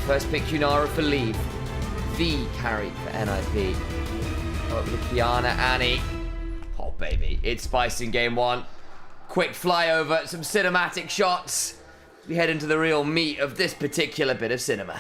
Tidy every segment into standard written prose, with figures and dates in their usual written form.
First pick Cunara for leave. The carry for NIP. Up with Kiana, Annie. Oh, baby. It's spiced in game one. Quick flyover, some cinematic shots. We head into the real meat of this particular bit of cinema.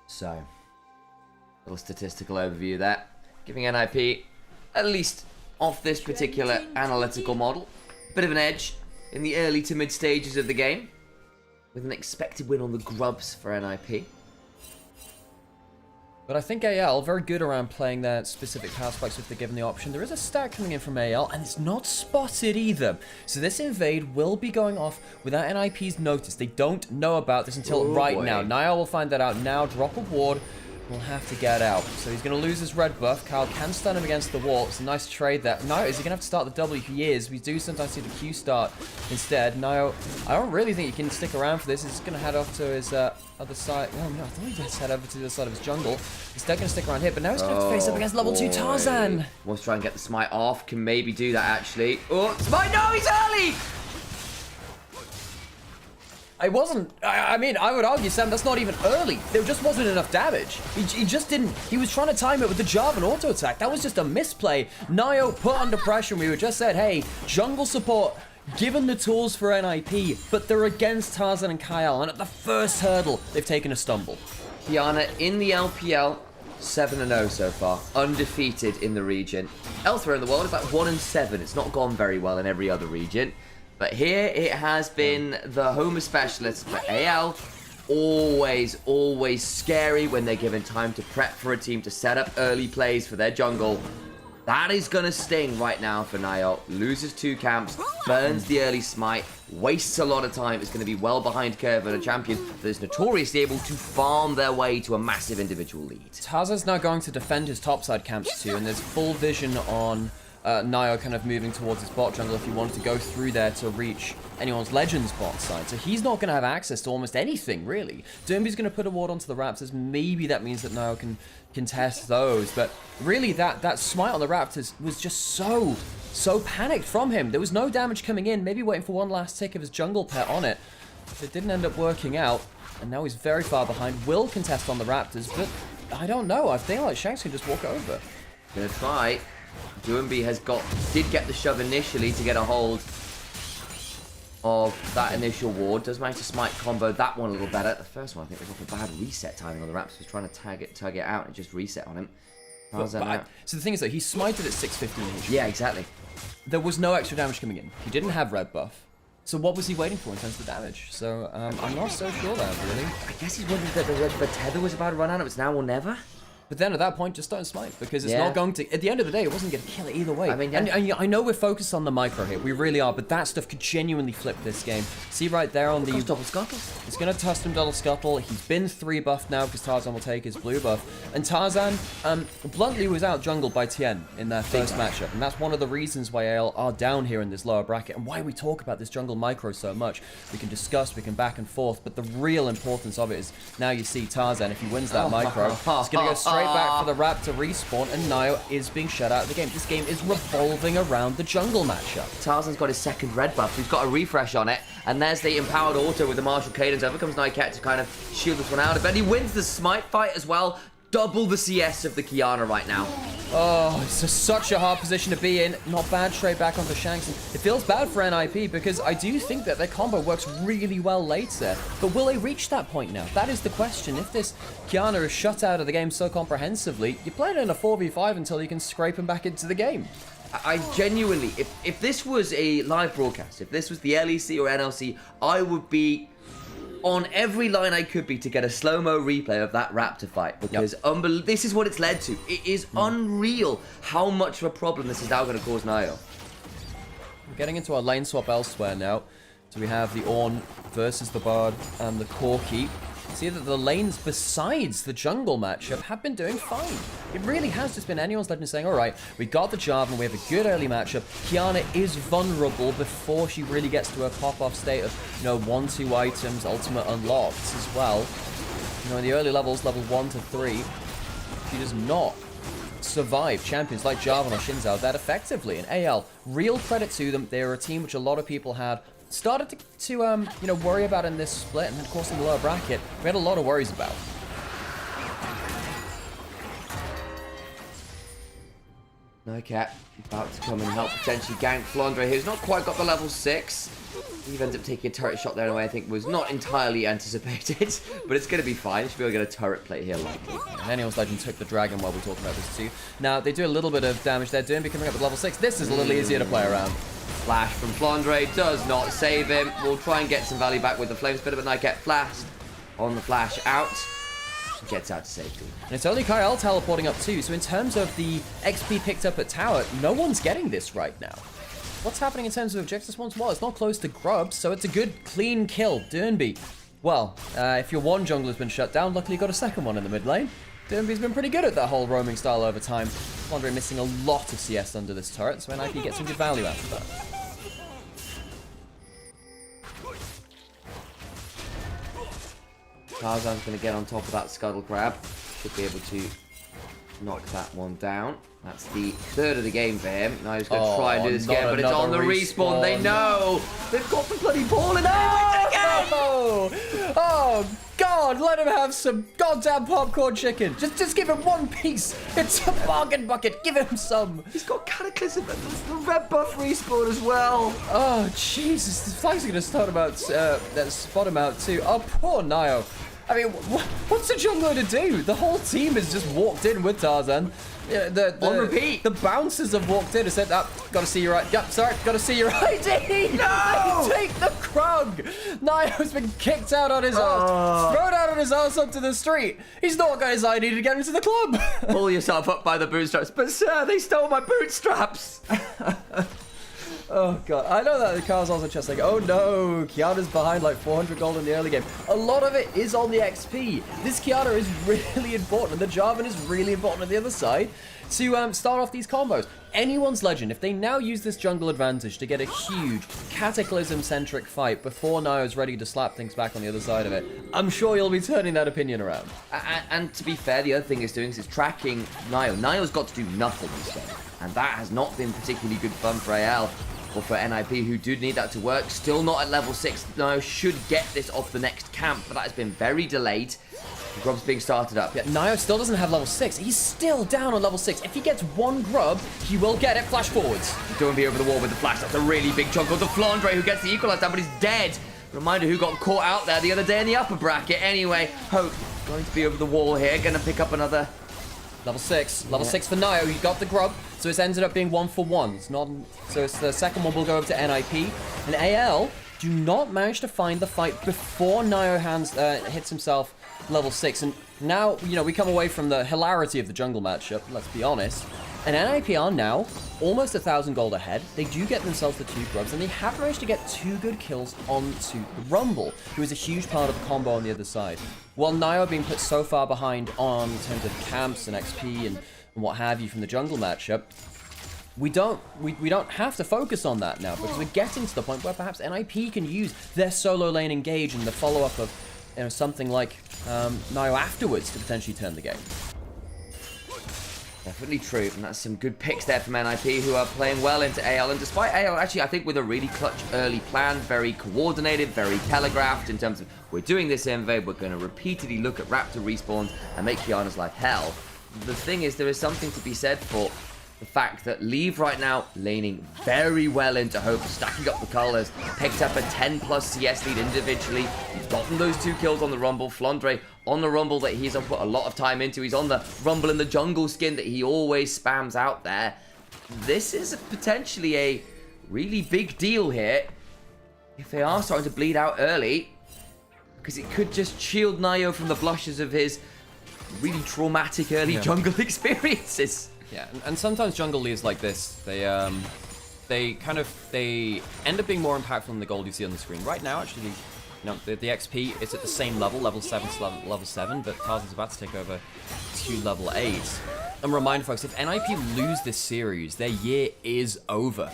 So, little statistical overview there, giving NIP, at least off this particular analytical model, a bit of an edge in the early to mid stages of the game, with an expected win on the grubs for NIP. But I think AL, very good around playing their specific power spikes if they're given the option. There is a stack coming in from AL, and it's not spotted either. So this invade will be going off without NIP's notice. They don't know about this until right now. Nymaera will find that out now. Drop a ward. Will have to get out. So he's going to lose his red buff. Kyle can stun him against the wall. It's a nice trade there. Nymaera, is he going to have to start the W? He is. We do sometimes see the Q start instead. Nymaera, I don't really think he can stick around for this. He's just going to head off to his other side. Oh, no, I thought he just head over to the other side of his jungle. He's still going to stick around here, but now he's going to have to face up against level 2 Tarzan. Wants to try and get the smite off. Can maybe do that, actually. Oh, smite! No, he's early! It wasn't, I mean, I would argue, Sam, that's not even early. There just wasn't enough damage. He just didn't, he was trying to time it with the Jarvan auto attack. That was just a misplay. Nio put under pressure, and we were just said, hey, jungle support, given the tools for NIP, but they're against Tarzan and Kyle, and at the first hurdle, they've taken a stumble. Kiana in the LPL, 7-0 so far, undefeated in the region. Elsewhere in the world, it's like 1-7. It's not gone very well in every other region. But here it has been the Homer specialist for AL. Always scary when they're given time to prep for a team to set up early plays for their jungle. That is going to sting right now for Nio. Loses 2 camps, burns the early smite, wastes a lot of time. It's going to be well behind curve at a champion that is notoriously able to farm their way to a massive individual lead. Tarzan's now going to defend his topside camps too, and there's full vision on Nio kind of moving towards his bot jungle if he wanted to go through there to reach anyone's Legends bot side. So he's not going to have access to almost anything, really. Doomby's going to put a ward onto the Raptors. Maybe that means that Nio can contest those. But really, that smite on the Raptors was just so panicked from him. There was no damage coming in. Maybe waiting for one last tick of his jungle pet on it. It didn't end up working out. And now he's very far behind. Will contest on the Raptors, but I don't know. I feel like Shanks can just walk over. Gonna try. Doomby did get the shove initially to get a hold of that initial ward. Does manage to smite combo that one a little better. The first one, I think, was off a bad reset timing on the Raptors. Was trying to tug it out and just reset on him. So the thing is that he smited at 615. Yeah, exactly. There was no extra damage coming in. He didn't have red buff. So what was he waiting for in terms of damage? So I'm not so sure there, really. I guess he's wondering that the tether was about to run out. It's now or never. But then at that point, just don't smite, because it's not going to, at the end of the day, it wasn't going to kill it either way. I mean, and I know we're focused on the micro here, we really are, but that stuff could genuinely flip this game. See right there on the... double scuttle. It's going to toss him double scuttle. He's been 3 buffed now, because Tarzan will take his blue buff. And Tarzan, bluntly, was out jungled by Tien in their first matchup. And that's one of the reasons why AL are down here in this lower bracket, and why we talk about this jungle micro so much. We can discuss, we can back and forth, but the real importance of it is, now you see Tarzan, if he wins that micro, he's going to go straight back for the wrap to respawn, and Nio is being shut out of the game. This game is revolving around the jungle matchup. Tarzan's got his second red buff. He's got a refresh on it, and there's the empowered auto with the martial cadence. Over comes Nycat to kind of shield this one out of it. He wins the smite fight as well. Double the CS of the Kiana right now. Oh, it's such a hard position to be in. Not bad trade back onto Shanks. It feels bad for NIP because I do think that their combo works really well later. But will they reach that point now? That is the question. If this Kiana is shut out of the game so comprehensively, you play it in a 4v5 until you can scrape him back into the game. I genuinely, if this was a live broadcast, if this was the LEC or NLC, I would be on every line I could be to get a slow-mo replay of that Raptor fight, because this is what it's led to. It is unreal how much of a problem this is now going to cause Nio. We're getting into our lane swap elsewhere now. So we have the Ornn versus the Bard and the Corki. see that the lanes besides the jungle matchup have been doing fine. It really has just been anyone's legend saying, all right, we got the Jarvan, we have a good early matchup. Qiyana is vulnerable before she really gets to her pop-off state of, 1-2 items, ultimate unlocks as well. In the early levels, level 1 to 3, she does not survive champions like Jarvan or Shinzao that effectively. And AL, real credit to them. They are a team which a lot of people had started to worry about in this split, and then of course in the lower bracket, we had a lot of worries about. Nycat about to come and help potentially gank Flandre, who's not quite got the level 6. He ends up taking a turret shot there in a way I think was not entirely anticipated, but it's going to be fine. Should be able to get a turret plate here likely. And Anyone's Legend took the dragon while we're talking about this too. Now, they do a little bit of damage there, doing becoming up at level 6. This is a little easier to play around. Flash from Flandre does not save him. We'll try and get some value back with the flames. Bit of a Nycat flashed on the flash out. Gets out to safety. And it's only Kyle teleporting up too, so in terms of the XP picked up at tower, no one's getting this right now. What's happening in terms of objectives once more? It's not close to Grub, so it's a good, clean kill. Dernby, well, if your one jungler's been shut down, luckily you got a second one in the mid lane. Dernby's been pretty good at that whole roaming style over time. Flandre missing a lot of CS under this turret, so NIP gets some good value out of that. Tarzan's going to get on top of that Scuttle Crab. Should be able to knock that one down. That's the third of the game for him. Now he's going to try and do this again, but it's on the respawn. They know. They've got the bloody ball in it. Oh, God, let him have some goddamn popcorn chicken. Just give him one piece. It's a bargain bucket. Give him some. He's got Cataclysm and the red buff respawn as well. Oh, Jesus. The flags are going to spot him out too. Oh, poor Nio. I mean, what's the jungler to do? The whole team has just walked in with Tarzan. Yeah, on repeat. The bouncers have walked in and said, gotta see your right. Yep, sorry, gotta see your ID. No! Take the Krug. Nio's been kicked out on his ass. Thrown out on his ass onto the street. He's not got his ID to get into the club. Pull yourself up by the bootstraps. But sir, they stole my bootstraps. Oh, God. I know that the car's also just like, oh, no. Qiyana's behind like 400 gold in the early game. A lot of it is on the XP. This Qiyana is really important, and the Jarvan is really important on the other side to start off these combos. Anyone's Legend, if they now use this jungle advantage to get a huge Cataclysm-centric fight before Nio's ready to slap things back on the other side of it, I'm sure you'll be turning that opinion around. And to be fair, the other thing it's doing is tracking Nio. Nio's got to do nothing this game, and that has not been particularly good fun for AL. Or for NIP, who do need that to work. Still not at level 6. Nio should get this off the next camp, but that has been very delayed. The Grub's being started up. Yeah, Nio still doesn't have level 6. He's still down on level 6. If he gets one Grub, he will get it. Flash forwards. Don't be over the wall with the flash. That's a really big chunk of the Flandre who gets the equalize down, but he's dead. Reminder who got caught out there the other day in the upper bracket. Anyway, Hope going to be over the wall here. Going to pick up another... Level 6. Level 6 for Nio. He got the Grub, so it's ended up being 1 for 1. It's not, so it's the second one will go over to NIP. And AL do not manage to find the fight before Nio hits himself level 6. And now, we come away from the hilarity of the jungle matchup, let's be honest. And NIP are now almost 1,000 gold ahead. They do get themselves the 2 Grubs, and they have managed to get 2 good kills onto the Rumble, who is a huge part of the combo on the other side. While Nio being put so far behind in terms of camps and XP and what have you from the jungle matchup, we don't have to focus on that now, because we're getting to the point where perhaps NIP can use their solo lane engage and the follow-up of something like Nio afterwards to potentially turn the game. Definitely true, and that's some good picks there from NIP, who are playing well into AL. And despite AL, actually, I think with a really clutch early plan, very coordinated, very telegraphed in terms of we're doing this invade, we're going to repeatedly look at Raptor respawns and make Qiyana's life hell. The thing is, there is something to be said for the fact that Leave right now laning very well into Hope, stacking up the colors, picked up a 10+ CS lead individually. He's gotten those 2 kills on the Rumble. Flandre on the Rumble that he's put a lot of time into. He's on the Rumble in the jungle skin that he always spams out there. This is potentially a really big deal here if they are starting to bleed out early, because it could just shield Nio from the blushes of his really traumatic early jungle experiences. Yeah, and sometimes jungle leads like this, they end up being more impactful than the gold you see on the screen. Right now, actually, You know, the XP is at the same level 7 to level 7, but Tarzan's about to take over to level 8. And remind folks, if NIP lose this series, their year is over.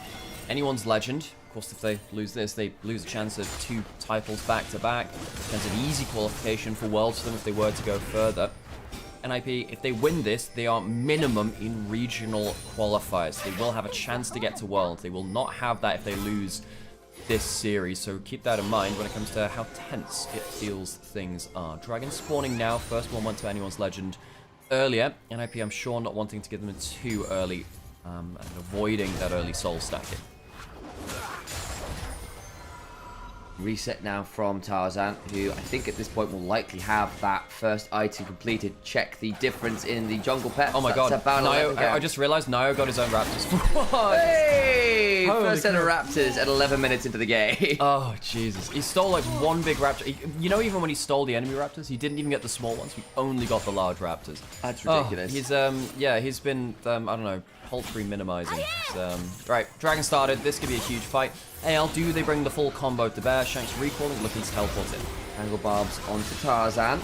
Anyone's Legend, of course, if they lose this, they lose a chance of 2 titles back-to-back. Chance of easy qualification for Worlds for them if they were to go further. NIP, if they win this, they are minimum in regional qualifiers. They will have a chance to get to Worlds. They will not have that if they lose this series, so keep that in mind when it comes to how tense it feels things are. Dragon spawning now. First one went to Anyone's Legend earlier. NIP, I'm sure, not wanting to give them too early and avoiding that early soul stacking. Reset now from Tarzan, who I think at this point will likely have that first item completed. Check the difference in the jungle pets. Oh my god, I just realized Nio got his own raptors. What? Hey! First set of raptors at 11 minutes into the game. Oh, Jesus. He stole like one big raptor. You know, even when he stole the enemy raptors, he didn't even get the small ones. He only got the large raptors. That's ridiculous. He's been, I don't know, poultry minimizing. Right, Dragon started. This could be a huge fight. AL, do they bring the full combo to bear? Shanks recalling, looking to teleport in. Angle barbs onto Tarzan.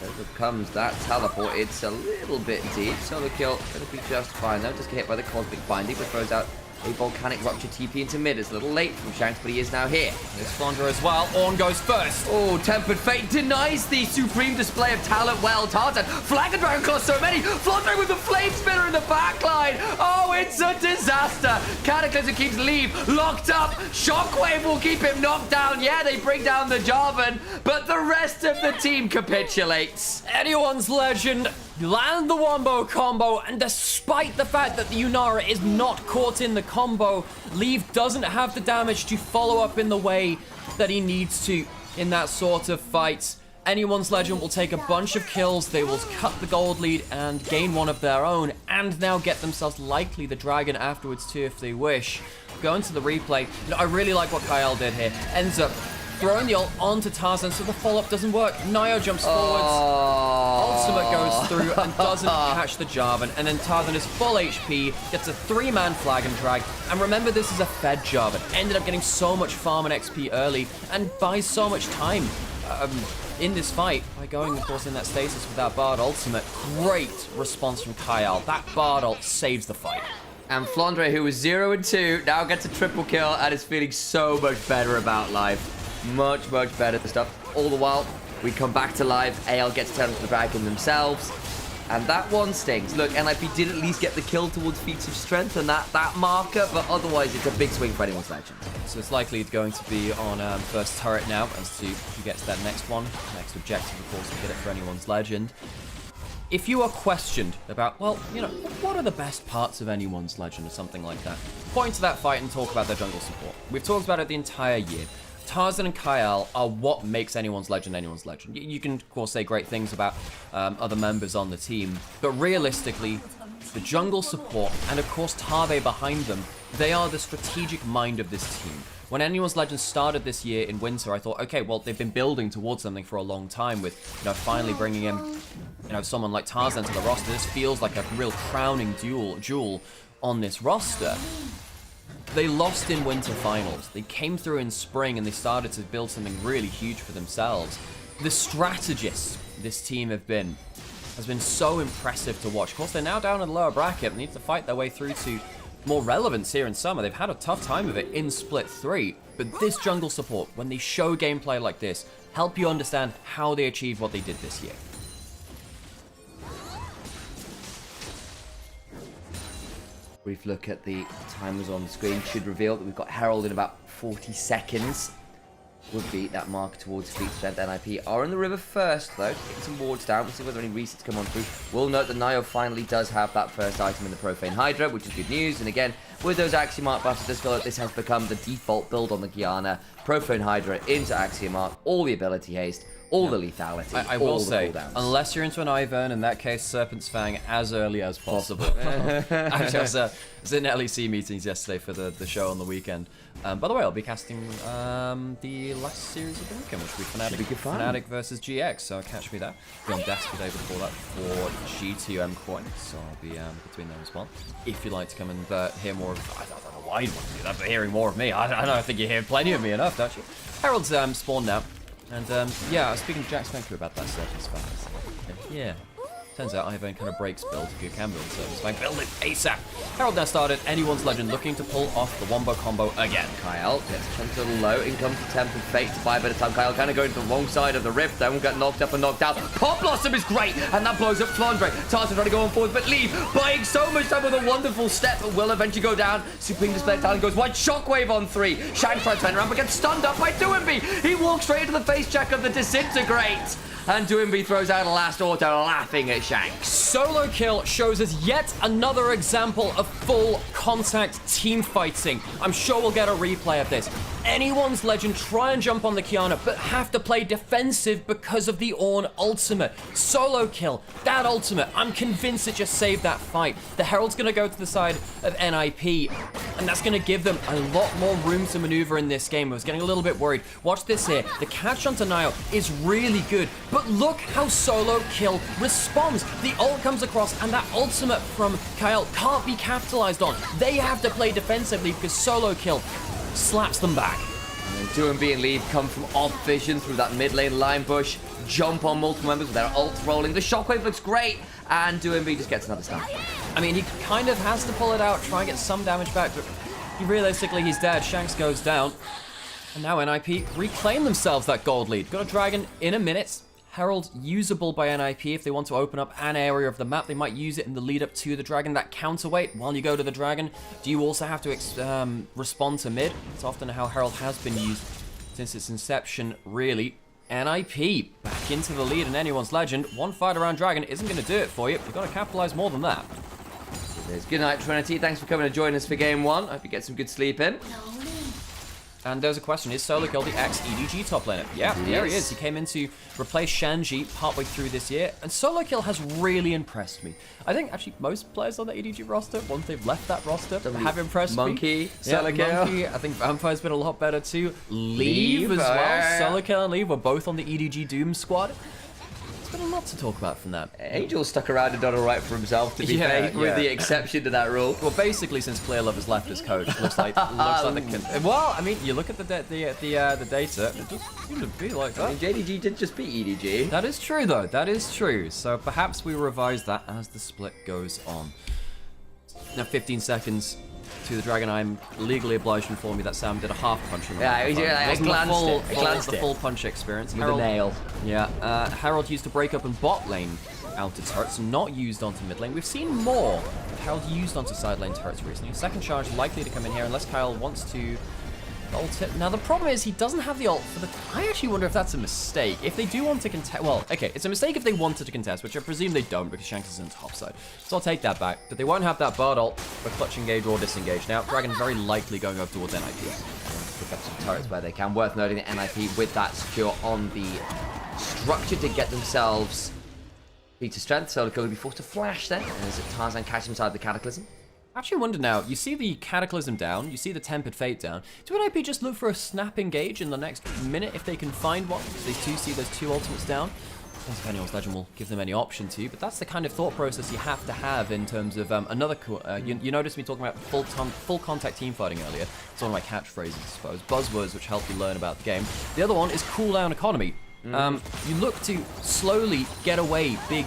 There comes that teleport. It's a little bit deep. Solo kill going to be just fine though. Just get hit by the cosmic binding, but throws out a volcanic rupture TP into mid. It's a little late from Shanks, but he is now here. There's Flandre as well. Ornn goes first. Oh, Tempered Fate denies the supreme display of talent well. Tarzan, Flag and Dragon cost so many. Flandre with the flame spinner in the backline. Oh, it's a disaster. Cataclysm keeps Leave locked up. Shockwave will keep him knocked down. Yeah, they bring down the Jarvan, but the rest of the team capitulates. Anyone's Legend land the wombo combo, and despite the fact that the Nymaera is not caught in the combo, Leave doesn't have the damage to follow up in the way that he needs to in that sort of fight. Anyone's Legend will take a bunch of kills, they will cut the gold lead and gain one of their own, and now get themselves likely the dragon afterwards too if they wish. Go into the replay. You know, I really like what Kyle did here. Ends up throwing the ult onto Tarzan so the follow-up doesn't work. Nio jumps forwards. Ultimate goes through and doesn't catch the Jarvan. And then Tarzan is full HP, gets a 3-man flag and drag. And remember, this is a fed Jarvan. Ended up getting so much farm and XP early and buys so much time in this fight by going, of course, in that stasis with that Bard ultimate. Great response from Kyle. That Bard ult saves the fight. And Flandre, who was 0-2, now gets a triple kill and is feeling so much better about life. Much, much better stuff. All the while, we come back to live. AL gets turned to the dragon themselves. And that one stings. Look, NIP did at least get the kill towards feats of strength and that marker, but otherwise it's a big swing for Anyone's Legend. So it's likely going to be on first turret now as to who gets that next one. Next objective, of course, to get it for Anyone's Legend. If you are questioned about, well, you know, what are the best parts of Anyone's Legend or something like that, point to that fight and talk about their jungle support. We've talked about it the entire year. Tarzan and Kyle are what makes Anyone's Legend Anyone's Legend. You can, of course, say great things about other members on the team, but realistically, the jungle support, and of course Tave behind them, they are the strategic mind of this team. When Anyone's Legend started this year in winter, I thought, okay, well, they've been building towards something for a long time with, you know, finally bringing in, you know, someone like Tarzan to the roster. This feels like a real crowning jewel on this roster. They lost in winter finals. They came through in spring and they started to build something really huge for themselves. The strategists this team has been so impressive to watch. Of course, they're now down in the lower bracket and need to fight their way through to more relevance here in summer. They've had a tough time of it in Split 3, but this jungle support, when they show gameplay like this, help you understand how they achieved what they did this year. Brief look at the timers on the screen should reveal that we've got Herald in about 40 seconds. Would be that marker towards fleet strength. NIP are in the river first, though. Getting some wards down. We'll see whether any resets come on through. We'll note that Nio finally does have that first item in the Profane Hydra, which is good news. And again, with those Axiomark buffs, it does feel like this has become the default build on the Guyana. Profane Hydra into Axiomark, all the ability haste, all the lethality, I will say, unless you're into an Ivern, in that case, Serpent's Fang as early as possible. Actually, I was in LEC meetings yesterday for the show on the weekend. By the way, I'll be casting the last series of the weekend, which will be Fnatic versus GX, so catch me there. I'll be on desk today before that for G2M coin, so I'll be between them as well. If you'd like to come and hear more of, I don't know why you'd want to do that, but hearing more of me, I don't think you hear plenty of me enough, don't you? Herald's spawned now. And yeah, I was speaking to Jack Spanker about that service fast. Yeah. Turns out Ivan kind of breaks build if you can build service bank. Build it ASAP! Herald now started. Anyone's Legend looking to pull off the Wombo combo again. Kyle gets chunked a little low. In comes the Temple Fate to buy a bit of time. Kyle kind of going to the wrong side of the rift. They won't get knocked up and knocked out. Pop Blossom is great, and that blows up Flandre. Tartan trying to go on forward, but Leave buying so much time with a wonderful step, but will eventually go down. Supreme Display Talent goes wide. Shockwave on 3. Shanks tries to turn around, but gets stunned up by Doinby. He walks straight into the face check of the Disintegrate. And Doinby throws out a last auto, laughing at Shanks. Solo kill shows us yet another example of full contact team fighting. I'm sure we'll get a replay of this. Anyone's Legend try and jump on the Kiana, but have to play defensive because of the Ornn ultimate. Solo kill, that ultimate, I'm convinced it just saved that fight. The Herald's gonna go to the side of NIP, and that's gonna give them a lot more room to maneuver in this game. I was getting a little bit worried. Watch this here. The catch onto Nio is really good, but look how Solo kill responds. The ult comes across, and that ultimate from Kyle can't be capitalized on. They have to play defensively because Solo kill slaps them back. And Doinby and Leave come from off vision through that mid lane line bush, jump on multiple members with their ults rolling. The Shockwave looks great, and Doinby just gets another stun. I mean, he kind of has to pull it out, try and get some damage back, but realistically, he's dead. Shanks goes down. And now NIP reclaim themselves that gold lead. Got a dragon in a minute. Herald usable by NIP if they want to open up an area of the map. They might use it in the lead up to the dragon. That counterweight while you go to the dragon. Do you also have to respond to mid? It's often how Herald has been used since its inception, really. NIP back into the lead in Anyone's Legend. One fight around dragon isn't going to do it for you. You've got to capitalize more than that. Good night, Trinity. Thanks for coming to join us for game 1. Hope you get some good sleep in. And there's a question, is Solo Kill the ex-EDG top laner? Yeah, there he is. He came in to replace Shanji partway through this year, and Solo Kill has really impressed me. I think actually most players on the EDG roster, once they've left that roster, have impressed Monkey, me. Solo Kill. Monkey, I think Vampire's been a lot better too. Leave as well. Solo Kill and Leave were both on the EDG Doom squad. There's been a lot to talk about from that. Angel stuck around and done all right for himself, to be fair, with the exception to that rule. Well, basically, since Clear Love has left as coach, looks like well, I mean, you look at the data, it doesn't seem to be like that. I mean, JDG did just beat EDG. That is true, though. That is true. So perhaps we revise that as the split goes on. Now, 15 seconds to the dragon. I'm legally obliged to inform you that Sam did a half punch. I glanced the full punch experience. With a nail. Yeah, Herald used to break up in bot lane outer turrets, not used onto mid lane. We've seen more of Herald used onto side lane turrets recently. A second charge likely to come in here unless Kyle wants to ult it. Now the problem is he doesn't have the ult for the... I actually wonder if that's a mistake. If they do want to contest... Well, okay, it's a mistake if they wanted to contest, which I presume they don't because Shanks is in top side. So I'll take that back. But they won't have that Bard ult for clutch engage or disengage. Now, Dragon very likely going up towards NIP. Pick up some turrets where they can. Worth noting that NIP with that secure on the structure to get themselves beat to strength. So they're going to be forced to flash then as Tarzan catches inside the Cataclysm. I actually wonder now, you see the Cataclysm down, you see the Tempered Fate down. Do NIP just look for a snap engage in the next minute if they can find one? Because they do see those two ultimates down. I don't think Anyone's Legend will give them any option to, but that's the kind of thought process you have to have in terms of another... you noticed me talking about full contact team fighting earlier. It's one of my catchphrases, I suppose. Buzzwords which help you learn about the game. The other one is cooldown economy. You look to slowly get away big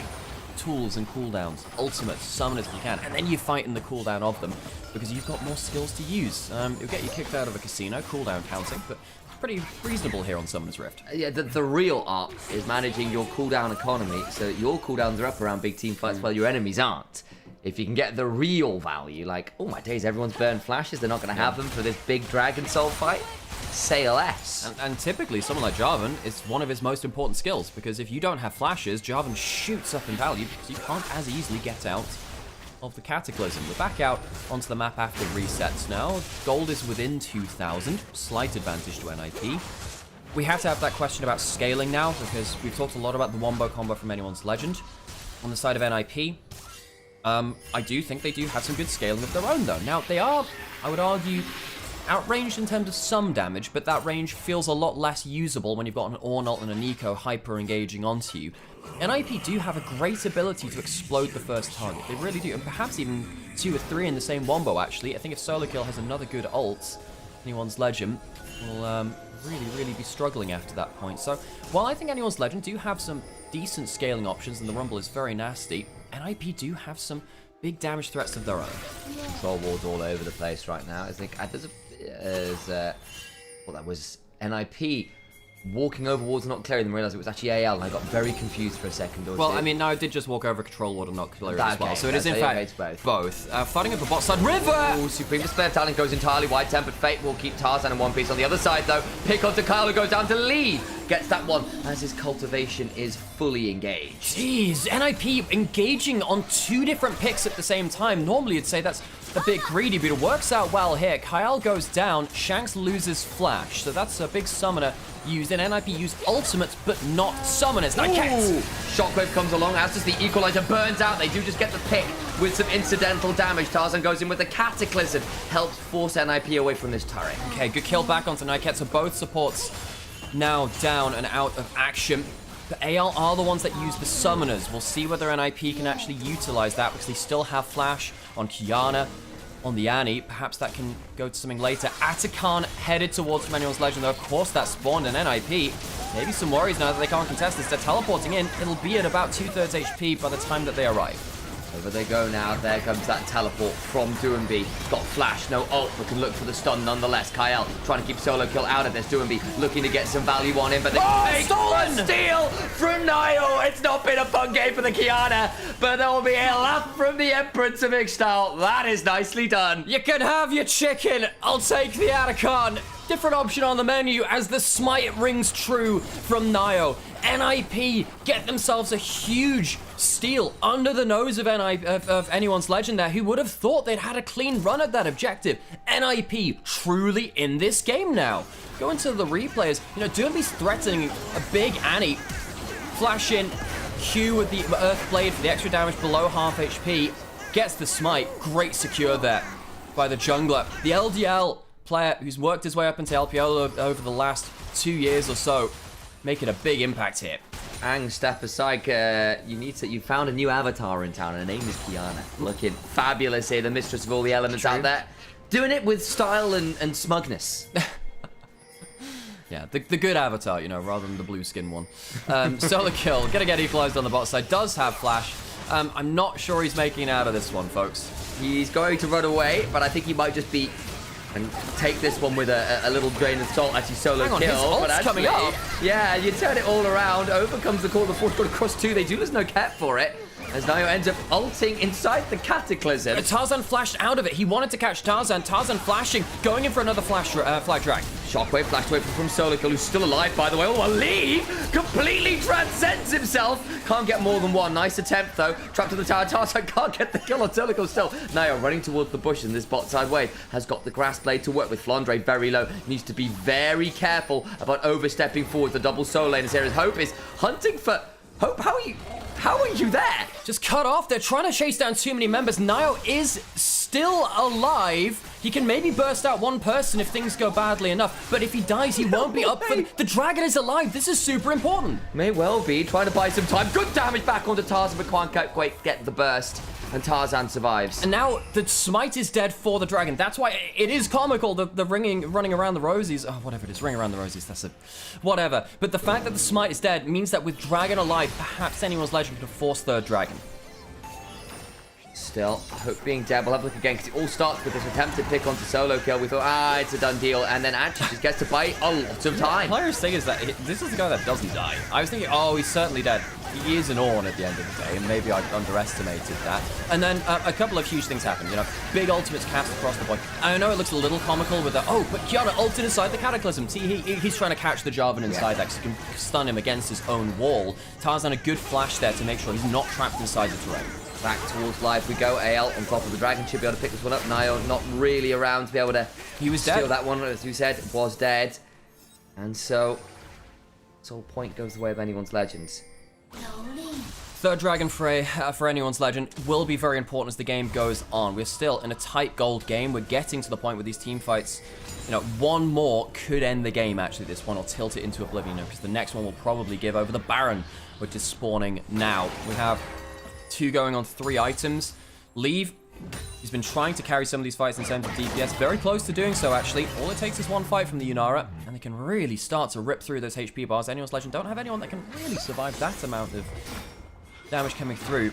tools and cooldowns, ultimates, summon if you can, and then you fight in the cooldown of them because you've got more skills to use. It'll get you kicked out of a casino, cooldown counting, but it's pretty reasonable here on Summoner's Rift. Yeah, the real art is managing your cooldown economy so that your cooldowns are up around big team fights while your enemies aren't. If you can get the real value, like, oh my days, everyone's burned flashes, they're not going to have them for this big Dragon Soul fight, say less. And typically, someone like Jarvan is one of his most important skills, because if you don't have flashes, Jarvan shoots up in value because you can't as easily get out of the Cataclysm. We're back out onto the map after resets now. Gold is within 2,000, slight advantage to NIP. We have to have that question about scaling now, because we've talked a lot about the Wombo combo from Anyone's Legend. On the side of NIP, I do think they do have some good scaling of their own, though. Now, they are, I would argue, outranged in terms of some damage, but that range feels a lot less usable when you've got an Ornn ult and a Nico hyper-engaging onto you. NIP do have a great ability to explode the first target. They really do, and perhaps even 2 or 3 in the same wombo, actually. I think if Solo Kill has another good ult, Anyone's Legend, will really be struggling after that point. So while I think Anyone's Legend do have some decent scaling options and the Rumble is very nasty, NIP do have some big damage threats of their own. Control wards all over the place right now. I think well, that was NIP walking over wards and not clearing them. Realized it was actually AL, and I got very confused for a second or two. Well, I mean, no, it did just walk over a control ward and not clear it as well. So it is in okay, fact both. Fighting over bot side, River! Ooh, Supreme Despair Talent goes entirely wide. Tempered Fate will keep Tarzan in one piece. On the other side, though, pick onto Kyle, who goes down to lead. Gets that one as his cultivation is fully engaged. Jeez, NIP engaging on 2 different picks at the same time. Normally, you'd say that's a bit greedy, but it works out well here. Kyle goes down, Shanks loses Flash. So that's a big summoner used, and NIP used ultimates, but not summoners. Shockwave comes along, as does the Equalizer, burns out. They do just get the pick with some incidental damage. Tarzan goes in with a Cataclysm, helps force NIP away from this turret. Okay, good kill back onto Nyket, so both supports now down and out of action. The AL are the ones that use the summoners. We'll see whether NIP can actually utilize that because they still have Flash on Kiana, on the Annie. Perhaps that can go to something later. Atakan headed towards Anyone's Legend, though. Of course, that spawned an NIP. Maybe some worries now that they can't contest this. They're teleporting in. It'll be at about 2/3 HP by the time that they arrive. Over they go now. There comes that teleport from Duanby. Got Flash, no ult, but can look for the stun nonetheless. Kyle trying to keep solo kill out of this. Duanby looking to get some value on him, but they make a steal from Nio. It's not been a fun game for the Kiana, but there will be a laugh from the Emperor to Mixstyle. That is nicely done. You can have your chicken. I'll take the Atakan. Different option on the menu as the smite rings true from Nio. NIP get themselves a huge steal under the nose of Anyone's Legend there, who would have thought they'd had a clean run at that objective. NIP truly in this game now. Go into the replays. You know, Duanby's threatening a big Annie. Flash in, Q with the Earth Blade for the extra damage below half HP. Gets the smite. Great secure there by the jungler. The LDL player who's worked his way up into LPL over the last 2 years or so, making a big impact here. Ang, step aside. You found a new avatar in town, and her name is Kiana. Looking fabulous here, the mistress of all the elements out there. Doing it with style and smugness. Yeah, the good avatar, you know, rather than the blue skin one. Solo kill, gonna get equalized on the bot side. Does have Flash. I'm not sure he's making it out of this one, folks. He's going to run away, but I think he might just be and take this one with a little grain of salt as he solo Hang on, kill. his ult's but actually, coming up. Yeah, you turn it all around. Over comes the call. The force got across 2. They do lose no cap for it. As Nio ends up ulting inside the Cataclysm. Tarzan flashed out of it. He wanted to catch Tarzan. Tarzan flashing, going in for another flag drag. Shockwave flashed away from Solical, who's still alive, by the way. Oh, a leave! Completely transcends himself. Can't get more than one. Nice attempt, though. Trapped to the tower. Tarzan can't get the kill on Solical still. Nio running towards the bush, and this bot side wave has got the grass blade to work with. Flandre very low. Needs to be very careful about overstepping forward. The double solo laners here. As Hope is hunting for... Hope, how are you there? Just cut off. They're trying to chase down too many members. Nio is still alive. He can maybe burst out one person if things go badly enough. But if he dies, he won't be up for... The dragon is alive. This is super important. May well be. Trying to buy some time. Good damage back onto Tarzan, but can't quite get the burst. And Tarzan survives. And now the smite is dead for the dragon. That's why it is comical, the running around the rosies. Oh, whatever it is, ring around the rosies, that's it. Whatever. But the fact that the smite is dead means that with dragon alive, perhaps Anyone's Legend could have forced third dragon. Still, Hope being dead. We'll have a look again, because it all starts with this attempted pick onto solo kill. We thought, it's a done deal. And then actually just gets to buy a lot of time. The hilarious thing is that this is the guy that doesn't die. I was thinking, oh, he's certainly dead. He is an Ornn at the end of the day, and maybe I underestimated that. And then a couple of huge things happen, you know. Big ultimates cast across the board. I know it looks a little comical with the, but Kiana ulted inside the Cataclysm. See, he's trying to catch the Jarvan inside that, because he can stun him against his own wall. Tarzan a good flash there to make sure he's not trapped inside the terrain. Back towards life we go. AL on top of the dragon. Should be able to pick this one up. Nio not really around to be able to steal that one, as you said. Was dead. And so, this whole point goes the way of Anyone's Legends. Third dragon fray for Anyone's Legend will be very important as the game goes on. We're still in a tight gold game. We're getting to the point with these team fights. You know, one more could end the game, actually, this one, or tilt it into oblivion, because the next one will probably give over the Baron, which is spawning now. We have 2 going on 3 items. Leave He's been trying to carry some of these fights in terms of DPS. Very close to doing so, actually. All it takes is one fight from the Nymaera, and they can really start to rip through those HP bars. Anyone's Legend don't have anyone that can really survive that amount of damage coming through.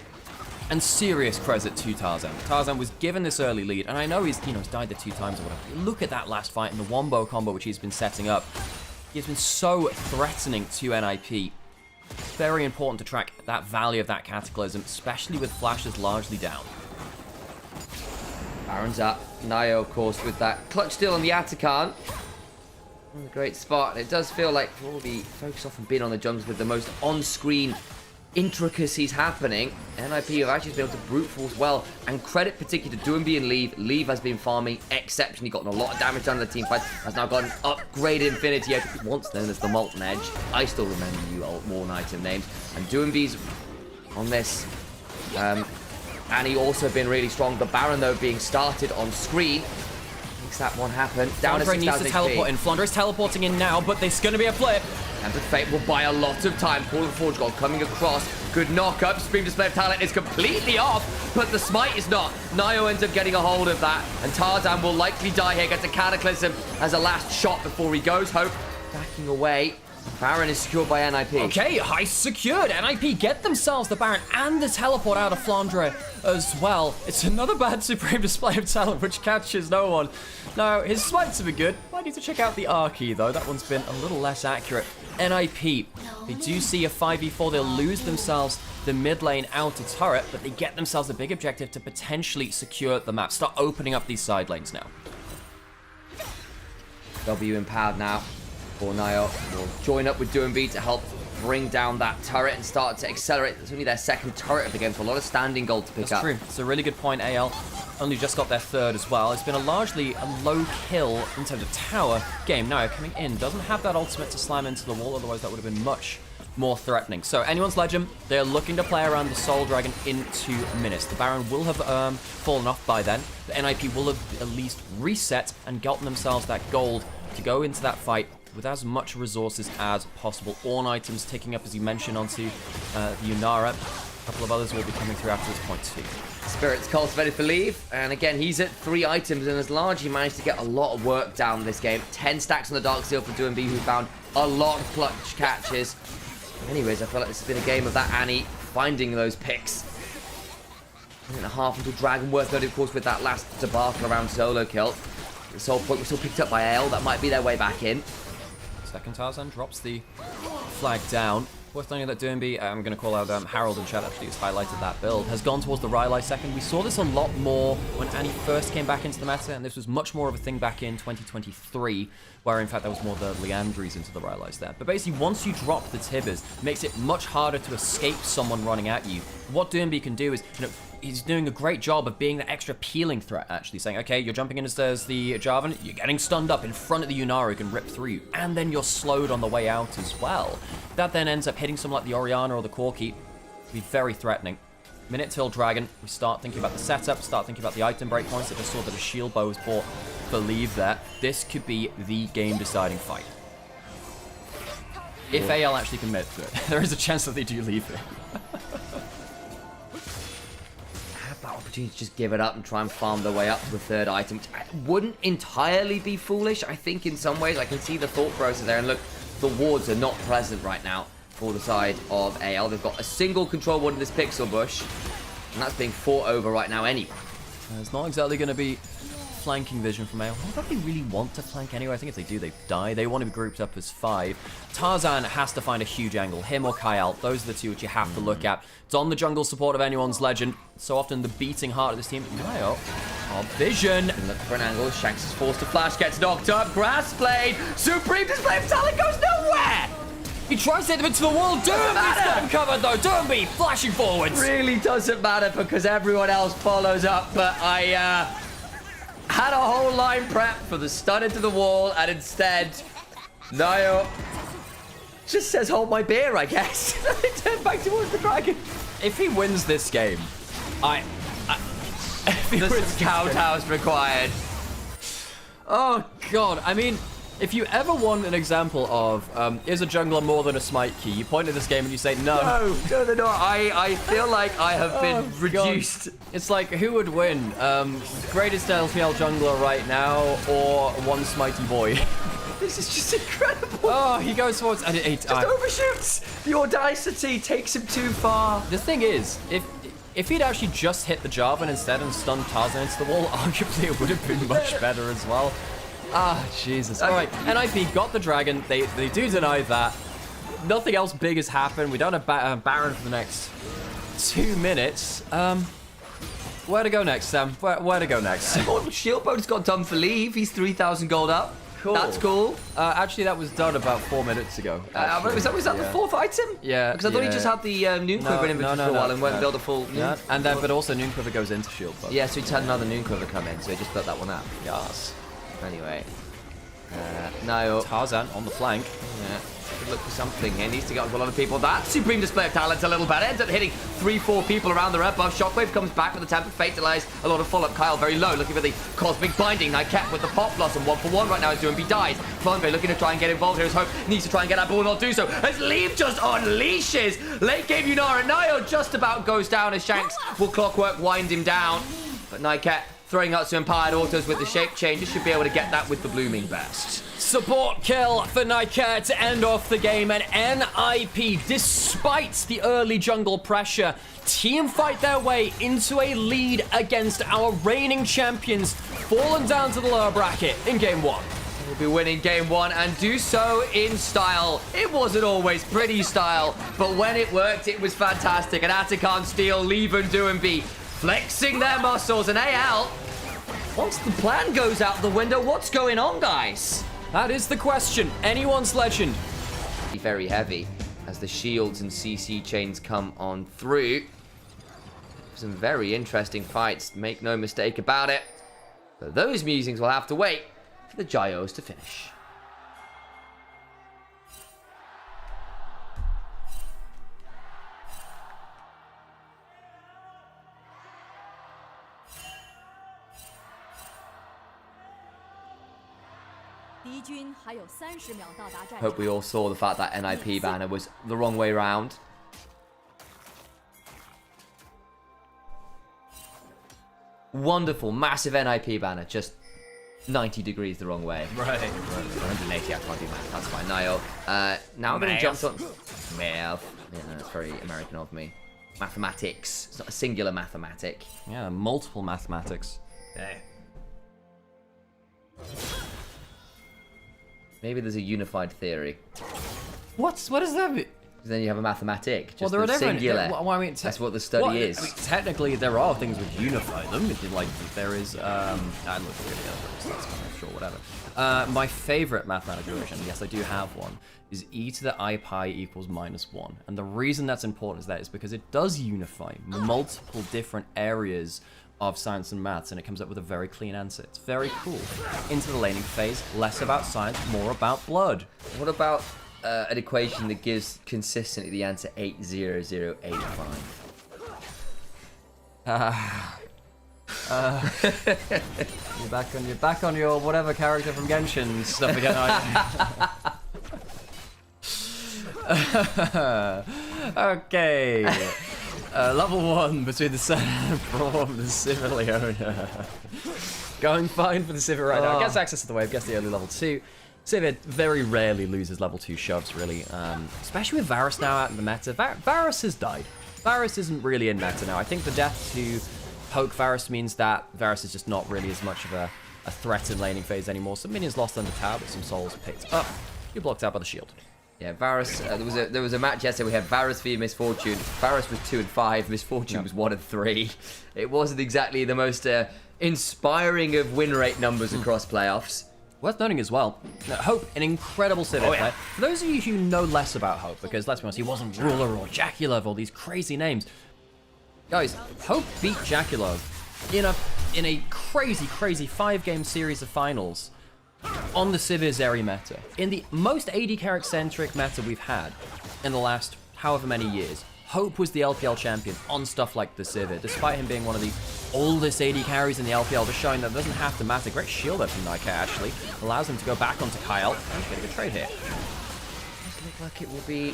And serious credit to Tarzan. Tarzan was given this early lead, and I know he's died there 2 times or whatever. Look at that last fight and the wombo combo which he's been setting up. He's been so threatening to NIP. Very important to track that value of that Cataclysm, especially with flashes largely down. Baron's up. Nio, of course, with that clutch still on the Atakan. A great spot. It does feel like all the focus often been on the jungles with the most on-screen intricacies happening. NIP have actually been able to brute force well, and credit particularly to Doumbé and Leave. Leave has been farming exceptionally, gotten a lot of damage done in the team fight, has now got an upgraded Infinity Edge, once known as the Molten Edge. I still remember you old worn item names. And Doumbé's on this. And he also been really strong. The Baron, though, being started on screen makes that one happen. Down to 6,000 needs to teleport in. Flandre is teleporting in now, but there's going to be a flip. And the Fate will buy a lot of time. Call of Forge God coming across. Good knock-up. Supreme Display of Talent is completely off, but the Smite is not. Nio ends up getting a hold of that, and Tarzan will likely die here. Gets a Cataclysm as a last shot before he goes. Hope backing away. Baron is secured by NIP. Okay, heist secured. NIP get themselves the Baron and the teleport out of Flandre as well. It's another bad Supreme Display of Talent, which catches no one. Now, his smites have been good. Might need to check out the Archie, though. That one's been a little less accurate. NIP, they do see a 5v4. They'll lose themselves the mid lane outer turret, but they get themselves a big objective to potentially secure the map. Start opening up these side lanes now. W empowered now. For Nio will join up with Doumbé to help bring down that turret and start to accelerate. It's only their second turret of the game, so a lot of standing gold to pick up. That's true. It's a really good point. AL only just got their 3rd as well. It's been largely a low kill in terms of tower game. Nio coming in, doesn't have that ultimate to slam into the wall, otherwise that would have been much more threatening. So anyone's Legend, they're looking to play around the Soul Dragon in 2 minutes. The Baron will have fallen off by then. The NIP will have at least reset and gotten themselves that gold to go into that fight with as much resources as possible. Ornn items ticking up, as you mentioned, onto the Nymaera. A couple of others will be coming through after this point too. Spirits cultivated for Leave, and again, he's at 3 items and has largely managed to get a lot of work down this game. 10 stacks on the Dark Seal for Doumbé, who found a lot of clutch catches. Anyways, I feel like this has been a game of that Annie finding those picks. 1.5 until Dragon Worth noted, of course, with that last debacle around solo kill. The Soul Point was still picked up by Ale. That might be their way back in. Second Tarzan drops the flag down. Worth noting that Doumbé, I'm going to call out Harold in chat, actually, who's highlighted that build, has gone towards the Rylai second. We saw this a lot more when Annie first came back into the meta, and this was much more of a thing back in 2023, where in fact there was more the Leandries into the Rylais there. But basically, once you drop the Tibbers, it makes it much harder to escape someone running at you. What Doumbé can do is, he's doing a great job of being the extra peeling threat, actually, saying, okay, you're jumping in as the Jarvan, you're getting stunned up in front of the Nymaera who can rip through you, and then you're slowed on the way out as well. That then ends up hitting someone like the Orianna or the Corki. Be very threatening. Minute till Dragon, we start thinking about the setup, start thinking about the item breakpoints. I just saw that a shield bow was bought for Leave there. This could be the game-deciding fight. If AL actually commit to it, there is a chance that they do leave it. Opportunity to just give it up and try and farm their way up to the 3rd item, which wouldn't entirely be foolish. I think in some ways I can see the thought process there, and look, the wards are not present right now for the side of AL. They've got a single control ward in this pixel bush, and that's being fought over right now anyway. It's not exactly going to be flanking vision from AL. Not that they really want to flank anyway. I think if they do, they die. They want to be grouped up as 5. Tarzan has to find a huge angle. Him or Kyle. Those are the 2 which you have to look at. It's on the jungle support of anyone's Legend. So often the beating heart of this team. Nio. Vision. Look for an angle. Shanks is forced to flash. Gets knocked up. Grass Blade. Supreme Display of Talent goes nowhere. He tries to hit them into the wall. Doumbé's got him covered though. Doumbé flashing forwards. Really doesn't matter because everyone else follows up. But I had a whole line prep for the stun into the wall, and instead, Nio just says, hold my beer, I guess. Turn back towards the Dragon. If he wins this game, the scout house required. Oh, God. I mean, If you ever want an example of, is a jungler more than a smite key, you point at this game and you say, no. No, they're not. I feel like I have been reduced. God. It's like, who would win? Greatest LPL jungler right now, or one smitey boy? This is just incredible. Oh, he goes towards... Just overshoots. The audacity takes him too far. The thing is, if he'd actually just hit the Jarvan instead and stunned Tarzan into the wall, arguably it would have been much better as well. Ah, Jesus. All right, NIP got the dragon. They do deny that. Nothing else big has happened. We don't have Baron for the next 2 minutes. Where to go next, Sam? Where to go next? Shieldboat's got done for leave. He's 3,000 gold up. Cool. That's cool. Actually, that was done about 4 minutes ago. Was that the 4th item? Yeah. Because I thought he just had the Noon Quiver in inventory for a while and went and built a full... Yeah. And then, but also Noon Quiver goes into Shieldboat. Yeah, so he had another Noon Quiver come in, so he just built that one up. Yes. Anyway. No. Tarzan on the flank. Yeah. Could look for something here. Needs to get onto a lot of people. That supreme display of talent's a little better. Ends up hitting 3-4 people around the red buff. Shockwave comes back with the Temper Fate delays. A lot of follow-up. Kyle very low, looking for the Cosmic Binding. Nyket with the Pop Blossom. 1-for-1 right now as Doomby dies. Flanve looking to try and get involved here as Hope needs to try and get that ball and not do so. As Leave just unleashes. Late game Yunara. Nio just about goes down as Shanks will Clockwork wind him down. But Nyket throwing out some Empired Autos with the shape changes. Should be able to get that with the Blooming Burst. Support kill for Nymaera to end off the game, and NIP, despite the early jungle pressure, team fight their way into a lead against our reigning champions, fallen down to the lower bracket in game 1. We'll be winning game 1 and do so in style. It wasn't always pretty style, but when it worked, it was fantastic. And Atakan, Steel, Leave and Doomby flexing their muscles, and AL, once the plan goes out the window, what's going on, guys? That is the question. Anyone's legend. Very heavy as the shields and CC chains come on through. Some very interesting fights, make no mistake about it. But those musings will have to wait for the Gyos to finish. Hope we all saw the fact that NIP banner was the wrong way round. Wonderful, massive NIP banner, just 90 degrees the wrong way. Right. 180, I can't do math, that's fine. Niall, now I'm going to jump on... Math. Yeah, that's very American of me. Mathematics. It's not a singular mathematic. Yeah, multiple mathematics. Hey. Maybe there's a unified theory. What does that mean? Then you have a mathematic. Just Well, there are different. singular. Well, I mean, that's what the study is. I mean, technically, there are things which unify them. Like there is. I look really so that's kind of sure whatever. My favorite mathematical equation, yes, I do have one, is e to the I pi equals -1. And the reason that's important is that is because it does unify multiple different areas of science and maths, and it comes up with a very clean answer. It's very cool. Into the laning phase, less about science, more about blood. What about an equation that gives consistently the answer 80085? You're back on your whatever character from Genshin stuff again. Okay. Level 1 between the Sun and Braum and Sivir. Going fine for the Sivir right now. Gets access to the wave, gets the early level 2. Sivir very rarely loses level 2 shoves, really. Especially with Varus now out in the meta. Varus has died. Varus isn't really in meta now. I think the death to poke Varus means that Varus is just not really as much of a threat in laning phase anymore. Some minions lost under tower, but some souls picked up. You're blocked out by the shield. Yeah, Varus, there was a match yesterday. We had Varus v Misfortune. Varus was 2 and 5. Misfortune was 1 and 3. It wasn't exactly the most inspiring of win rate numbers across playoffs. Worth noting as well, Hope, an incredible Sivir player. For those of you who know less about Hope, because let's be honest, he wasn't Ruler or Jaculov, all these crazy names. Guys, Hope beat Jaculov in a crazy 5-game series of finals on the Sivir Zeri meta. In the most AD carry-centric meta we've had in the last however many years, Hope was the LPL champion on stuff like the Sivir, despite him being one of the oldest AD carries in the LPL, just showing that it doesn't have to matter. Great shield there from Nymaera, actually. Allows him to go back onto Kyle and get a good trade here. Does look like it will be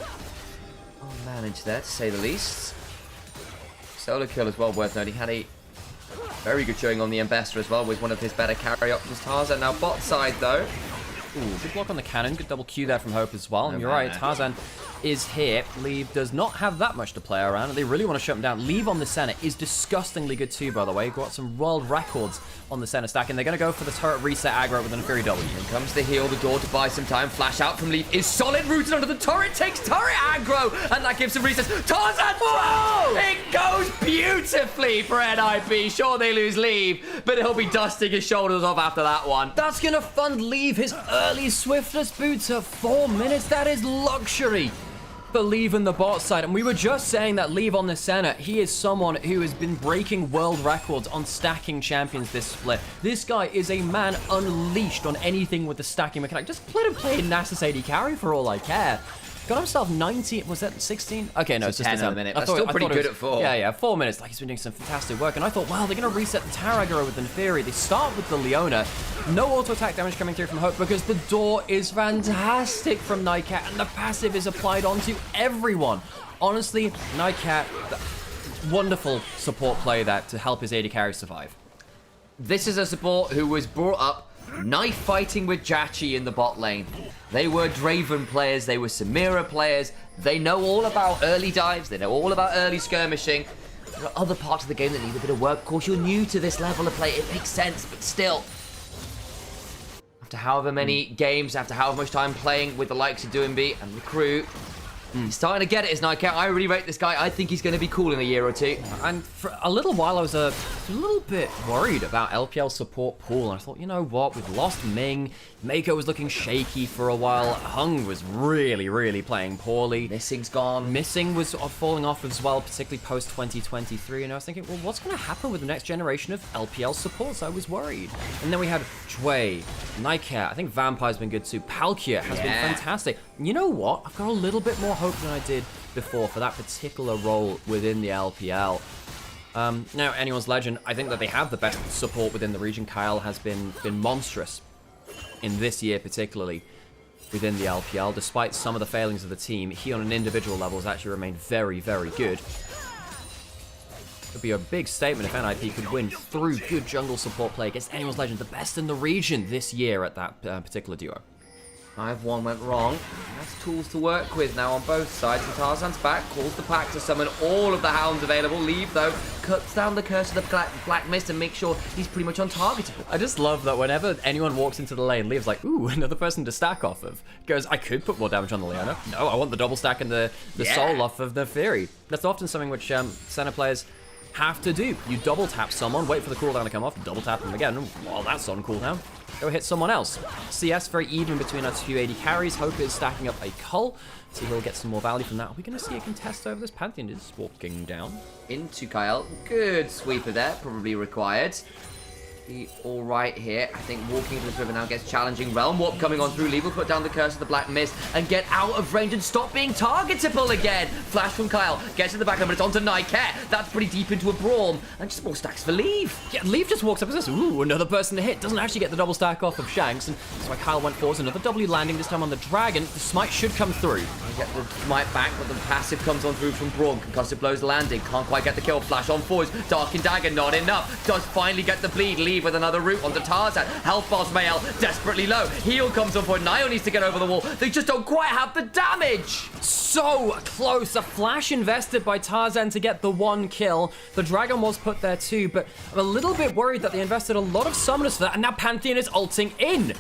well managed there, to say the least. Solo kill as well, worth noting. Had a very good showing on the Ambassador as well, with one of his better carry options. Tarzan now bot side, though. Ooh, good block on the cannon. Good double Q there from Hope as well. And you're man. right, Tarzan is here. Leave does not have that much to play around, and they really want to shut him down. Leave on the center is disgustingly good too, by the way. Got some world records on the center stack, and they're going to go for the turret reset aggro with an Inferi W. In comes the heal, the door to buy some time. Flash out from Leaf is solid, rooted under the turret, takes turret aggro, and that gives him resets. Tarzan! Whoa! It goes beautifully for NIP. Sure, they lose Leave, but he'll be dusting his shoulders off after that one. That's going to fund Leave his early Swiftness boots at 4 minutes. That is luxury for Leave in the bot side. And we were just saying that Leave on the center, he is someone who has been breaking world records on stacking champions this split. This guy is a man unleashed on anything with the stacking mechanic. Just let him play Nasus AD carry for all I care. Got himself 19, was that 16? Okay, no, it's just 10 a minute. That's still pretty good at 4. Yeah, 4 minutes. Like, he's been doing some fantastic work. And I thought, wow, they're going to reset the tower aggro with Inferi. They start with the Leona. No auto attack damage coming through from Hope because the door is fantastic from Nightcat, and the passive is applied onto everyone. Honestly, Nightcat, wonderful support play that to help his AD carry survive. This is a support who was brought up knife fighting with Jachi in the bot lane. They were Draven players, they were Samira players. They know all about early dives, they know all about early skirmishing. There are other parts of the game that need a bit of work. Of course, you're new to this level of play, it makes sense, but still. After however many games, after however much time playing with the likes of DoingB and Recruit, he's starting to get it, is Nightcat. I really rate this guy. I think he's going to be cool in a year or two. And for a little while, I was a little bit worried about LPL support pool. And I thought, you know what? We've lost Ming. Mako was looking shaky for a while. Hung was really, really playing poorly. Missing's gone. Missing was falling off as well, particularly post-2023. And I was thinking, well, what's going to happen with the next generation of LPL supports? I was worried. And then we had Jway, Nightcat. I think Vampire's been good too. Palkia has been fantastic. You know what? I've got a little bit more hope than I did before for that particular role within the LPL. Now, anyone's legend, I think that they have the best support within the region. Kyle has been monstrous in this year, particularly within the LPL. Despite some of the failings of the team, he on an individual level has actually remained very, very good. It would be a big statement if NIP could win through good jungle support play against anyone's legend, the best in the region this year at that particular duo. 5-1 went wrong. That's tools to work with now on both sides. And Tarzan's back, calls the pack to summon all of the hounds available. Leave, though, cuts down the curse of the black mist and makes sure he's pretty much untargetable. I just love that whenever anyone walks into the lane, Leave's like, ooh, another person to stack off of. Goes, I could put more damage on the Leona. No, I want the double stack and the soul off of the Fury. That's often something which center players have to do. You double tap someone, wait for the cooldown to come off, double tap them again. Well, that's on cooldown. Go hit someone else. CS very even between our two AD carries. Hope is stacking up a Cull. See he'll get some more value from that. Are we going to see a contest over this? Pantheon is walking down. Into Kyle. Good sweeper there, probably required. Be all right here. I think walking into this river now gets challenging. Realm Warp coming on through. Leave will put down the curse of the black mist and get out of range and stop being targetable again. Flash from Kyle. Gets to the back end, but it's onto Nightcat. That's pretty deep into a Braum. And just more stacks for Leave. Yeah, Leave just walks up and says, ooh, another person to hit. Doesn't actually get the double stack off of Shanks. And that's why Kyle went forwards. Another W landing, this time on the Dragon. The smite should come through. Get the smite back, but the passive comes on through from Braum. Concussive blows landing. Can't quite get the kill. Flash on forwards. Dark and Dagger, not enough. Does finally get the bleed. Leave with another route onto Tarzan. Health bars Mael desperately low. Heal comes on forward. Nio needs to get over the wall. They just don't quite have the damage. So close. A flash invested by Tarzan to get the one kill. The Dragon was put there too, but I'm a little bit worried that they invested a lot of summoners for that, and now Pantheon is ulting in.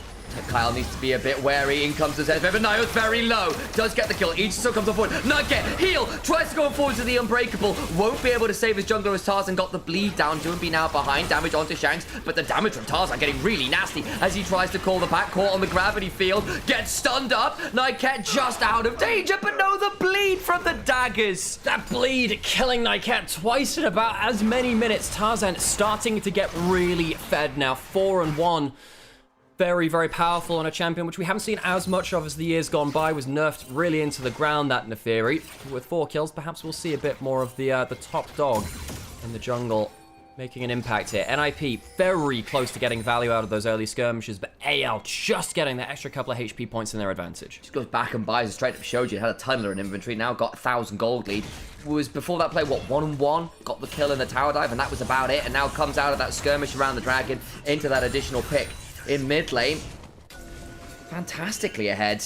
Kyle needs to be a bit wary. In comes the Zed, but Nio's very low. Does get the kill. Each still comes on forward. Nugget, heal, tries to go forward to the Unbreakable. Won't be able to save his jungler as Tarzan got the bleed down. DoingB now behind. Damage onto Shanks, but the damage from Tarzan getting really nasty as he tries to call the back. Caught on the gravity field. Gets stunned up. Nightcat just out of danger, but no, the bleed from the daggers. That bleed killing Nightcat twice in about as many minutes. Tarzan starting to get really fed now. 4-1. very, very powerful on a champion, which we haven't seen as much of as the years gone by. Was nerfed really into the ground, that Neferi. With 4 kills, perhaps we'll see a bit more of the top dog in the jungle making an impact here. NIP very close to getting value out of those early skirmishes, but AL just getting that extra couple of HP points in their advantage. Just goes back and buys a straight up showed you. Had a tunneler in inventory, now got 1,000 gold lead. Was before that play, what, 1-1? Got the kill in the tower dive, and that was about it. And now comes out of that skirmish around the dragon into that additional pick in mid lane. Fantastically ahead.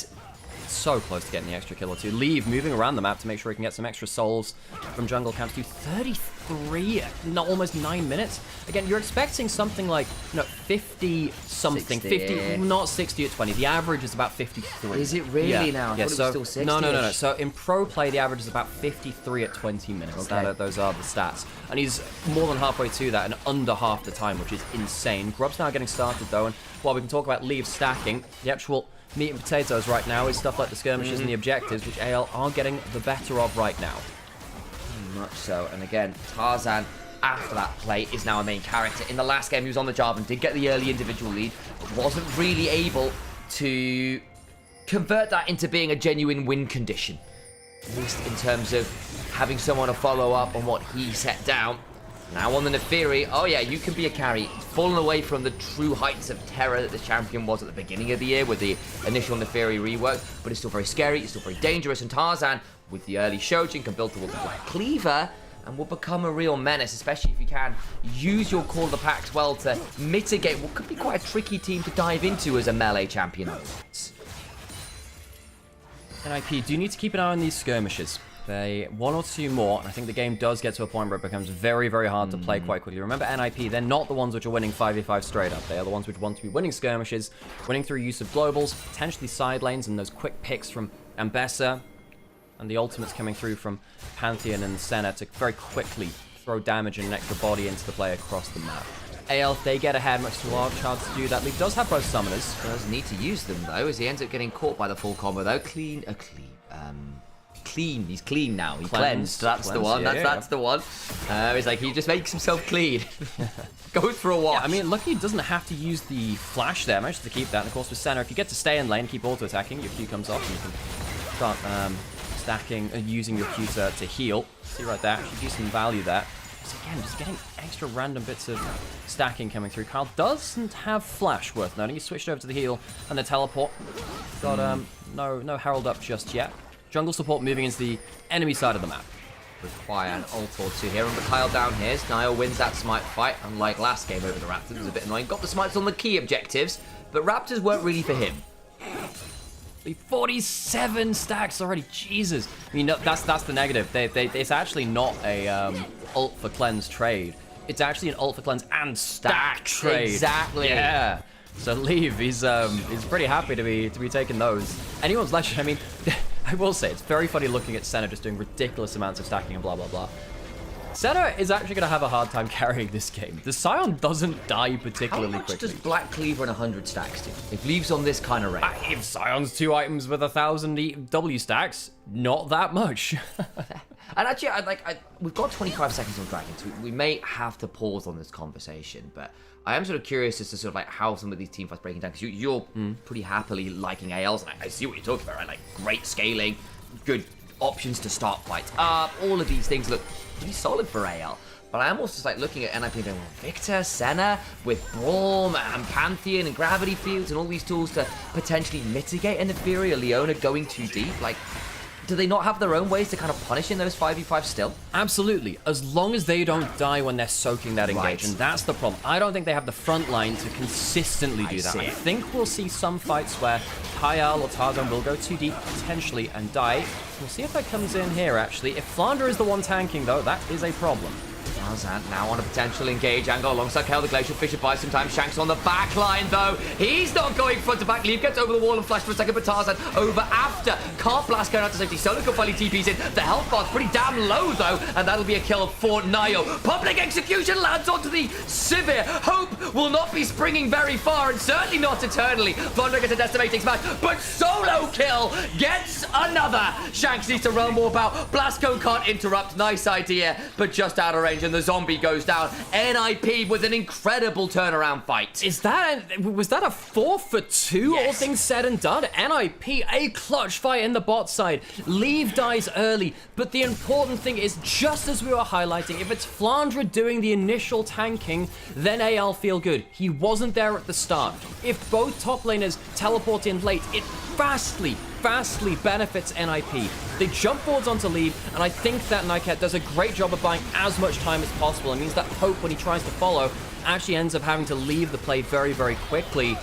So close to getting the extra kill or two. Leave moving around the map to make sure he can get some extra souls from jungle camps to 33, not almost 9 minutes. Again, you're expecting something like 50 something, 50, not 60 at 20. The average is about 53. Is it really now? I thought it was still 60. No. So in pro play, the average is about 53 at 20 minutes. Okay. Those are the stats. And he's more than halfway to that in under half the time, which is insane. Grub's now getting started though, and while we can talk about Leave stacking, the actual meat and potatoes right now is stuff like the skirmishes and the objectives, which AL are getting the better of right now. Much so. And again, Tarzan, after that play, is now a main character. In the last game, he was on the job and did get the early individual lead, but wasn't really able to convert that into being a genuine win condition. At least in terms of having someone to follow up on what he set down. Now on the Neferi, oh yeah, you can be a carry. It's fallen away from the true heights of terror that the champion was at the beginning of the year with the initial Neferi rework, but it's still very scary, it's still very dangerous, and Tarzan, with the early Shojin, can build towards the Black Cleaver, and will become a real menace, especially if you can use your Call of the Pact well to mitigate what could be quite a tricky team to dive into as a melee champion. NIP do need to keep an eye on these skirmishes. They 1 or 2 more, and I think the game does get to a point where it becomes very, very hard to play quite quickly. Remember, NIP, they're not the ones which are winning 5v5 straight up. They are the ones which want to be winning skirmishes, winning through use of globals, potentially side lanes, and those quick picks from Ambessa, and the ultimates coming through from Pantheon and Senna to very quickly throw damage and an extra body into the play across the map. AL, if they get ahead, much too large chance to do that. League does have both summoners. Does need to use them, though, as he ends up getting caught by the full combo, though. Clean. He's clean now. He cleansed. That's the one. That's the one. It's like he just makes himself clean. Goes for a watch. Yeah, I mean, lucky he doesn't have to use the flash there. Managed to keep that. And of course, with Senna, if you get to stay in lane, keep auto attacking, your Q comes off, and you can start stacking and using your Q to heal. See right there, actually decent value there. So again, just getting extra random bits of stacking coming through. Kyle doesn't have flash, worth noting. He switched over to the heal and the teleport. Got no Herald up just yet. Jungle support moving into the enemy side of the map. Require an ult or two here, and Kyle down here. Niall wins that smite fight, unlike last game over the Raptors. It was a bit annoying. Got the smites on the key objectives, but Raptors weren't really for him. 47 stacks already, Jesus. I mean, no, that's the negative. It's actually not a ult for cleanse trade. It's actually an ult for cleanse and stack trade. Exactly. Yeah. So Leave, he's pretty happy to be taking those. Anyone's legend. I mean, I will say it's very funny looking at Senna just doing ridiculous amounts of stacking and blah blah blah. Senna is actually going to have a hard time carrying this game. The Scion doesn't die particularly quickly. How much does Black Cleaver and 100 stacks do? If Leave's on this kind of rate. If Scion's 2 items with 1,000 W stacks, not that much. And actually, we've got 25 seconds on Dragon, so we may have to pause on this conversation, but I am sort of curious as to sort of like how some of these team fights breaking down, because you're pretty happily liking ALs, and I see what you're talking about, right? Like great scaling, good options to start fights up, all of these things look pretty solid for AL. But I am also just like looking at NIP going, well, Victor, Senna, with Braum and Pantheon and Gravity Fields and all these tools to potentially mitigate an Neferi or Leona going too deep. Like, do they not have their own ways to kind of punish in those 5v5 still? Absolutely, as long as they don't die when they're soaking that engage, Right. and that's the problem. I don't think they have the front line to consistently do that. I see. think we'll see some fights where Kyle or Tarzan will go too deep, potentially, and die. We'll see if that comes in here, actually. If Flandre is the one tanking, though, that is a problem. Tarzan now on a potential engage angle alongside Kel the Glacial Fisher buys some time. Shanks on the back line though. He's not going front to back. Leave gets over the wall and flash for a second, but Tarzan over after. Can't blast going out to safety. Solo finally TP's in. The health bar's pretty damn low though, and that'll be a kill for Niall. Public execution lands onto the Sivir. Hope will not be springing very far, and certainly not eternally. Flandre gets a decimating smash, but solo kill gets another. Shanks needs to run more about. Blast Cone can't interrupt. Nice idea, but just out of range. And the zombie goes down. NIP with an incredible turnaround fight. Was that a 4 for 2, Yes. all things said and done? NIP, a clutch fight in the bot side. Leave dies early, but the important thing is, just as we were highlighting, if it's Flandre doing the initial tanking, then AL feel good. He wasn't there at the start. If both top laners teleport in late, it vastly benefits NIP. They jump forwards onto leave, and I think that Nycat does a great job of buying as much time as possible. It means that Hope, when he tries to follow, actually ends up having to leave the play very, very quickly.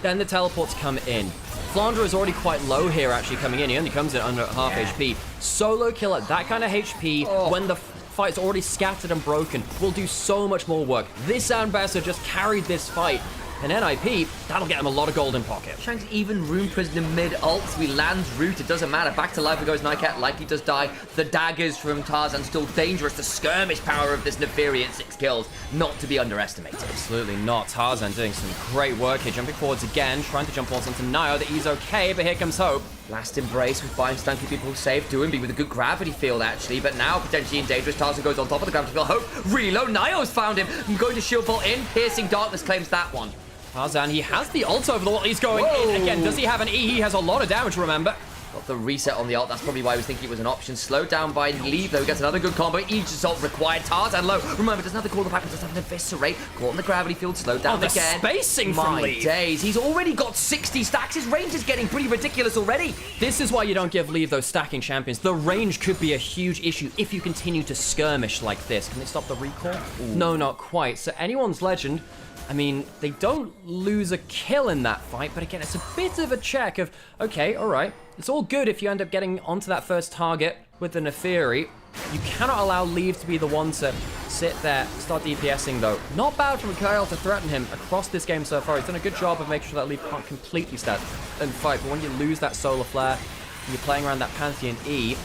Then the teleports come in. Flandre is already quite low here, actually coming in. He only comes in under half HP. Solo kill at that kind of HP when the fight's already scattered and broken will do so much more work. This Ambassador just carried this fight. And NIP, that'll get him a lot of gold in pocket. Shanks even Rune Prisoner mid-ults. We land root, it doesn't matter. Back to life goes Nycat, likely does die. The daggers from Tarzan still dangerous. The skirmish power of this Neferi at 6 kills, not to be underestimated. Absolutely not. Tarzan doing some great work here, jumping forwards again, trying to jump forwards onto Nio. That he's okay, but here comes Hope. Last embrace with buying stunky people safe. Doinby with a good gravity field, actually, but now potentially in dangerous. Tarzan goes on top of the gravity field. Hope, reload. Nio's found him. I'm going to shield bolt in. Piercing Darkness claims that one. Tarzan, he has the ult over the wall. He's going in again. Does he have an E? He has a lot of damage, remember. Got the reset on the ult. That's probably why I was thinking it was an option. Slowed down by Leave, though. Gets another good combo. Each assault required. Tarzan low. Remember, doesn't have the call the back, but doesn't have an eviscerate. Caught in the gravity field. Slowed down the again. spacing from My Leave. days. He's already got 60 stacks. His range is getting pretty ridiculous already. This is why you don't give Leave those stacking champions. The range could be a huge issue if you continue to skirmish like this. Can they stop the recall? No, not quite. So anyone's legend, I mean, they don't lose a kill in that fight, but again, it's a bit of a check of, okay, all right, it's all good if you end up getting onto that first target with the Neferi. You cannot allow Leave to be the one to sit there, start DPSing though. Not bad from Kyle to threaten him across this game so far. He's done a good job of making sure that Leave can't completely stand and fight, but when you lose that solar flare, and you're playing around that Pantheon E,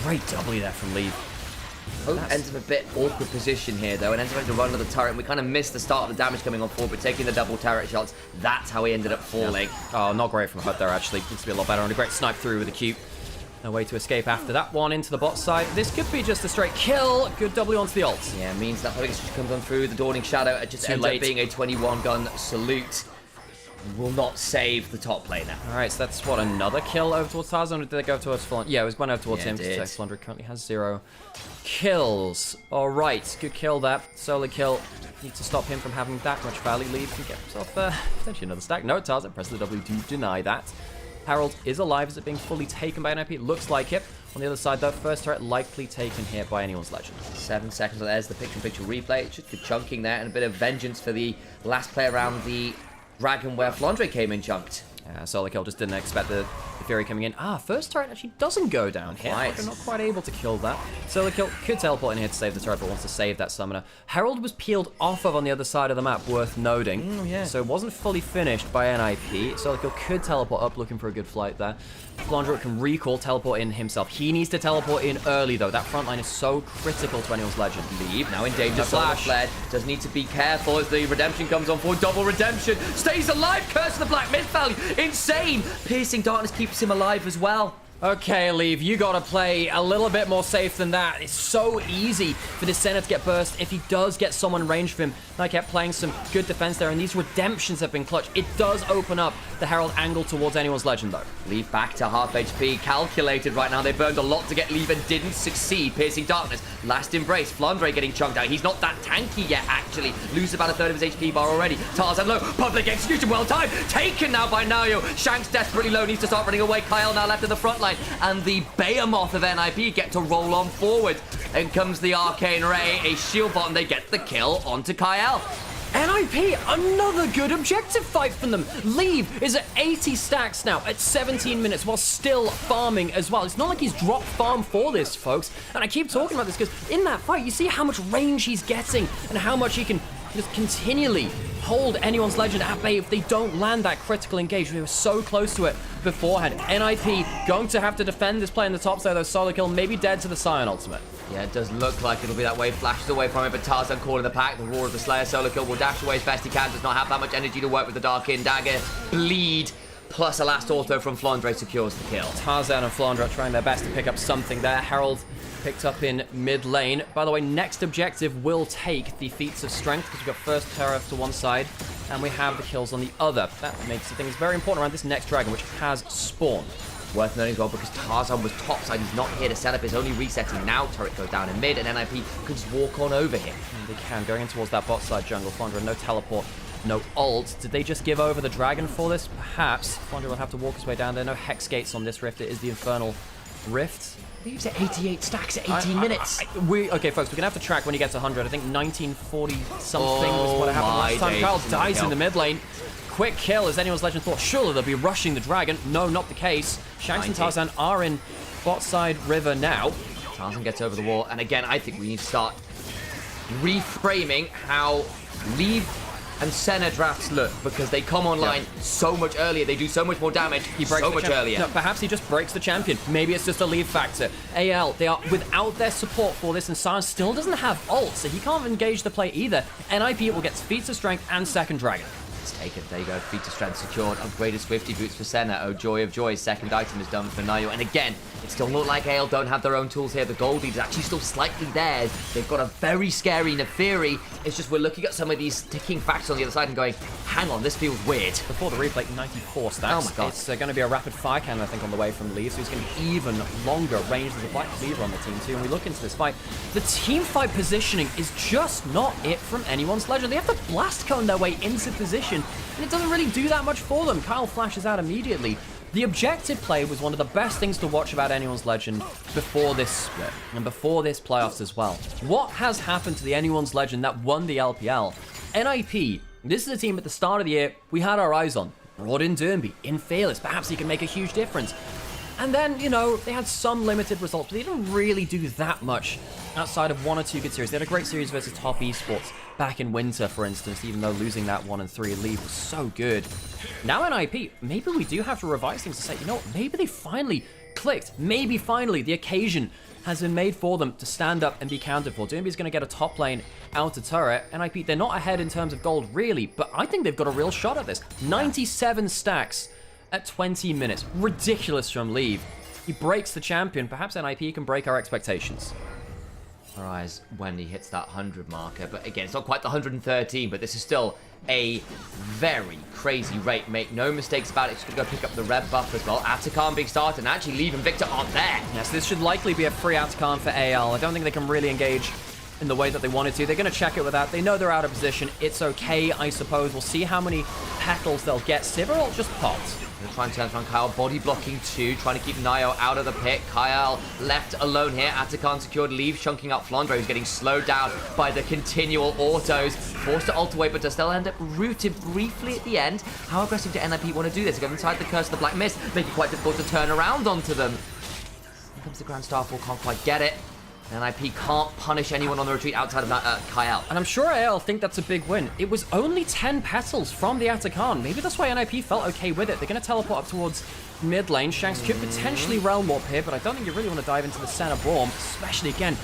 great W there from Leave. Hope ends up a bit awkward position here, though, and ends up having to run another turret. And we kind of missed the start of the damage coming on forward, but taking the double turret shots, that's how he ended up falling. Oh, not great from Hope there, actually. Needs to be a lot better. And a great snipe through with a Q. No way to escape after that one into the bot side. This could be just a straight kill. Good W onto the ult. Yeah, means that Hope just comes on through the Dawning Shadow. It just Too ends late. up being a 21-gun salute. Will not save the top laner. All right, so that's, what, another kill over towards Tarzan? Or did they go towards Flandre? Yeah, it was went over towards Yeah, him. it did. So Flandre currently has 0 kills. All right, good kill there. Solo kill. Need to stop him from having that much value. Leave can get himself potentially another stack. No, Tarzan presses the W to deny that. Harold is alive. Is it being fully taken by NIP? Looks like it. On the other side, though, first turret likely taken here by anyone's legend. 7 seconds. There's the picture-in-picture replay. It's just good chunking there and a bit of vengeance for the last play around the Dragon where Flandre came in chunked. Solo kill, just didn't expect the Fury coming in. First turret actually doesn't go down here. Right. They're not quite able to kill that. Solo kill could teleport in here to save the turret, but wants to save that summoner. Herald was peeled off of on the other side of the map, worth noting. yeah. So it wasn't fully finished by NIP. Solo kill could teleport up, looking for a good flight there. Flandre can recall, teleport in himself. He needs to teleport in early, though. That front line is so critical to anyone's legend. Leave, now in danger. No Solar flash. fled. Does need to be careful as the redemption comes on for double redemption. Stays alive. Curse of the Black Myth value. Insane. Piercing Darkness keeps him alive as well. Okay, Leave, you gotta play a little bit more safe than that. It's so easy for this center to get burst if he does get someone in range of him. And I kept playing some good defense there, and these redemptions have been clutch. It does open up the Herald angle towards anyone's legend, though. Leave back to half HP. Calculated right now. They burned a lot to get Leave and didn't succeed. Piercing Darkness. Last embrace. Flandre getting chunked out. He's not that tanky yet, actually. Loses about a third of his HP bar already. Tarzan low. Public execution. Well timed. Taken now by Nayo. Shanks desperately low. Needs to start running away. Kyle now left in the front line. And the Behemoth of NIP get to roll on forward. And comes the Arcane Ray. A shield bot, and they get the kill onto Kyle. NIP, another good objective fight from them. Leave is at 80 stacks now at 17 minutes while still farming as well. It's not like he's dropped farm for this, folks. And I keep talking about this because in that fight, you see how much range he's getting and how much he can just continually hold anyone's legend at bay if they don't land that critical engage. We were so close to it beforehand. NIP going to have to defend this play in the top side, though. Solo kill maybe dead to the Scion ultimate. Yeah, it does look like it'll be that way. Flashes away from it, but Tarzan calling the pack. The Roar of the Slayer. Solo kill will dash away as best he can. Does not have that much energy to work with the Dark-In dagger. Bleed, plus a last auto from Flandre secures the kill. Tarzan and Flandre are trying their best to pick up something there. Herald picked up in mid lane. By the way, next objective will take the feats of strength because we've got first turret to one side and we have the kills on the other. That makes things very important around this next dragon, which has spawned. Worth noting as well because Tarzan was topside. He's not here to set up. He's only resetting now. Turret goes down in mid and NIP could just walk on over him. And they can, going in towards that bot side jungle. Flandra, no teleport, no ult. Did they just give over the dragon for this? Perhaps. Flandra will have to walk his way down there. No hex gates on this rift. It is the Infernal Rift. Leaves at 88 stacks at 18 minutes. Okay, folks, we're gonna have to track when he gets 100. I think 1940 something was what happened last time. days. Kyle dies in the mid lane. Quick kill, as anyone's legend thought. Surely they'll be rushing the dragon. No, not the case. Shanks and Tarzan are in bot side river now. Tarzan gets over the wall, and again, I think we need to start reframing how Leave and Senna drafts look, because they come online so much earlier. They do so much more damage so much earlier. No, perhaps he just breaks the champion. Maybe it's just a leave factor. AL, they are without their support for this, and Sion still doesn't have ult, so he can't engage the play either. NIP will get feats of strength and second dragon. Take it. There you go. Feat of strength secured. Upgraded Swifty boots for Senna. Oh, joy of joys. Second item is done for Nayo. And again, it still not like AL don't have their own tools here. The gold lead is actually still slightly theirs. They've got a very scary Neferi. It's just we're looking at some of these ticking facts on the other side and going, hang on, this feels weird. Before the replay, 94 stacks. Oh my god. It's going to be a rapid fire cannon, I think, on the way from Lee, so he's going to be even longer range. There's a Black Cleaver on the team too, and we look into this fight. The team fight positioning is just not it from anyone's legend. They have to blast cone their way into position, and it doesn't really do that much for them. Kyle flashes out immediately. The objective play was one of the best things to watch about anyone's legend before this split and before this playoffs as well. What has happened to the anyone's legend that won the LPL? NIP, this is a team at the start of the year we had our eyes on. Brought in Derby, in Fearless, perhaps he can make a huge difference. And then, you know, they had some limited results, but they didn't really do that much outside of one or two good series. They had a great series versus Top Esports back in winter, for instance, even though losing that 1-3 lead was so good. Now NIP, maybe we do have to revise things to say, you know what, maybe they finally clicked. Maybe finally the occasion has been made for them to stand up and be counted for. Doomby's going to get a top lane outer turret. NIP, they're not ahead in terms of gold, really, but I think they've got a real shot at this. 97 stacks at 20 minutes. Ridiculous from Leave. He breaks the champion. Perhaps NIP can break our expectations. Our eyes when he hits that 100 marker, but again, it's not quite the 113, but this is still a very crazy rate. Make no mistakes about it. Just gonna go pick up the red buff as well. Atakan being started, and actually Leave and Victor aren't there. Yes, this should likely be a free Atakan for AL. I don't think they can really engage in the way that they wanted to. They're going to check it with that. They know they're out of position. It's okay, I suppose. We'll see how many petals they'll get. Sivirol just popped. Gonna try and turn around Kyle, body blocking too, trying to keep Nayo out of the pit. Kyle left alone here. Atakan secured, Leave chunking up Flandre, who's getting slowed down by the continual autos. Forced to ult away, but does still end up rooted briefly at the end. How aggressive do NIP want to do this? Go inside the Curse of the Black Mist, make it quite difficult to turn around onto them. Here comes the Grand Starfall, can't quite get it. NIP can't punish anyone on the retreat outside of Kyle. And I'm sure AL think that's a big win. It was only 10 petals from the Atakan. Maybe that's why NIP felt okay with it. They're going to teleport up towards mid lane. Shanks could potentially Realm Warp here, but I don't think you really want to dive into the center Braum, especially again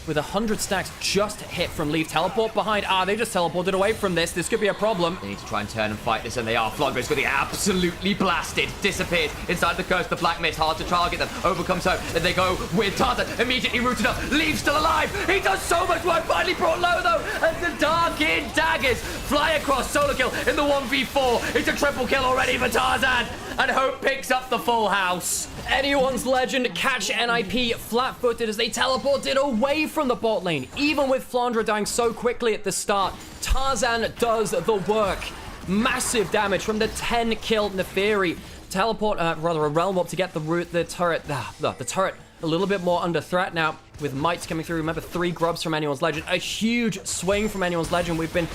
with 100 stacks just hit from Leave. Teleport behind. They just teleported away from this. This could be a problem. They need to try and turn and fight this, and they are. Flodgrave's going to be absolutely blasted. Disappears inside the Curse, the Black Mist. Hard to target them. Overcomes home. Then they go with Tarzan. Immediately rooted up. Leave still alive. He does so much work. Finally brought low, though. And the Dark-in daggers fly across. Solo kill in the 1v4. It's a triple kill already for Tarzan. And Hope picks up the full house. Anyone's legend catch NIP flat-footed as they teleported away from the bot lane. Even with Flandra dying so quickly at the start, Tarzan does the work. Massive damage from the 10-kill Neferi. Teleport, rather a Realm Warp to get the turret a little bit more under threat now with mites coming through. Remember, 3 grubs from Anyone's Legend. A huge swing from Anyone's Legend. We've been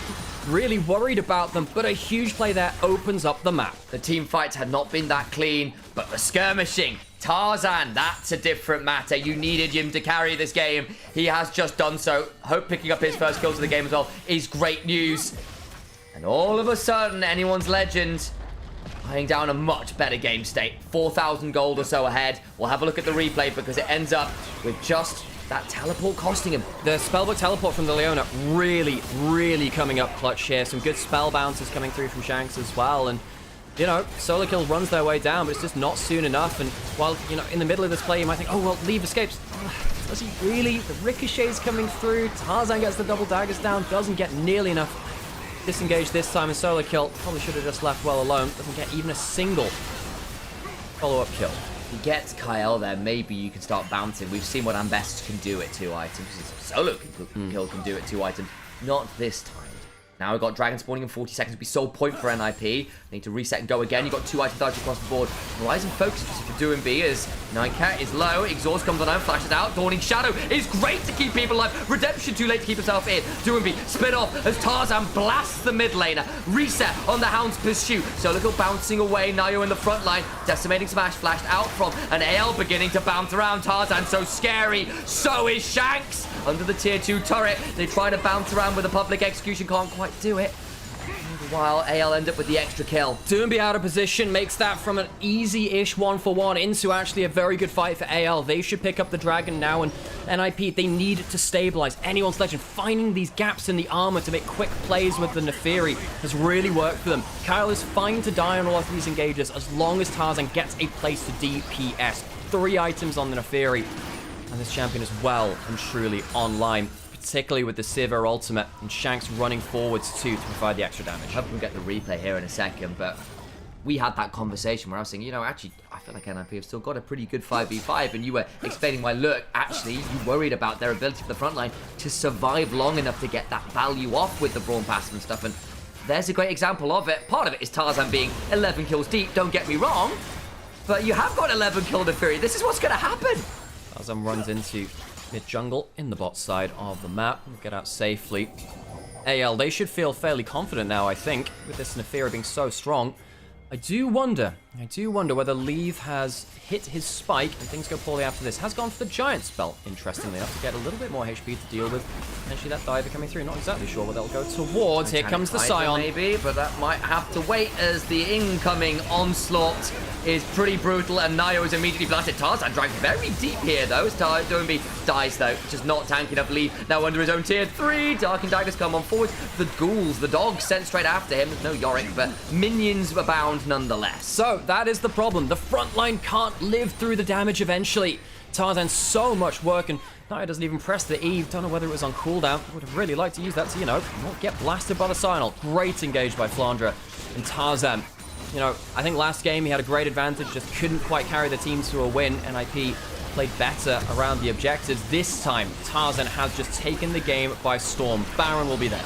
really worried about them, but a huge play there opens up the map. The team fights had not been that clean, but the skirmishing, Tarzan, that's a different matter. You needed him to carry this game. He has just done so. Hope picking up his first kills of the game as well is great news. And all of a sudden, Anyone's Legend laying down a much better game state. 4,000 gold or so ahead. We'll have a look at the replay because it ends up with just that teleport costing him. The spellbook teleport from the Leona really coming up clutch here. Some good spell bounces coming through from Shanks as well. And, you know, solo kill runs their way down, but it's just not soon enough. And while, you know, in the middle of this play, you might think, oh, well, Leave escapes. Does he really? The ricochet's coming through. Tarzan gets the double daggers down. Doesn't get nearly enough disengage this time. A solo kill. Probably should have just left well alone. Doesn't get even a single follow-up kill. He gets Kyle there, maybe you can start bouncing. We've seen what Ambest can do at 2 items. Solo kill can do at 2 items. Not this time. Now we've got Dragon spawning in 40 seconds. It'll be sole point for NIP. Need to reset and go again. You've got 2 item dodge across the board. Horizon focus for doing B as Nightcat is low. Exhaust comes on home, flashes out. Dawning Shadow is great to keep people alive. Redemption too late to keep himself in. Doing B split off as Tarzan blasts the mid laner. Reset on the Hound's pursuit. Solo bouncing away. Nayo in the front line. Decimating Smash flashed out from an AL beginning to bounce around. Tarzan so scary. So is Shanks. Under the tier 2 turret. They try to bounce around with a public execution. Can't quite do it. While AL end up with the extra kill. Doomby out of position makes that from an easy-ish 1-for-1 into actually a very good fight for AL. They should pick up the dragon now, and NIP, they need to stabilize anyone's legend. Finding these gaps in the armor to make quick plays with the Neferi has really worked for them. Kyle is fine to die on a lot of these engages as long as Tarzan gets a place to DPS. 3 items on the Neferi, and this champion is well and truly online, particularly with the Sivir ultimate and Shanks running forwards too to provide the extra damage. I hope we get the replay here in a second, but we had that conversation where I was saying, you know, actually, I feel like NIP have still got a pretty good 5v5, and you were explaining why, look, actually, you worried about their ability for the front line to survive long enough to get that value off with the Brawn passive and stuff, and there's a great example of it. Part of it is Tarzan being 11 kills deep, don't get me wrong, but you have got 11 kill Neferi. This is what's going to happen. Tarzan runs into mid-jungle in the bot side of the map. Get out safely. AL, they should feel fairly confident now, I think, with this Neferi being so strong. I do wonder whether Leave has hit his spike and things go poorly after this. Has gone for the Giant spell, interestingly enough, to get a little bit more HP to deal with. Potentially that diver coming through. Not exactly sure what they'll go towards. Here comes the Scion. Maybe, but that might have to wait as the incoming onslaught is pretty brutal, and Nayo is immediately blasted. Tarzan dragged very deep here, though, as Doomby dies, though. Just not tanking enough lead. Now under his own tier 3. Dark and Daggers come on forward. The ghouls, the dogs, sent straight after him. There's no Yorick, but minions abound nonetheless. So, that is the problem. The front line can't live through the damage eventually. Tarzan so much work, and Nayo doesn't even press the E. Don't know whether it was on cooldown. Would have really liked to use that to, you know, not get blasted by the Signal. Great engage by Flandre. And Tarzan, you know, I think last game he had a great advantage, just couldn't quite carry the team to a win. NIP played better around the objectives. This time, Tarzan has just taken the game by storm. Baron will be there.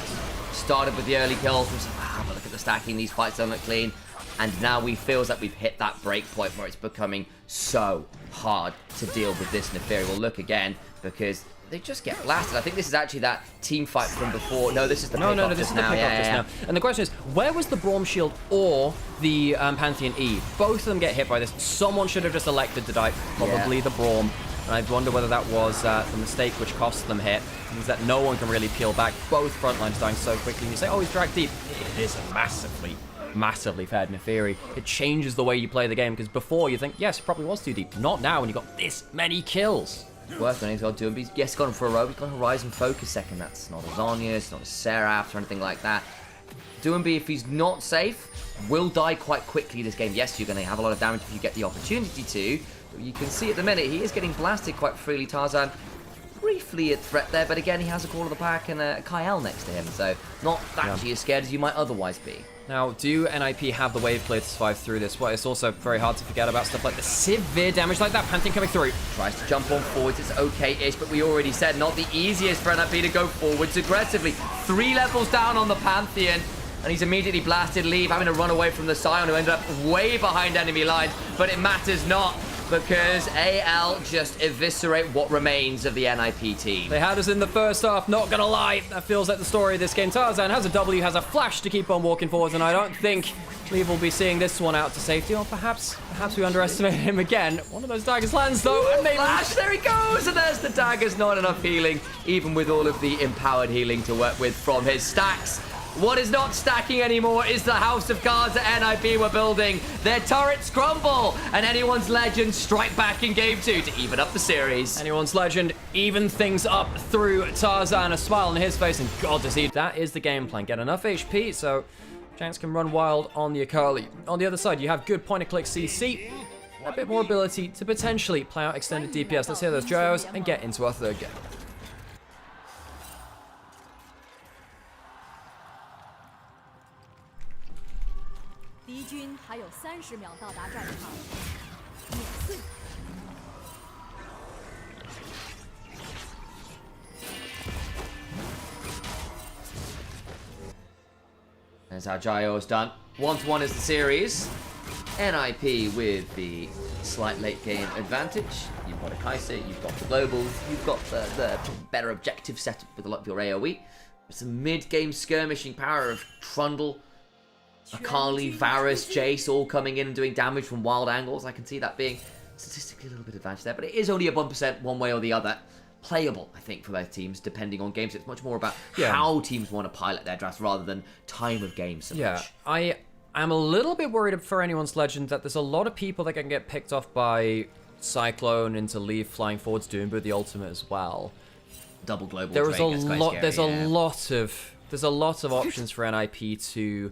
Started with the early kills. But look at the stacking. These fights don't look clean. And now we feels that we've hit that break point where it's becoming so hard to deal with this Neferi. We'll look again because they just get blasted. I think this is actually that team fight from before. No, this is the No, this is the pickoff just now. And the question is, where was the Braum Shield or the Pantheon E? Both of them get hit by this. Someone should have just elected to die. Probably the Braum. And I wonder whether that was the mistake which cost them hit. It means that no one can really peel back. Both front lines dying so quickly. And you say, oh, he's dragged deep. It is a massively fed Neferi. It changes the way you play the game, because before you think, yes, it probably was too deep. Not now when you got this many kills. Worth on. He's got Doomby. Yes, gone for a row. He's got Horizon Focus second. That's not a Zarya, it's not a Seraph or anything like that. Doomby, if he's not safe, will die quite quickly this game. Yes, you're going to have a lot of damage if you get the opportunity to. But you can see at the minute, he is getting blasted quite freely. Tarzan briefly a threat there, but again, he has a Call of the Pack and a Kyle next to him. So not actually as scared as you might otherwise be. Now, do NIP have the wave clear to survive through this? Well, it's also very hard to forget about stuff like the severe damage like that. Pantheon coming through. Tries to jump on forwards. It's okay-ish, but we already said not the easiest for NIP to go forwards aggressively. 3 levels down on the Pantheon, and he's immediately blasted Leave, having to run away from the Scion, who ended up way behind enemy lines, but it matters not, because AL just eviscerate what remains of the NIP team. They had us in the first half, not gonna lie. That feels like the story of this game. Tarzan has a W, has a flash to keep on walking forwards, and I don't think Leave will be seeing this one out to safety, or perhaps we underestimated him again. One of those daggers lands though, and maybe flash, there he goes, and there's the daggers. Not enough healing, even with all of the empowered healing to work with from his stacks. What is not stacking anymore is the house of cards that NIP were building. Their turrets crumble, and anyone's legend strike back in game 2 to even up the series. Anyone's legend even things up through Tarzan, a smile on his face, and God does he. That is the game plan. Get enough HP so Shanks can run wild on the Akali. On the other side, you have good point-and-click CC. a bit more ability to potentially play out extended DPS. Let's hear those gyros and get into our third game. There's how Gyro's done. 1-1 is the series. NIP with the slight late game advantage. You've got a Kai'Sa, you've got the globals, you've got the better objective setup with a lot of your AoE. Some mid-game skirmishing power of Trundle, Akali, Varus, Jace all coming in and doing damage from wild angles. I can see that being statistically a little bit advantage there, but it is only a 1% one way or the other. Playable, I think, for both teams, depending on games. It's much more about how teams want to pilot their drafts rather than time of game so much. I am a little bit worried for anyone's legend that there's a lot of people that can get picked off by Cyclone into Leave flying forwards Doom with the ultimate as well. Double global. There's a lot of options for NIP to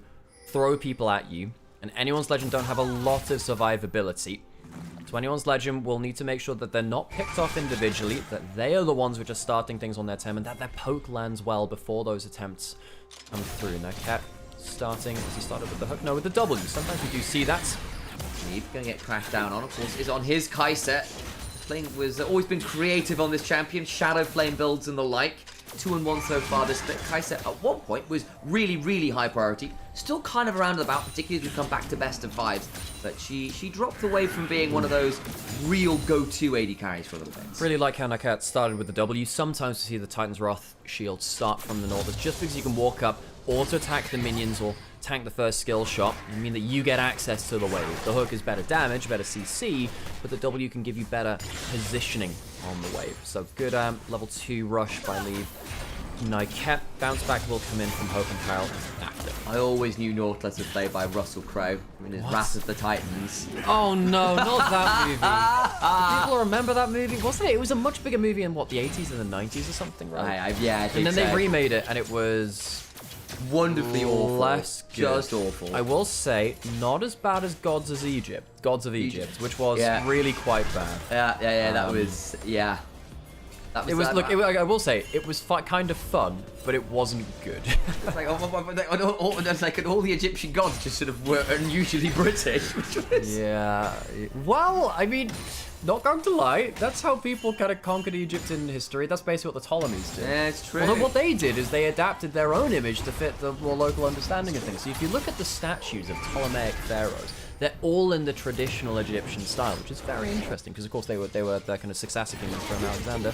throw people at you, and anyone's legend don't have a lot of survivability. So anyone's legend will need to make sure that they're not picked off individually, that they are the ones which are starting things on their team, and that their poke lands well before those attempts come through. Now Cat starting, as he started with the hook, no, with the W. Sometimes we do see that. Need going to get crashed down on, of course, is on his Kai'Sa. Flame was always been creative on this champion, Shadow Flame builds and the like. 2-1 so far this split. Kai'Sa at one point was really, really high priority. Still kind of around and about, particularly as we come back to best of fives. But she dropped away from being one of those real go-to AD carries for a little bit. Really like how Nakat started with the W. Sometimes we see the Titan's Wrath shield start from the north. It's just because you can walk up, auto-attack the minions, or tank the first skill shot, and mean that you get access to the wave. The hook is better damage, better CC, but the W can give you better positioning on the wave. So good level 2 rush by Leave. Nyket bounce back will come in from Hope and Kyle after. I always knew Nautilus was played by Russell Crowe in his Wrath of the Titans. Oh no, not that movie. People remember that movie? Wasn't it? It was a much bigger movie in what, the 80s and the 90s or something, right? Yeah, I think and then they remade it, and it was wonderfully awful. Less good. Just awful. I will say, not as bad as Gods of Egypt, which was really quite bad. That was, It was, look, I will say, it was kind of fun, but it wasn't good. It's like, all the Egyptian gods just sort of were unusually British. Yeah. Well, I mean, not going to lie, that's how people kind of conquered Egypt in history. That's basically what the Ptolemies did. Yeah, it's true. Although what they did is they adapted their own image to fit the more local understanding of things. So if you look at the statues of Ptolemaic pharaohs, they're all in the traditional Egyptian style, which is very interesting because, of course, they were the kind of successor kingdom from Alexander.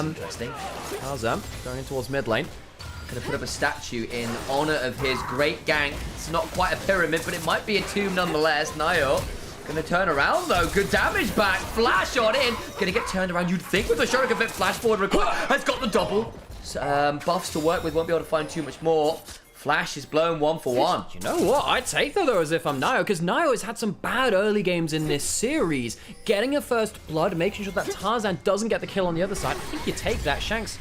Interesting. Tarzan going in towards mid lane. Gonna put up a statue in honor of his great gank. It's not quite a pyramid, but it might be a tomb nonetheless. Nayo gonna turn around though. Good damage back. Flash on in. Gonna get turned around. You'd think with the Shuriken Fit flash forward required. Has got the double. Buffs to work with. Won't be able to find too much more. Flash is blown 1 for 1. You know what? I'd take that though as if I'm Nio, because Nio has had some bad early games in this series. Getting a first blood, making sure that Tarzan doesn't get the kill on the other side. I think you take that. Shanks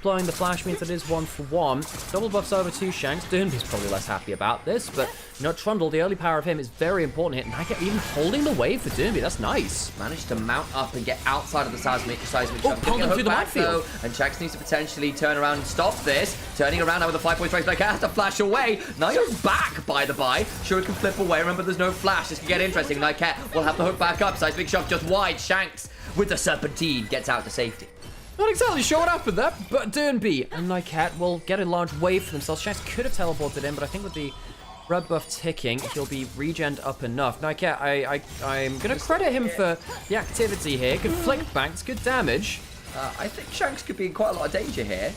blowing the flash means it is 1 for 1. Double buffs over to Shanks. Doomby's probably less happy about this, but you know, Trundle, the early power of him is very important here. Nyket even holding the wave for Doomby. That's nice. Managed to mount up and get outside of the seismic shove. Pulled him through the backfield. And Shanks needs to potentially turn around and stop this. Turning around now with a 5-point strike, like has to flash away. Nayo's back, by the by. Sure, it can flip away. Remember, there's no flash. This can get interesting. Nyket will have the hook back up. Seismic shove just wide. Shanks with the serpentine gets out to safety. Not exactly sure what happened there, but Doomby and Nyket will get a large wave for themselves. Shanks could have teleported in, but I think with the red buff ticking, he'll be regened up enough. Nyket, I'm going to credit him for the activity here. Good flick banks, good damage. I think Shanks could be in quite a lot of danger here.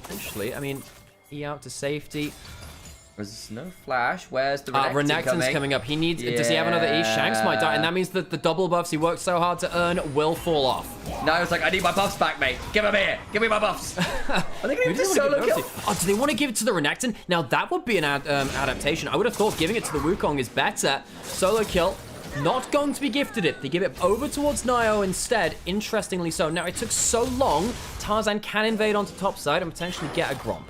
Potentially, I mean, E out to safety. There's no flash. Where's the Renekton's coming up. He needs. Does he have another E? Shanks might die, and that means that the double buffs he worked so hard to earn will fall off. No, it's like, I need my buffs back, mate. Give them here. Give me my buffs. Are they going to give it to solo kill? Oh, do they want to give it to the Renekton? Now, that would be an adaptation. I would have thought giving it to the Wukong is better. Solo kill. Not going to be gifted it. They give it over towards Nio instead, interestingly so. Now, it took so long, Tarzan can invade onto top side and potentially get a Gromp.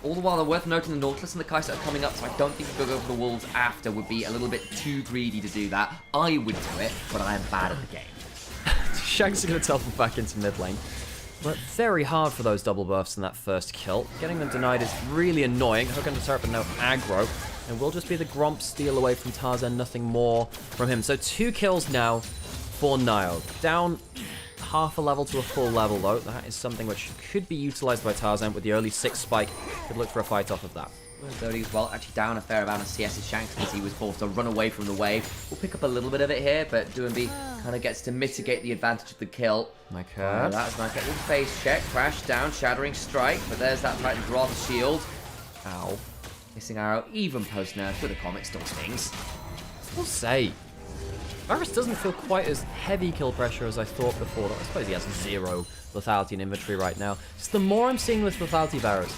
All the while, worth noting the Nautilus and the Kai'Sa are coming up, so I don't think to go over the walls after would be a little bit too greedy to do that. I would do it, but I am bad at the game. Shanks is going to teleport back into mid lane. But very hard for those double buffs in that first kill. Getting them denied is really annoying. Hook on the turret, but no aggro. And will just be the Gromp steal away from Tarzan, nothing more from him. So 2 kills now for Nio. Down half a level to a full level, though. That is something which could be utilized by Tarzan with the early 6 spike. Could look for a fight off of that. Dirty as well, actually down a fair amount of CS's Shanks because he was forced to run away from the wave. We'll pick up a little bit of it here, but Doomby kind of gets to mitigate the advantage of the kill. That's nice. Little face check, crash down, shattering strike, but there's that Titan's Wrath shield. Ow. Missing arrow, even post-nerf with a comet still stings. We'll say. Varus doesn't feel quite as heavy kill pressure as I thought before. I suppose he has 0 lethality in inventory right now. Just the more I'm seeing with lethality Varus,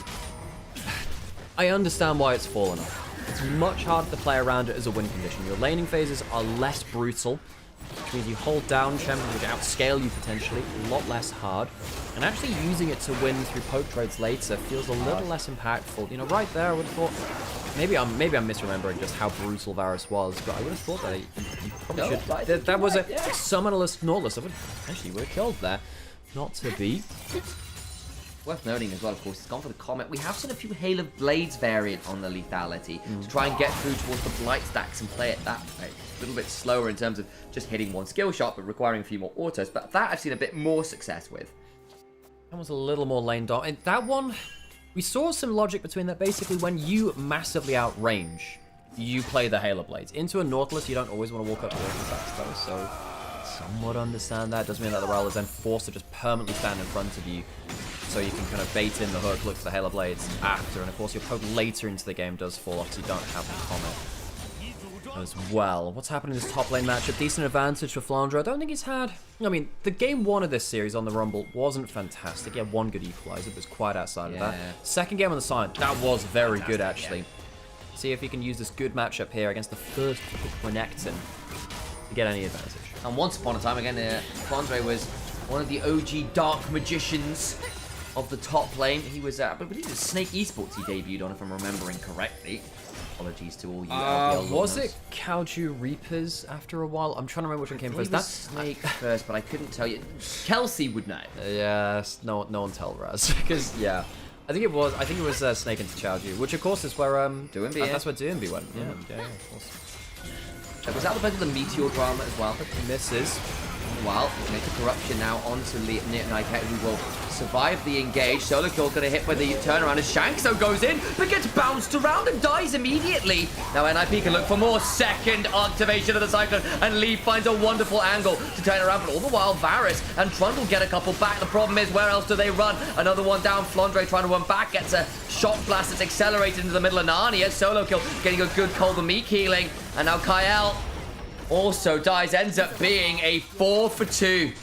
I understand why it's fallen off. It's much harder to play around it as a win condition. Your laning phases are less brutal, which means you hold down champions which outscale you potentially, a lot less hard. And actually using it to win through poke trades later feels a little less impactful. You know, right there I would have thought, maybe I'm misremembering just how brutal Varus was, but I would have thought that he probably should. That was a summonerless Nautilus. I would potentially would have killed there. Not to be. Worth noting as well, of course, it's gone for the Comet. We have seen a few Hail of Blades variant on the lethality to try and get through towards the Blight stacks and play it that way. A little bit slower in terms of just hitting one skill shot, but requiring a few more autos. But that I've seen a bit more success with. That was a little more lane dot. And that one, we saw some logic between that. Basically, when you massively outrange, you play the Halo Blades. Into a Nautilus, you don't always want to walk up to the attacks, though, so somewhat understand that. Doesn't mean that the Ryle is then forced to just permanently stand in front of you, so you can kind of bait in the hook, look for the Halo Blades after, and of course your poke later into the game does fall off, so you don't have the Comet as well. What's happening in this top lane matchup? Decent advantage for Flandre. I don't think he's had... I mean, the game 1 of this series on the Rumble wasn't fantastic. He had 1 good equalizer, but it's quite outside of that. Second game on the Silent, that was very good, actually. See if he can use this good matchup here against the first Renekton to get any advantage. And once upon a time, again, Flandre was one of the OG Dark Magicians of the top lane. He was, I believe it was Snake Esports he debuted on, if I'm remembering correctly. Apologies to all you LPL was it Kaiju Reapers after a while? I'm trying to remember which one came first. That's Snake first, but I couldn't tell you. Kelsey would know. Yes, no one tell Raz. Because, yeah. I think it was Snake into Chaoju, which of course is where Doomby, that's where Doomby went. Yeah, of course. Was that the bit of the Meteor drama as well? Misses. Well, make a corruption now onto Nymaera, who will survive the engage. Solo kill gonna hit with the turnaround as Shankso goes in, but gets bounced around and dies immediately. Now NIP can look for more second activation of the Cyclone, and Lee finds a wonderful angle to turn around, but all the while Varus and Trundle get a couple back. The problem is, where else do they run? Another one down, Flandre trying to run back, gets a shot blast that's accelerated into the middle of Narnia. Solo kill getting a good Cold the Meek healing, and now Kael also dies, ends up being a 4 for 2.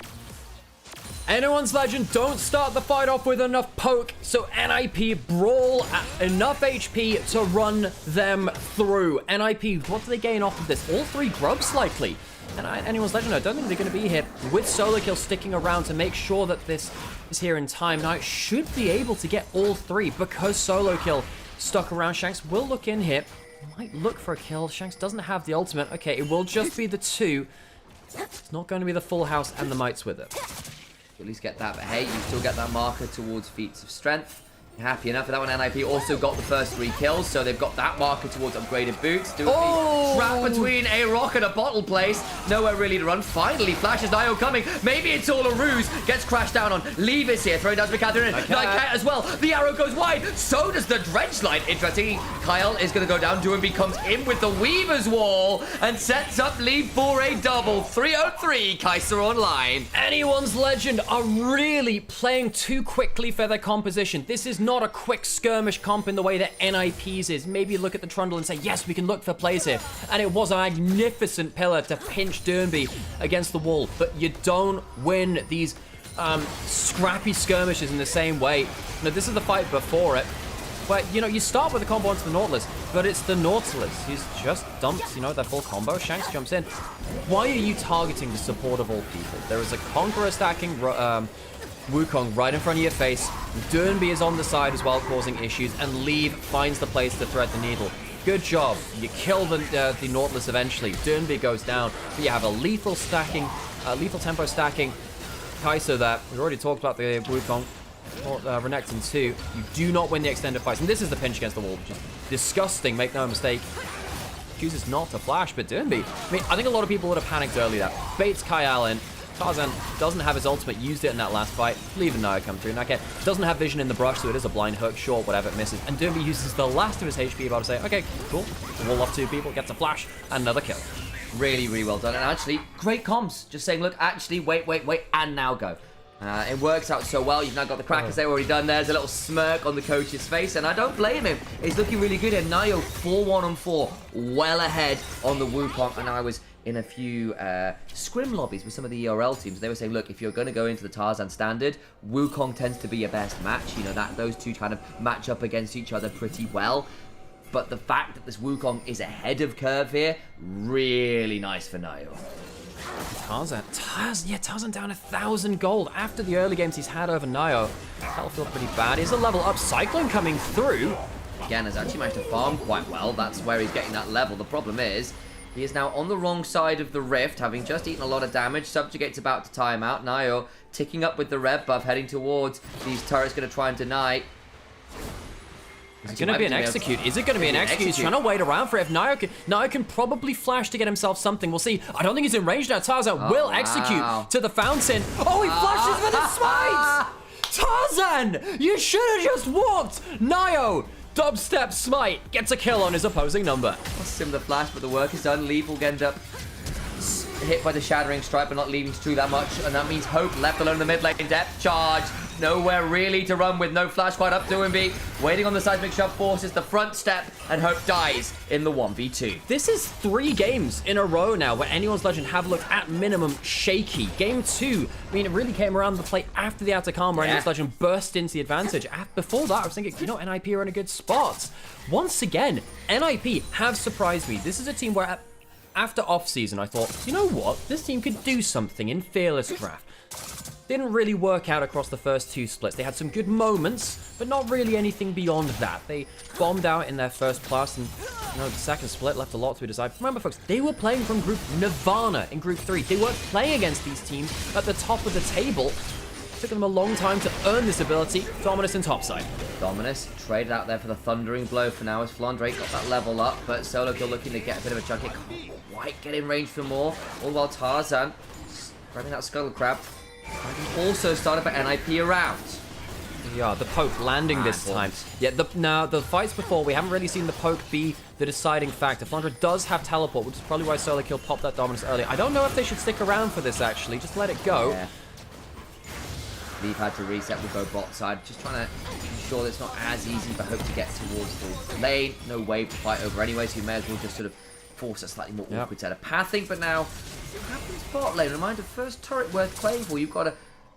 Anyone's Legend don't start the fight off with enough poke, so NIP brawl at enough HP to run them through. NIP, what do they gain off of this? All 3 grubs likely. And Anyone's Legend, I don't think they're going to be here with Solo Kill sticking around to make sure that this is here in time. Now, it should be able to get all 3 because Solo Kill stuck around. Shanks will look in here. Might look for a kill. Shanks doesn't have the ultimate. Okay, it will just be the 2. It's not going to be the full house and the mites with it. At least get that, but hey, you still get that marker towards feats of strength. You're happy enough for that one. NIP also got the first 3 kills, so they've got that marker towards upgraded boots. Trap between a rock and a bottle place. Nowhere really to run. Finally, flashes Nio coming. Maybe it's all a ruse. Gets crashed down on. Levis here, throwing down to Catherine. Nymaera as well. The arrow goes wide. So does the Dredge Light. Interesting. Kyle is going to go down. Doomby comes in with the Weaver's Wall and sets up Lee for a double. 303, Kai'Sa online. Anyone's Legend are really playing too quickly for their composition. This is not a quick skirmish comp in the way that NIP's is. Maybe look at the Trundle and say, yes, we can look for plays here. And it was a magnificent pillar to pinch Doomby against the wall. But you don't win these scrappy skirmishes in the same way. Now, this is the fight before it. But, you know, you start with a combo onto the Nautilus, but it's the Nautilus. He's just dumped, you know, that full combo. Shanks jumps in. Why are you targeting the support of all people? There is a Conqueror stacking Wukong right in front of your face. Dernby is on the side as well, causing issues, and Leave finds the place to thread the needle. Good job. You kill the Nautilus eventually. Dernby goes down, but you have a lethal tempo stacking Kai'Sa there. We've already talked about the Wukong. Renekton 2. You do not win the extended fights. And this is the pinch against the wall, which is disgusting, make no mistake. Chooses not to flash, but Dernby, I mean, I think a lot of people would have panicked early there. Baits Kai Allen. Tarzan doesn't have his ultimate, used it in that last fight. Leaving Naya come through. Okay, doesn't have vision in the brush, so it is a blind hook. Sure, whatever, it misses. And Dernby uses the last of his HP about to say, okay, cool. Wall off 2 people, gets a flash, and another kill. Really, really well done. And actually, great comms. Just saying, look, actually, wait, and now go. It works out so well. You've now got the crackers they've already done. There's a little smirk on the coach's face, and I don't blame him. It's looking really good. And Nayo 4-1-4, well ahead on the Wukong. And I was in a few scrim lobbies with some of the ERL teams. They were saying, look, if you're going to go into the Tarzan standard, Wukong tends to be your best match. You know, that those two kind of match up against each other pretty well. But the fact that this Wukong is ahead of curve here, really nice for Nayo. Tarzan down 1,000 gold after the early games he's had over Nayo. That'll feel pretty bad. Here's a level up. Cyclone coming through. Again, has actually managed to farm quite well. That's where he's getting that level. The problem is, he is now on the wrong side of the rift, having just eaten a lot of damage. Subjugate's about to time out. Nayo ticking up with the rev buff, heading towards these turrets, going to try and deny. Is it going to be an execute? Is it going to be an execute? He's trying to wait around for it. If Nayo can probably flash to get himself something. We'll see. I don't think he's in range now. Tarzan will execute to the fountain. Oh, he flashes for the smite! Tarzan! You should have just walked! Nayo! Dubstep smite gets a kill on his opposing number. Similar flash, but the work is done. Leaf will end up hit by the Shattering Strike, but not leading to that much. And that means Hope left alone in the mid lane. Depth charge. Nowhere really to run with. No flash quite up to Onivia. Waiting on the seismic shove, forces the front step, and Hope dies in the 1v2. This is 3 games in a row now where anyone's Legend have looked at minimum shaky. Game 2, I mean, it really came around the play after the Atacama where anyone's Legend burst into the advantage. Before that, I was thinking, you know, NIP are in a good spot. Once again, NIP have surprised me. This is a team where after off-season, I thought, you know what? This team could do something in Fearless Draft. Didn't really work out across the first 2 splits. They had some good moments, but not really anything beyond that. They bombed out in their first plus, and you know, the second split left a lot to be desired. Remember, folks, they were playing from Group Nirvana in Group 3. They weren't playing against these teams at the top of the table. It took them a long time to earn this ability. Dominus in topside. Dominus traded out there for the Thundering Blow for now as Flandre got that level up, but Solo Kill looking to get a bit of a chunk. It can't quite get in range for more. All while Tarzan spreading that Scuttle Crab. Also started by NIP around. Yeah, the poke landing this time. Yeah, now the fights before, we haven't really seen the poke be the deciding factor. Flandre does have teleport, which is probably why Solo Kill popped that Dominus earlier. I don't know if they should stick around for this, actually. Just let it go. Yeah. Leaf had to reset, we'll go bot side. Just trying to ensure that it's not as easy for Hope to get towards the lane. No wave to fight over anyway, so you may as well just sort of force a slightly more awkward set of pathing. But now, what happens bot lane? Reminder, first turret worth playing for. You've got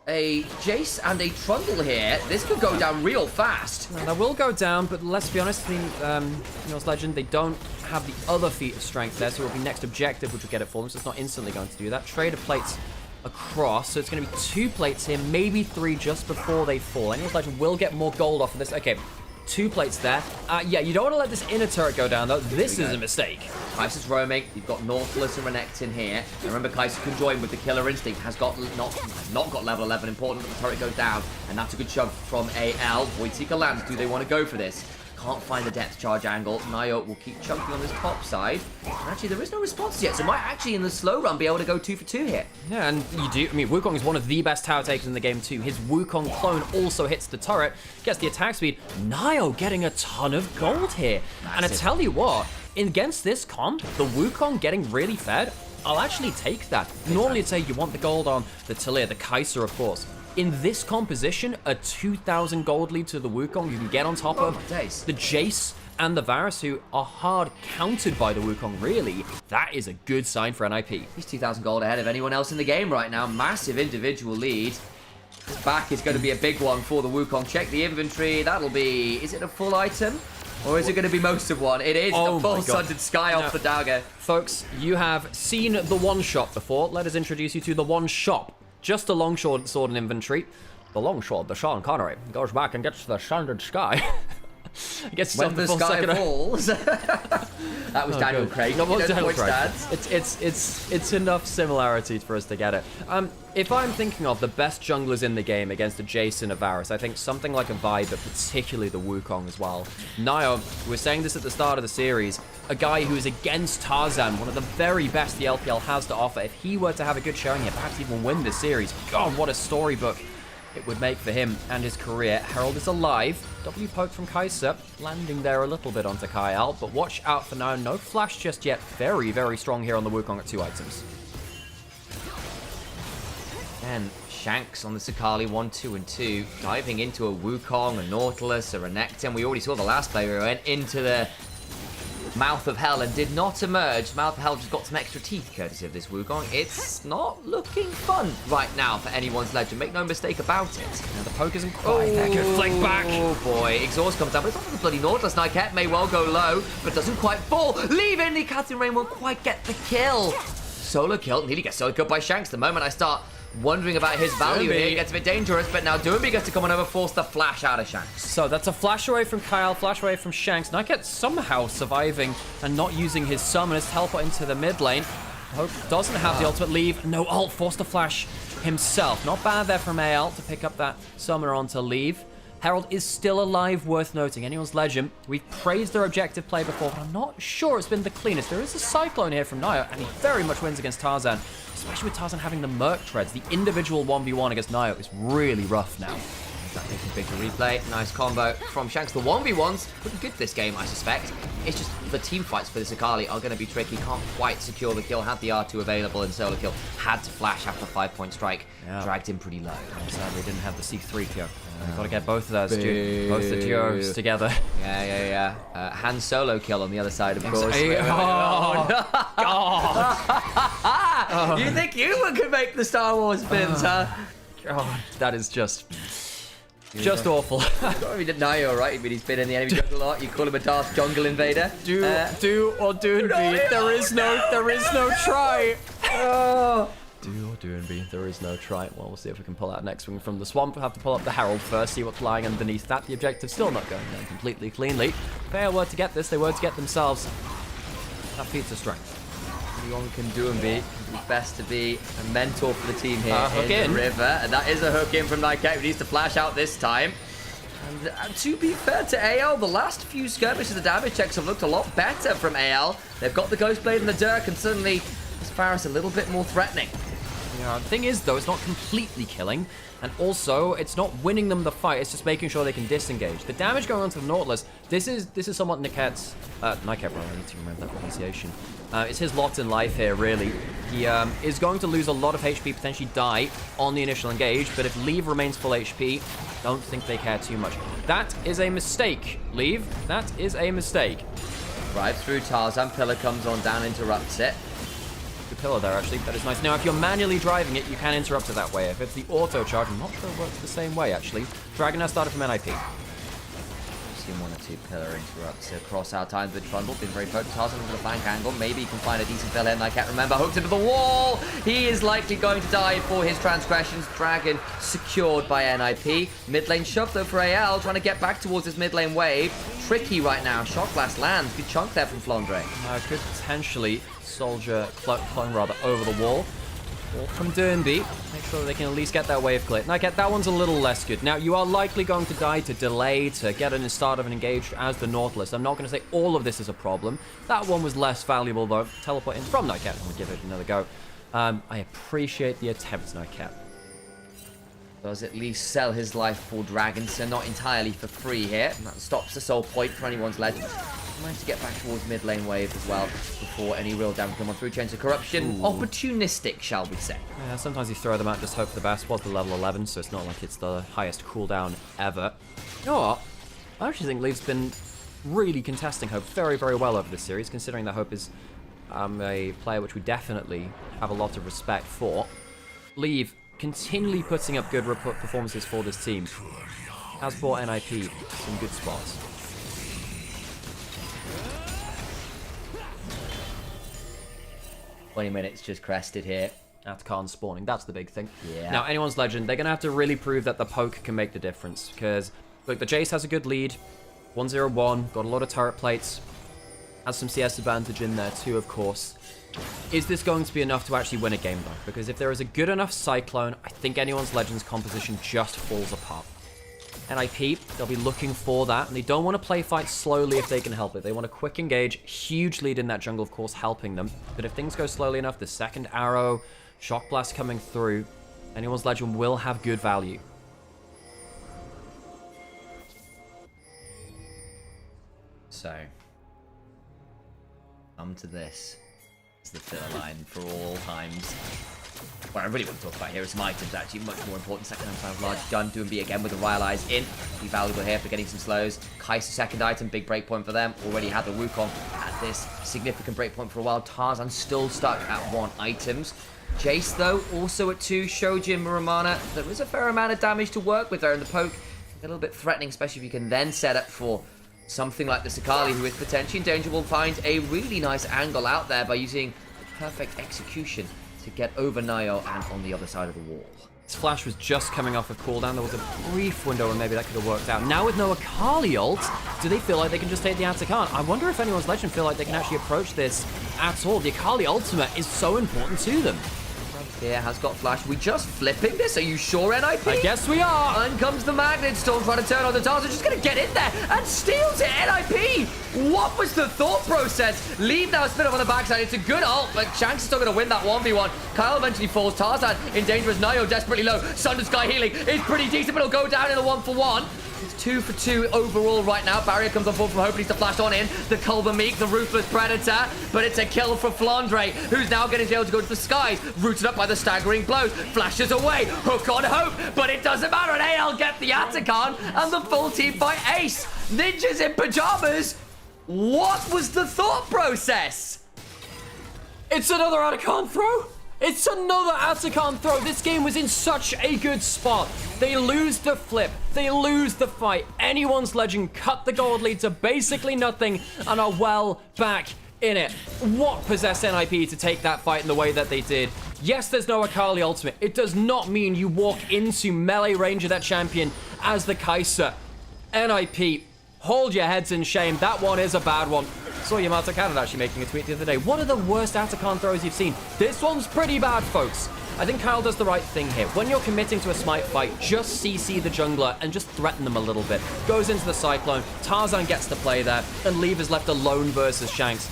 a Jace and a Trundle here. This could go down real fast. That will go down, but let's be honest, I mean, you know, as Legend, they don't have the other feat of strength there, so it will be next objective, which will get it for them, so it's not instantly going to do that. Trade of plates across, so it's going to be 2 plates here, maybe 3 just before they fall. Anyone's Legend will get more gold off of this. Okay, 2 plates there. Yeah, you don't want to let this inner turret go down, though. This is a mistake. Kai'Sa's roaming. You've got Nautilus and Renekton here. And remember, Kai'Sa can join with the Killer Instinct. Has got not got level 11. Important that the turret goes down. And that's a good shove from AL. Voidseeker lands. Do they want to go for this? Can't find the depth charge angle. Nayo will keep chunking on this top side. And actually, there is no response yet, so might actually, in the slow run, be able to go 2 for 2 here. Yeah, and you do. I mean, Wukong is one of the best tower takers in the game, too. His Wukong clone also hits the turret, gets the attack speed. Nayo getting a ton of gold here. And I tell you what, against this comp, the Wukong getting really fed, I'll actually take that. Normally, I'd say you want the gold on the Talir, the Kai'Sa, of course. In this composition, a 2,000 gold lead to the Wukong you can get on top of the Jace and the Varus, who are hard countered by the Wukong, really. That is a good sign for NIP. He's 2,000 gold ahead of anyone else in the game right now. Massive individual lead. His back is going to be a big one for the Wukong. Check the inventory. That'll be... Is it a full item? Or is it going to be most of one? It is the full Sundered Sky off the dagger. Folks, you have seen the one shot before. Let us introduce you to the one shop. Just a long sword and inventory. the long shot, the Sean Connery, goes back and gets the sanded sky. Gets When the sky falls. That was Daniel Craig. That was Daniel Which Craig. stands. It's enough similarity for us to get it. If I'm thinking of the best junglers in the game against a Jason or Varus, I think something like a Vi, but particularly the Wukong as well. Nio, we were saying this at the start of the series, a guy who is against Tarzan, one of the very best the LPL has to offer. If he were to have a good showing here, perhaps even win this series, God, what a storybook it would make for him and his career. Herald is alive. W poke from Kai'Sa, landing there a little bit onto Kyle, but watch out for now. No flash just yet. Very, very strong here on the Wukong at 2 items. And Shanks on the Sakali 1, 2, and 2, diving into a Wukong, a Nautilus, a Renekton. We already saw the last player who went into the Mouth of Hell and did not emerge. Mouth of Hell just got some extra teeth courtesy of this Wukong. It's not looking fun right now for anyone's legend. Make no mistake about it. Now the poke isn't quite there. Good flick back. Oh boy, exhaust comes down, but it's not the bloody Nautilus. Nyket may well go low, but doesn't quite fall. Leaving the Captain Rain won't quite get the kill. Solo kill, nearly gets solo killed by Shanks. The moment I start wondering about his value here, it gets a bit dangerous, but now Doomby gets to come on over, force the flash out of Shanks. So that's a flash away from Kyle, flash away from Shanks. Nyket somehow surviving and not using his summon, his teleport into the mid lane. Hope doesn't have the ultimate leave. No ult, forced to flash himself. Not bad there from AL to pick up that summoner onto leave. Herald is still alive, worth noting. Anyone's legend. We've praised their objective play before, but I'm not sure it's been the cleanest. There is a Cyclone here from Nio, and he very much wins against Tarzan, especially with Tarzan having the Merc Treads. The individual 1v1 against Nio is really rough now. That making big replay. Nice combo from Shanks. The 1v1s, pretty good this game, I suspect. It's just the team fights for this Akali are going to be tricky. Can't quite secure the kill. Had the R2 available and solo kill. Had to flash after 5-point strike. Yeah. Dragged him pretty low. Sadly, didn't have the C3 kill. You've got to get both of those, both the duos together. Yeah. Han Solo kill on the other side, of course. Oh, God. You think you could make the Star Wars spins, huh? God, that is just awful. We didn't know you, alright? I mean, he's been in the enemy jungle a lot. You call him a Darth jungle invader. Do or do be. There is no try. Do or do and be. There is no try. Well, we'll see if we can pull out next swing from the swamp. We'll have to pull up the Herald first, see what's lying underneath that. The objective still not going down completely cleanly. They were to get this, they were to get themselves. That feats of strength. Anyone can do and be. It's best to be a mentor for the team here Hook in. the river. And that is a hook in from Nyket, who needs to flash out this time. And to be fair to AL, the last few skirmishes, the damage checks have looked a lot better from AL. They've got the Ghost Blade and the Dirk, and suddenly this Varus a little bit more threatening. Yeah, the thing is, though, it's not completely killing, and also, it's not winning them the fight, it's just making sure they can disengage. The damage going on to the Nautilus, this is somewhat Nyket, I need to remember that pronunciation. It's his lot in life here, really. He is going to lose a lot of HP, potentially die on the initial engage, but if Leave remains full HP, don't think they care too much. That is a mistake, Leave. That is a mistake. Right through Tarzan, Pillar comes on down, interrupts it. Good pillar there, actually. That is nice. Now, if you're manually driving it, you can interrupt it that way. If it's the auto charge, I'm not sure it works the same way, actually. Dragon has started from NIP. Seen 1 or 2 Pillar interrupts across our time with Trundle. Been very focused. Tarzan into the flank angle. Maybe he can find a decent fill in. I can't remember. Hooked into the wall. He is likely going to die for his transgressions. Dragon secured by NIP. Mid lane shove though for AL. Trying to get back towards this mid lane wave. Tricky right now. Shot blast lands. Good chunk there from Flandre. Could potentially soldier clone rather over the wall. Or from Dernby. Make sure they can at least get that wave clear. Now, that one's a little less good. Now, you are likely going to die to delay, to get an start of an engage as the Nautilus. I'm not going to say all of this is a problem. That one was less valuable, though. Teleport in from Nyket, and we'll give it another go. I appreciate the attempt, Nyket. Does at least sell his life for Dragon, so not entirely for free here. And that stops the soul point for anyone's legend. Managed to get back towards mid lane wave as well before any real damage come on through. Chains of Corruption. Ooh. Opportunistic, shall we say. Yeah, sometimes you throw them out, just hope for the best. Was the level 11, so it's not like it's the highest cooldown ever. You know what? I actually think Leave's been really contesting Hope very, very well over this series, considering that Hope is a player which we definitely have a lot of respect for. Leave continually putting up good performances for this team. Has brought NIP some good spots. "20 minutes just crested here. Atakan spawning. That's the big thing. Yeah. Now, anyone's legend, they're going to have to really prove that the poke can make the difference. Because, look, the Jace has a good lead. 1-0-1. Got a lot of turret plates. Has some CS advantage in there too, of course. Is this going to be enough to actually win a game, though? Because if there is a good enough Cyclone, I think anyone's legend's composition just falls apart. NIP, they'll be looking for that, and they don't want to play fight slowly if they can help it. They want a quick engage, huge lead in that jungle, of course, helping them. But if things go slowly enough, the second arrow, Shock Blast coming through, anyone's legend will have good value. So, come to this. It's the filler line for all times. What I really want to talk about here is some items, actually much more important. Second time large gun, doing B again with the Ryalize in. Be valuable here for getting some slows. Kai'Sa second item, big breakpoint for them. Already had the Wukong at this significant breakpoint for a while. Tarzan still stuck at 1 items. Jace though, also at 2. Shojin, Muramana. There is a fair amount of damage to work with there in the poke. A little bit threatening, especially if you can then set up for something like the Sakali, who is potentially in danger, will find a really nice angle out there by using the perfect execution to get over Nio and on the other side of the wall. His flash was just coming off of cooldown. There was a brief window where maybe that could have worked out. Now with no Akali ult, do they feel like they can just take the Atakan? I wonder if anyone's legend feel like they can actually approach this at all. The Akali ultimate is so important to them. Here has got flash. We just flipping this? Are you sure, NIP? I guess we are. In comes the Magnet Storm, trying to turn on the Tarzan. Just going to get in there and steals it. NIP! What was the thought process? Leave now, spin up on the backside. It's a good ult, but Shanks is still going to win that 1v1. Kyle eventually falls. Tarzan in danger as Nio desperately low. Sunder Sky healing is pretty decent, but it'll go down in a 1-for-1. It's 2 for 2 overall right now. Barrier comes on forward from Hope, needs to flash on in. The Culver Meek, the Ruthless Predator. But it's a kill for Flandre, who's now getting able to go to the skies. Rooted up by the staggering blows. Flashes away. Hook on Hope. But it doesn't matter. And AL get the Atakan. And the full team by Ace. Ninjas in pajamas. What was the thought process? It's another Atakan throw. It's another Atakan throw. This game was in such a good spot. They lose the flip. They lose the fight. Anyone's legend cut the gold lead to basically nothing and are well back in it. What possessed NIP to take that fight in the way that they did? Yes, there's no Akali ultimate. It does not mean you walk into melee range of that champion as the Kai'Sa. NIP, hold your heads in shame. That one is a bad one. Saw Yamato Canada actually making a tweet the other day. One of the worst Atakan throws you've seen. This one's pretty bad, folks. I think Kyle does the right thing here. When you're committing to a smite fight, just CC the jungler and just threaten them a little bit. Goes into the Cyclone. Tarzan gets to play there, and Leave is left alone versus Shanks.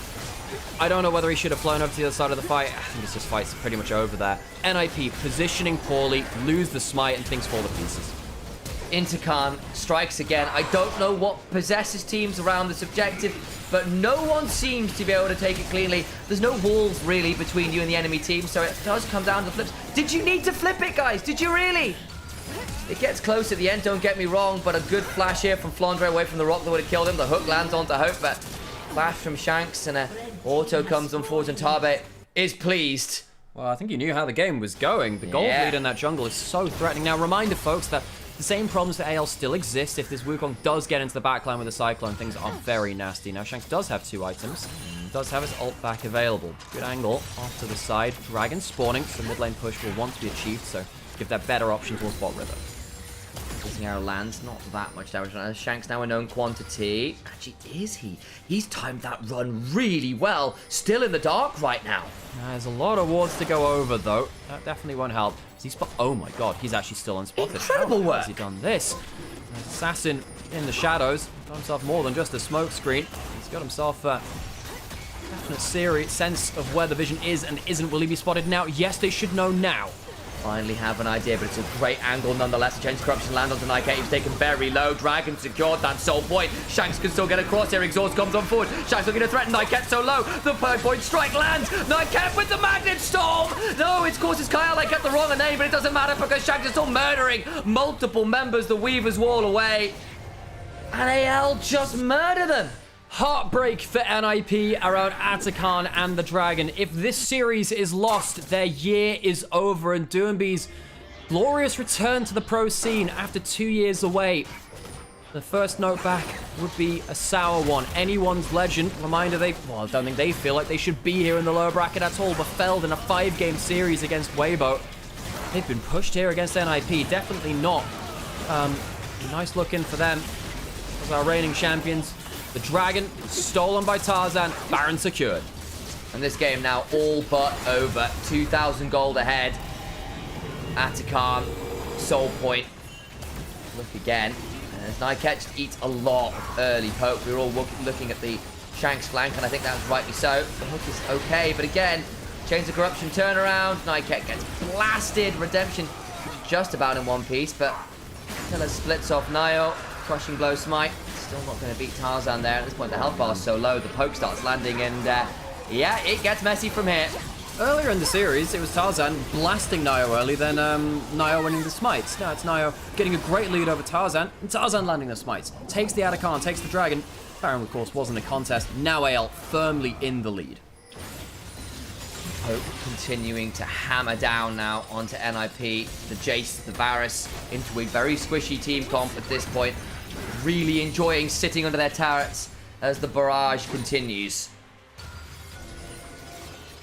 I don't know whether he should have flown over to the other side of the fight. I think this fight's pretty much over there. NIP positioning poorly, lose the smite, and things fall to pieces. Intercon strikes again. I don't know what possesses teams around this objective, but no one seems to be able to take it cleanly. There's no walls, really, between you and the enemy team, so it does come down to the flips. Did you need to flip it, guys? Did you really? It gets close at the end, don't get me wrong, but a good flash here from Flandre away from the rock that would have killed him. The hook lands onto Hope, but flash from Shanks, and a auto comes on forward, and Tabe is pleased. Well, I think you knew how the game was going. The gold lead in that jungle is so threatening. Now, reminder, folks, that the same problems for AL still exist. If this Wukong does get into the backline with a Cyclone, things are very nasty. Now, Shanks does have 2 items. Does have his ult back available. Good angle off to the side. Dragon spawning, so mid lane push will want to be achieved, so give that better option towards bot river. Blazing Arrow lands, not that much damage. Shanks now a known quantity. Actually, is he? He's timed that run really well. Still in the dark right now. There's a lot of wards to go over, though. That definitely won't help. Is he spot? Oh my god, he's actually still unspotted. Incredible work. How has he done this? Assassin in the shadows. Got himself more than just a smoke screen. He's got himself a definite sense of where the vision is and isn't. Will he be spotted now? Yes, they should know now. Finally have an idea, but it's a great angle nonetheless. Change corruption land onto Nike. He's taken very low. Dragon secured that soul point. Shanks can still get across here. Exhaust comes on forward. Shanks looking to threaten. Nike so low. The point strike lands. Nike with the Magnet Storm. No, it's causes Kyle. I get the wrong name, but it doesn't matter because Shanks is still murdering multiple members. The Weaver's Wall away. And AL just murder them. Heartbreak for NIP around Atakan and the Dragon. If this series is lost, their year is over, and Doomby's glorious return to the pro scene after 2 years away The first note back would be a sour one. Anyone's Legend, reminder I don't think they feel like they should be here in the lower bracket at all, but failed in a 5-game series against Weibo. They've been pushed here against NIP, definitely not. Nice looking for them as our reigning champions. The Dragon stolen by Tarzan, Baron secured. And this game now all but over. 2,000 gold ahead. Atacam, Soul Point. Look again. As Nyket eats a lot of early poke. We were all looking at the Shanks flank, and I think that's rightly so. The hook is okay, but again, Chains of Corruption turnaround. Nyket gets blasted. Redemption just about in one piece, but Killer splits off Nio. Crushing blow smite. Still not going to beat Tarzan there. At this point, the health bar is so low. The poke starts landing, and yeah, it gets messy from here. Earlier in the series, it was Tarzan blasting Nio early, then Nio winning the smites. Now it's Nio getting a great lead over Tarzan, and Tarzan landing the smites. Takes the Atacama, takes the Dragon. Baron, of course, wasn't a contest. Now AL firmly in the lead. Poke continuing to hammer down now onto NIP. The Jace, the Varus, into a very squishy team comp at this point. Really enjoying sitting under their turrets as the barrage continues.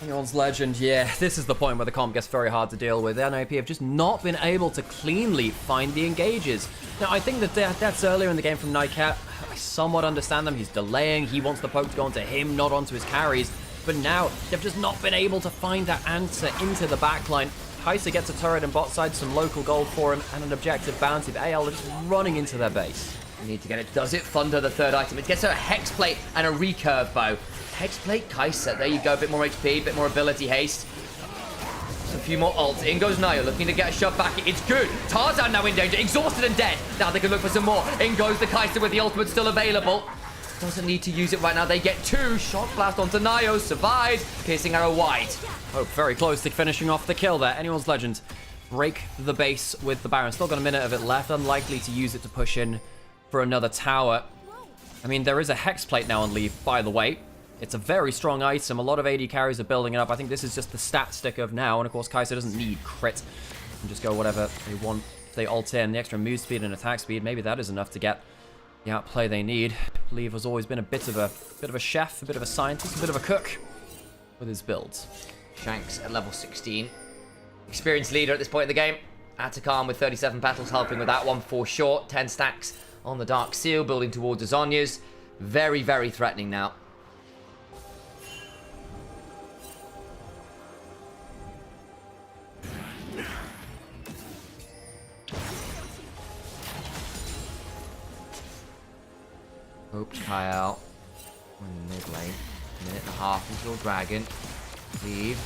Anyone's Legend, yeah, this is the point where the comp gets very hard to deal with. NIP have just not been able to cleanly find the engages. Now, I think that's earlier in the game from Nyket. I somewhat understand them. He's delaying. He wants the poke to go onto him, not onto his carries. But now, they've just not been able to find that answer into the backline. Kai'Sa gets a turret and bot side, some local gold for him, and an objective bounty. But AL are just running into their base. We need to get it. Does it? Thunder, the third item. It gets her a Hex Plate and a recurve bow. Hex Plate, Kai'Sa. There you go. A bit more HP, a bit more ability haste. Just a few more ults. In goes Naya, looking to get a shot back. It's good. Tarzan now in danger. Exhausted and dead. Now they can look for some more. In goes the Kai'Sa with the ultimate still available. Doesn't need to use it right now. They get two. Shot blast onto Nio. Survives. Piercing arrow wide. Hope very close to finishing off the kill there. Anyone's Legend break the base with the Baron. Still got a minute of it left. Unlikely to use it to push in for another tower. I mean, there is a Hex Plate now on Leaf, by the way. It's a very strong item. A lot of AD carries are building it up. I think this is just the stat stick of now. And of course, Kai'Sa doesn't need crit. And just go whatever they want. If they ult in the extra move speed and attack speed, maybe that is enough to get the outplay they need. Leaf has always been a bit of a chef, a bit of a scientist, a bit of a cook with his builds. Shanks at level 16. Experienced leader at this point in the game. Atacam with 37 battles helping with that one for sure. 10 stacks on the Dark Seal, building towards Azonia's. Very, very threatening now. Oops, Kyle. In the mid lane. Minute and a half until Dragon. Leave.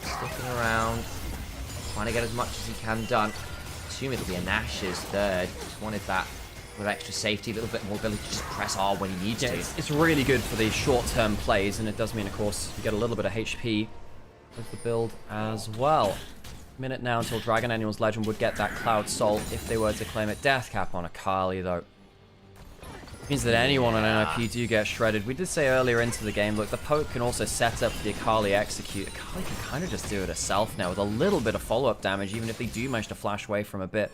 Sticking around. Trying to get as much as he can done. Assume it'll be a Nash's third. Just wanted that with extra safety, a little bit more ability to just press R when he needs to. It's really good for the short-term plays, and it does mean, of course, you get a little bit of HP with the build as well. Minute now until Dragon. Anyone's Legend would get that Cloud Soul if they were to claim it. Death cap on Akali, though. Means that anyone on NIP do get shredded. We did say earlier into the game, look, the poke can also set up the Akali execute. Akali can kind of just do it herself now with a little bit of follow-up damage, even if they do manage to flash away from a bit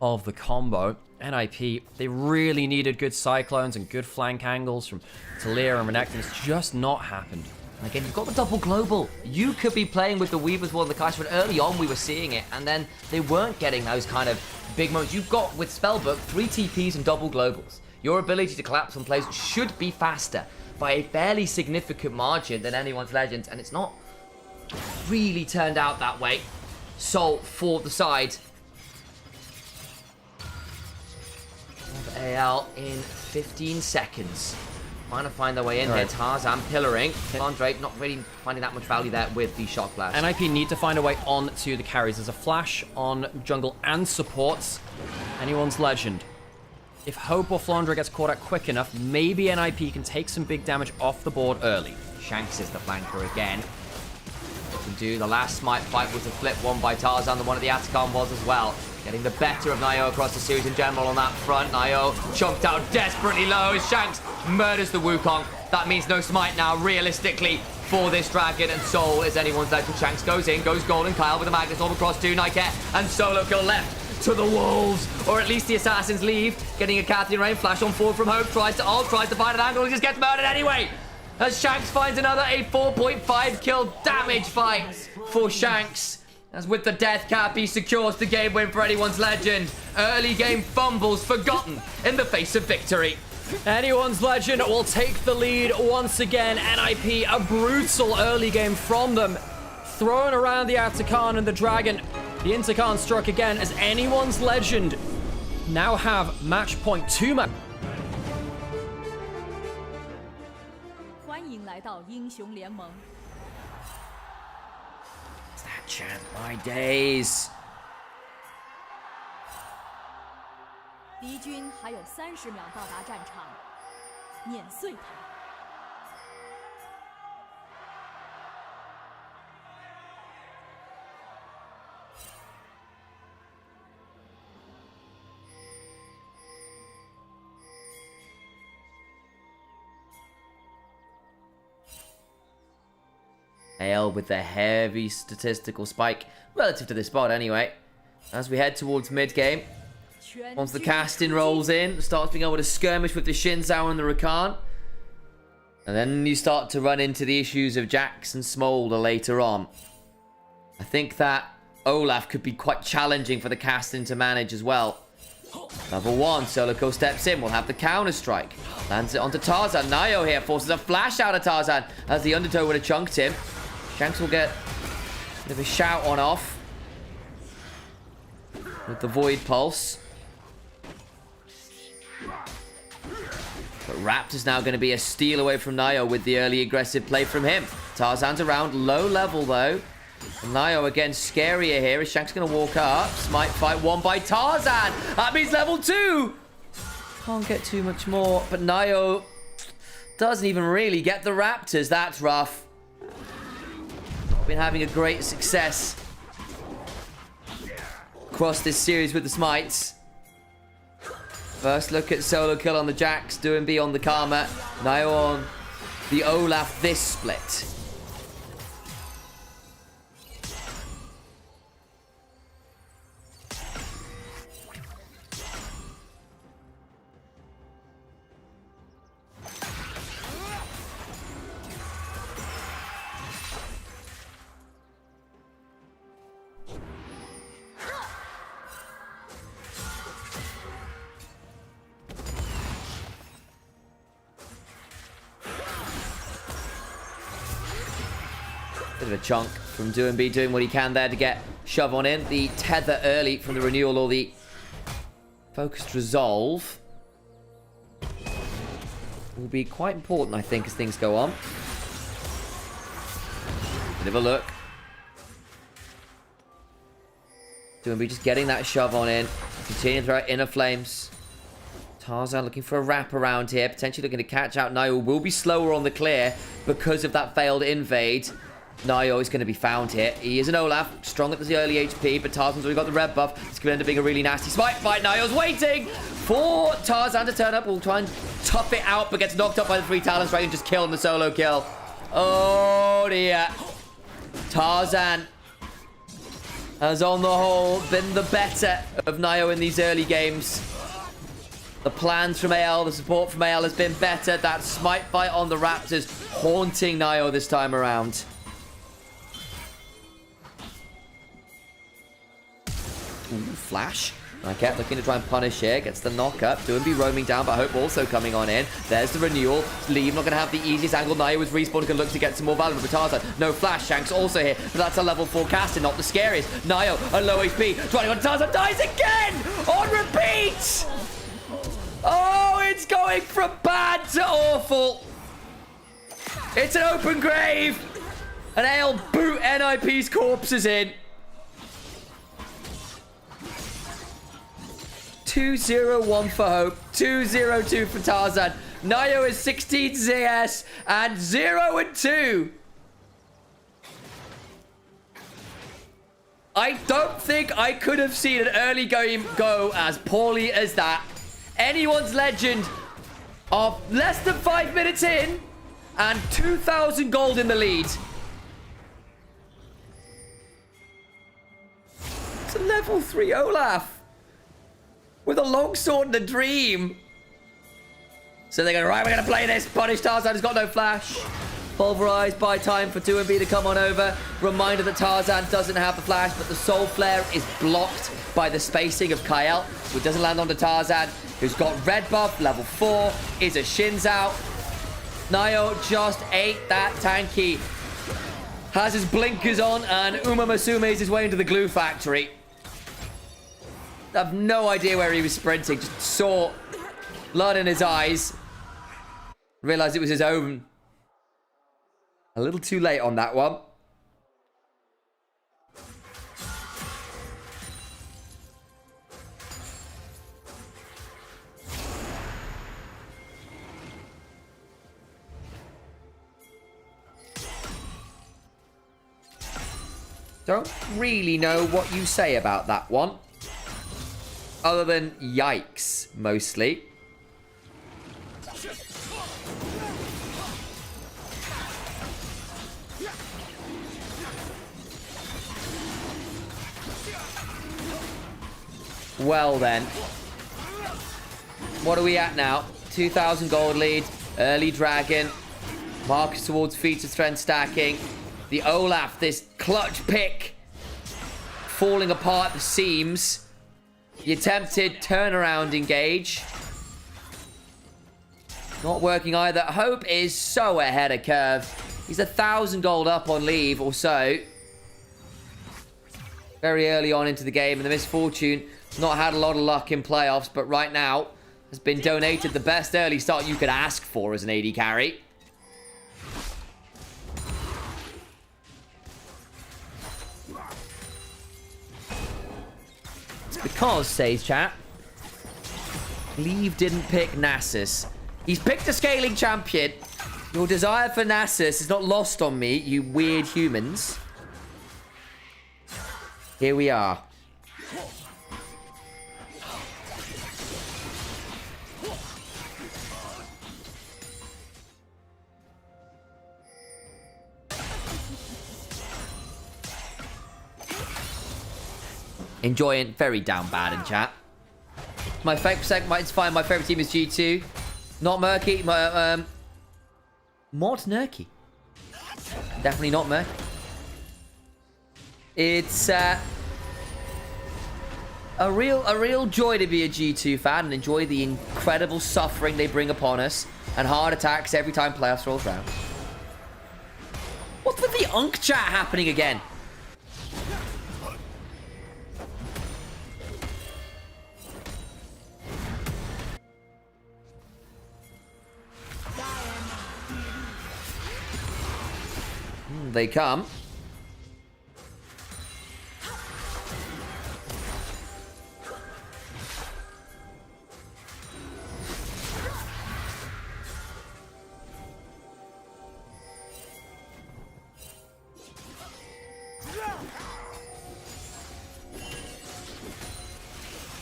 of the combo. NIP, they really needed good Cyclones and good flank angles from Talia and Renekton. It's just not happened. And again, you've got the double global. You could be playing with the Weavers more than the Kai'Sa, but early on we were seeing it, and then they weren't getting those kind of big moments. You've got, with Spellbook, 3 TPs and double globals. Your ability to collapse on plays should be faster by a fairly significant margin than anyone's Legends, and it's not really turned out that way. Salt for the side of AL in 15 seconds. Trying to find their way in here. Tarzan pillaring. Andre not really finding that much value there with the Shock Blast. NIP need to find a way on to the carries. There's a flash on jungle and supports. Anyone's Legend. If Hope or Flandre gets caught out quick enough, maybe NIP can take some big damage off the board early. Shanks is the flanker again. Can do. The last smite fight was a flip one by Tarzan, the one of the Atacam was as well. Getting the better of Nio across the series in general on that front. Nio chunked out desperately low as Shanks murders the Wukong. That means no smite now, realistically, for this Dragon, and Soul is anyone's Legend. Shanks goes in, goes Golden Kyle with the Magnus all across to Nyket, and solo kill left. to the wolves. Or at least the assassins leave. Getting a Cathy Rain flash on forward from Hope. Tries to ult, tries to find an angle, and just gets murdered anyway. As Shanks finds another, a 4.5 kill damage fight for Shanks. As with the death cap, he secures the game win for Anyone's Legend. Early game fumbles forgotten in the face of victory. Anyone's Legend will take the lead once again. NIP, a brutal early game from them. Throwing around the Atakan and the Dragon. The Intercan struck again as Anyone's Legend now have match point 2 match. 欢迎来到英雄联盟。 That chant, my days. 敌军还有30秒到达战场，碾碎他。 AL with the heavy statistical spike, relative to this spot anyway. As we head towards mid-game, once the casting rolls in, starts being able to skirmish with the Shinzao and the Rakan. And then you start to run into the issues of Jax and Smolder later on. I think that Olaf could be quite challenging for the casting to manage as well. Level 1, Solico steps in, will have the counter-strike. Lands it onto Tarzan. Nio here forces a flash out of Tarzan as the Undertow would have chunked him. Shanks will get a bit of a shout on off with the Void Pulse. But Raptor's now going to be a steal away from Nio with the early aggressive play from him. Tarzan's around, low level though. And Nio again scarier here. Is Shanks going to walk up? Smite fight won by Tarzan. That means level 2. Can't get too much more. But Nio doesn't even really get the Raptors. That's rough. Been having a great success across this series with the smites. First look at solo kill on the Jax, doing B on the Karma. Nio on the Olaf this split. Bit of a chunk from Doinb doing what he can there to get shove on in. The tether early from the renewal or the focused resolve will be quite important, I think, as things go on. Bit of a look. Doinb just getting that shove on in. Continuing to throw out inner flames. Tarzan looking for a wrap around here. Potentially looking to catch out Nio. Will be slower on the clear because of that failed invade. Nio is going to be found here. He is an Olaf, strong at the early HP, but Tarzan's already got the red buff. It's going to end up being a really nasty smite fight. Nio's waiting for Tarzan to turn up. We'll try and tough it out, but gets knocked up by the 3 talents right and just kill him the solo kill. Oh dear. Tarzan has on the whole been the better of Nio in these early games. The plans from AL, the support from AL has been better. That smite fight on the Raptors haunting Nio this time around. Ooh, flash. Okay, looking to try and punish here. Gets the knock up. Doinb roaming down, but Hope also coming on in. There's the renewal. Leave not going to have the easiest angle. Nio with respawn can look to get some more value with Tarzan. No flash. Shanks also here, but that's a level 4 casting, not the scariest. Nio, a low HP. 21 Tarzan dies again! On repeat! Oh, it's going from bad to awful. It's an open grave. And AL boot NIP's corpses in. 2-0-1 for Hope, 2-0-2 for Tarzan. Nio is 16 CS and 0-2. I don't think I could have seen an early game go as poorly as that. Anyone's Legend are less than 5 minutes in and 2,000 gold in the lead. It's a level 3 Olaf. with a longsword and a dream. So they're going, right, we're going to play this. Punish Tarzan, has got no flash. Pulverized, buy time for 2&B to come on over. Reminder that Tarzan doesn't have the flash, but the Soul Flare is blocked by the spacing of Kael, who doesn't land onto Tarzan, who's got red buff, level 4, is a Shin's out. Nio just ate that tanky. Has his blinkers on, and Umamasume is his way into the glue factory. I have no idea where he was sprinting. Just saw blood in his eyes. Realized it was his own. A little too late on that one. Don't really know what you say about that one. Other than yikes, mostly. Well then. What are we at now? 2,000 gold lead. Early dragon. Marcus towards feature strength stacking. The Olaf, this clutch pick. Falling apart at the seams. The attempted turnaround engage. Not working either. Hope is so ahead of curve. He's 1,000 gold up on leave or so. Very early on into the game. And the Misfortune not had a lot of luck in playoffs, but right now has been donated the best early start you could ask for as an AD carry. It's because, says chat, Leave didn't pick Nasus. He's picked a scaling champion. Your desire for Nasus is not lost on me, you weird humans. Here we are. Enjoying very down bad in chat. My favorite segment is fine. My favorite team is G2. Not Murky. Mod Nurky. Definitely not Murky. It's a real joy to be a G2 fan and enjoy the incredible suffering they bring upon us and hard attacks every time playoffs rolls around. What's with the Unk chat happening again? They come.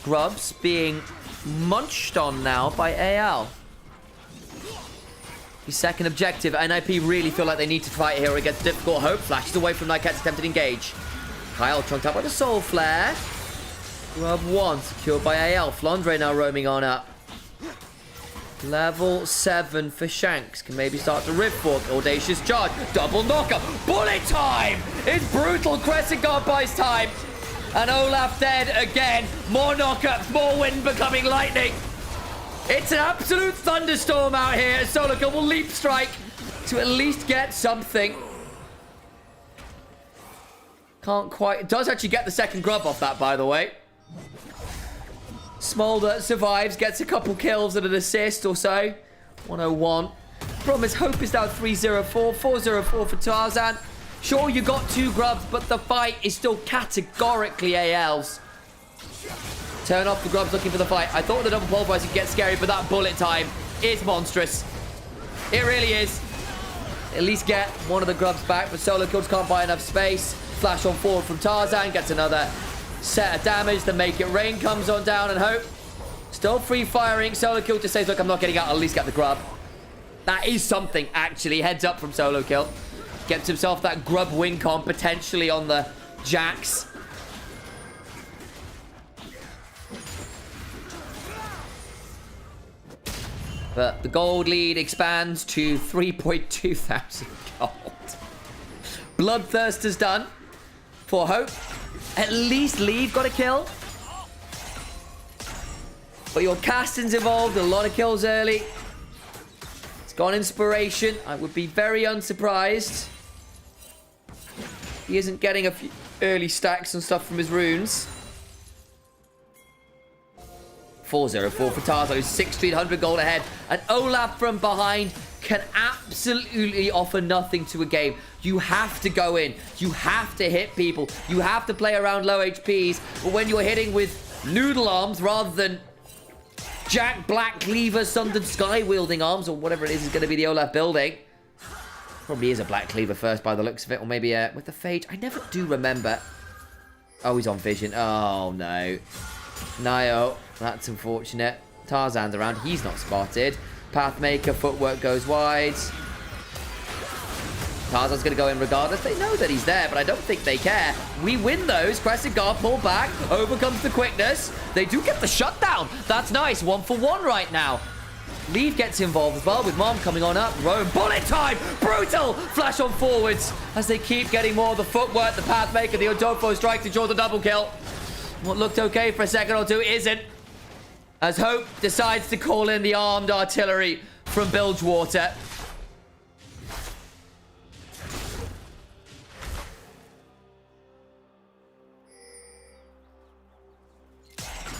Grubs being munched on now by AL. His second objective. NIP really feel like they need to fight here or it gets difficult. Hope flashes away from Nightcat's attempted engage. Kyle chunked up by the Soul Flare. Grub 1 secured by AL. Flandre now roaming on up. Level 7 for Shanks. Can maybe start to Rift Fork. Audacious charge. Double knocker. Bullet time! It's brutal. Crescent Guard buys time. And Olaf dead again. More knockups. More wind becoming lightning. It's an absolute thunderstorm out here. Solokil will leap strike to at least get something. Can't quite... Does actually get the second grub off that, by the way. Smolder survives, gets a couple kills and an assist or so. 101. Problem is, Hope is now 304. 404 for Tarzan. Sure, you got 2 grubs, but the fight is still categorically AL's. Turn off the grubs looking for the fight. I thought the double pulverize could get scary, but that bullet time is monstrous. It really is. At least get one of the grubs back, but Solo Kills can't buy enough space. Flash on forward from Tarzan, gets another set of damage. The Make It Rain comes on down, and Hope still free firing. Solo Kill just says, look, I'm not getting out. I'll at least get the grub. That is something, actually. Heads up from Solo Kill. Gets himself that grub win con potentially on the Jax. But the gold lead expands to 3.2 thousand gold. Bloodthirster's done. For Hope. At least Leave got a kill. But your Caston's involved. A lot of kills early. It's gone Inspiration. I would be very unsurprised. He isn't getting a few early stacks and stuff from his runes. 404 for Tarzan, who's 1600 gold ahead. And Olaf from behind can absolutely offer nothing to a game. You have to go in. You have to hit people. You have to play around low HPs. But when you're hitting with noodle arms rather than Jack Black Cleaver Sundered Sky wielding arms, or whatever it is going to be the Olaf building. Probably is a Black Cleaver first by the looks of it. Or maybe with the Fade. I never do remember. Oh, he's on Vision. Oh, no. Nio. That's unfortunate. Tarzan's around. He's not spotted. Pathmaker, footwork goes wide. Tarzan's going to go in regardless. They know that he's there, but I don't think they care. We win those. Crescent Guard pull back. Overcomes the quickness. They do get the shutdown. That's nice. 1 for 1 right now. Leave gets involved as well with Mom coming on up. Rome, bullet time! Brutal! Flash on forwards as they keep getting more of the footwork. The Pathmaker, the Odofo strike to draw the double kill. What looked okay for a second or two isn't. As Hope decides to call in the armed artillery from Bilgewater.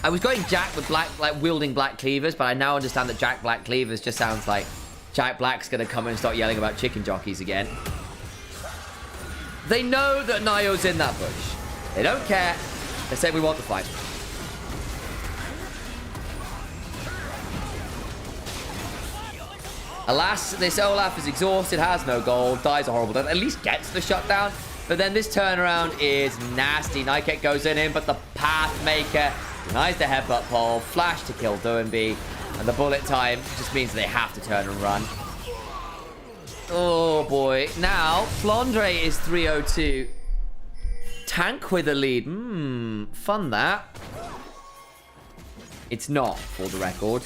I was going Jack with black, like wielding black cleavers, but I now understand that Jack Black Cleavers just sounds like Jack Black's going to come in and start yelling about chicken jockeys again. They know that Nio's in that bush. They don't care. They say we want the fight. Alas, this Olaf is exhausted, has no gold, dies a horrible death, at least gets the shutdown. But then this turnaround is nasty. Nightcat goes in, but the Pathmaker denies the headbutt pole, flash to kill Doenby, and the bullet time just means they have to turn and run. Oh boy. Now, Flandre is 302. Tank with a lead. Fun that. It's not, for the record.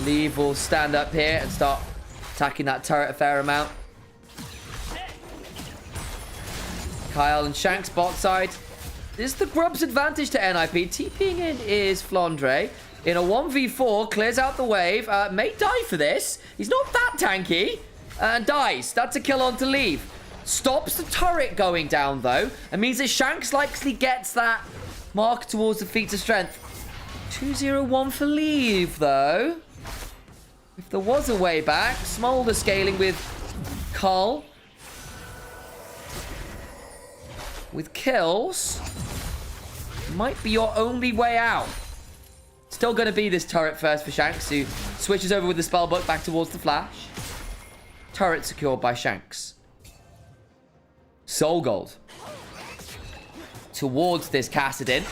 Leave will stand up here and start attacking that turret a fair amount. Kyle and Shanks bot side. This is the Grub's advantage to NIP. TPing in is Flandre. In a 1v4, clears out the wave. May die for this. He's not that tanky. And dies. That's a kill on to Leave. Stops the turret going down, though. And means that Shanks likely gets that mark towards the feats of strength. 2-0-1 for Leave, though. If there was a way back, Smolder scaling with Carl. With kills. Might be your only way out. Still going to be this turret first for Shanks, who switches over with the spellbook back towards the flash. Turret secured by Shanks. Soul Gold. Towards this Kassadin,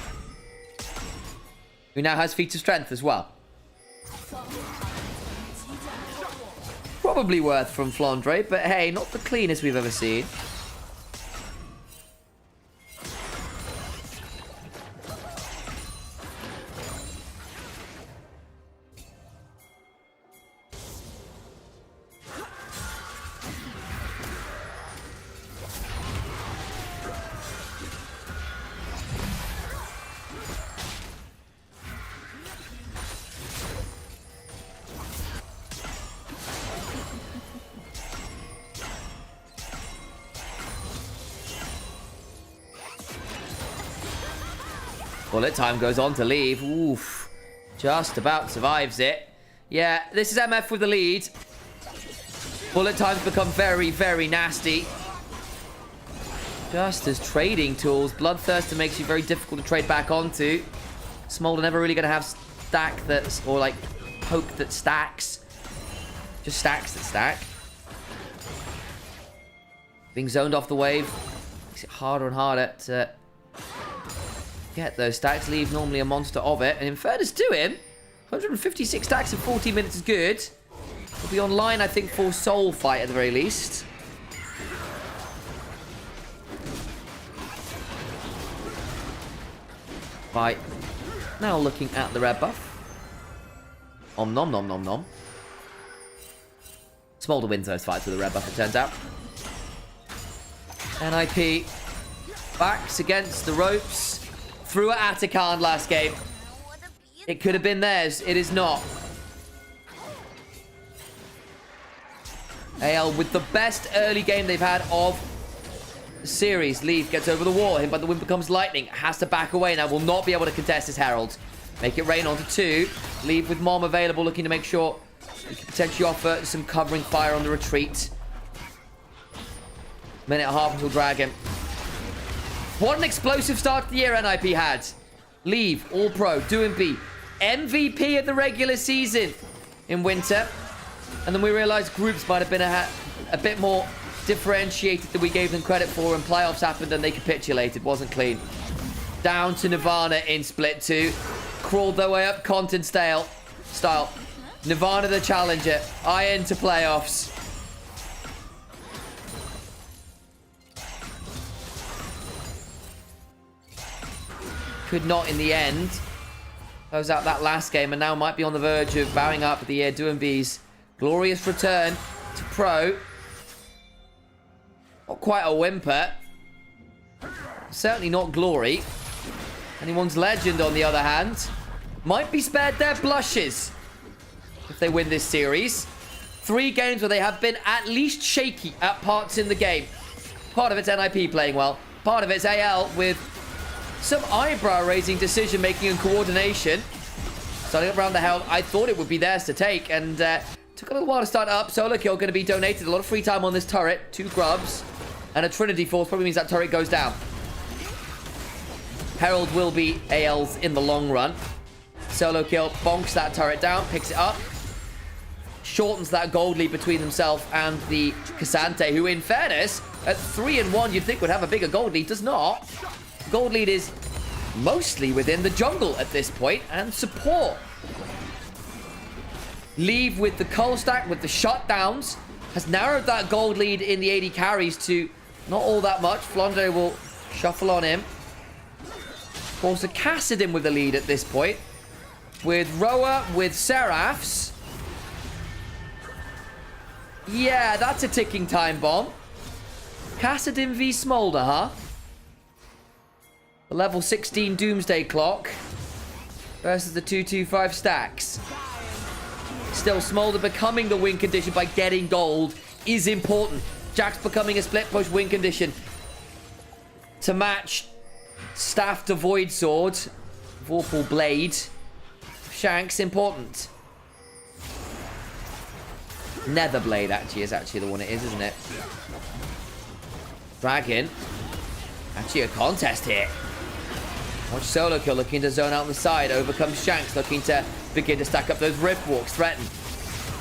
who now has feats of strength as well. Probably worth from Flandre, but hey, not the cleanest we've ever seen. Bullet time goes on to Leave. Oof. Just about survives it. Yeah, this is MF with the lead. Bullet times become very, very nasty. Just as trading tools, Bloodthirster makes you very difficult to trade back onto. Smolder never really going to have stack that's, or like, poke that stacks. Just stacks that stack. Being zoned off the wave makes it harder and harder to get those stacks. Leave normally a monster of it. And in fairness to him, 156 stacks in 14 minutes is good. He'll be online, I think, for Soul Fight at the very least. Right. Now looking at the red buff. Om nom nom nom nom. Smolder wins those fights with the red buff, it turns out. NIP backs against the ropes. Threw at Atakan last game. It could have been theirs. It is not. AL with the best early game they've had of the series. Leaf gets over the wall. Him, but the wind becomes lightning. Has to back away now. Will not be able to contest his Herald. Make it rain onto 2. Leave with Mom available, looking to make sure he can potentially offer some covering fire on the retreat. Minute and a half until Dragon. What an explosive start to the year NIP had. Leave, All-Pro, doing B. MVP of the regular season in winter. And then we realized groups might have been a bit more differentiated than we gave them credit for, and playoffs happened and they capitulated. Wasn't clean. Down to Nirvana in split 2. Crawled their way up content style. Nirvana the challenger. Iron to playoffs. Could not in the end close out that last game, and now might be on the verge of bowing up at the doing B's glorious return to pro. Not quite a whimper. Certainly not glory. Anyone's legend, on the other hand, might be spared their blushes if they win this series. 3 games where they have been at least shaky at parts in the game. Part of it's NIP playing well. Part of it's AL with some eyebrow-raising decision-making and coordination. Starting up around the hell, I thought it would be theirs to take, and took a little while to start up. Solo kill going to be donated. A lot of free time on this turret. 2 grubs and a Trinity Force probably means that turret goes down. Herald will be AL's in the long run. Solo kill, bonks that turret down, picks it up. Shortens that gold lead between himself and the Cassante, who in fairness, at 3-1 you'd think would have a bigger gold lead. Does not. Gold lead is mostly within the jungle at this point, and support. Leave with the Cull stack, with the shutdowns, has narrowed that gold lead in the AD carries to not all that much. Flondo will shuffle on him. Of course, a Cassidin with the lead at this point, with Roa, with Seraphs. Yeah, that's a ticking time bomb. Cassidin v Smolder, huh? The level 16 Doomsday Clock versus the 225 stacks. Still, Smolder becoming the win condition by getting gold is important. Jack's becoming a split push win condition to match Staff to Void Sword, Vorpal Blade. Shanks important. Nether Blade is actually the one it is, isn't it? Dragon. Actually a contest here. Watch Solo Kill looking to zone out on the side. Overcomes Shanks, looking to begin to stack up those Rift Walks. Threaten.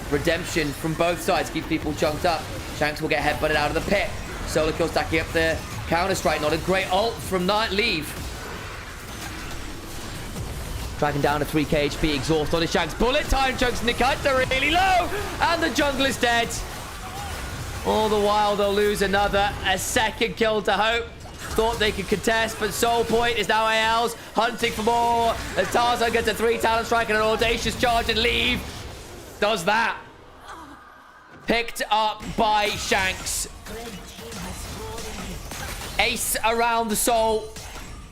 Redemption from both sides. Keep people chunked up. Shanks will get headbutted out of the pit. Solo Kill stacking up the Counter-Strike. Not a great ult from Night Leave. Dragging down to 3k HP. Exhaust on his Shanks. Bullet time chunks Nikita really low. And the jungle is dead. All the while they'll lose another. A second kill to Hope. Thought they could contest, but Soul Point is now AL's, hunting for more as Tarzan gets a 3 talent strike and an audacious charge, and Leave does that. Picked up by Shanks. Ace around the Soul.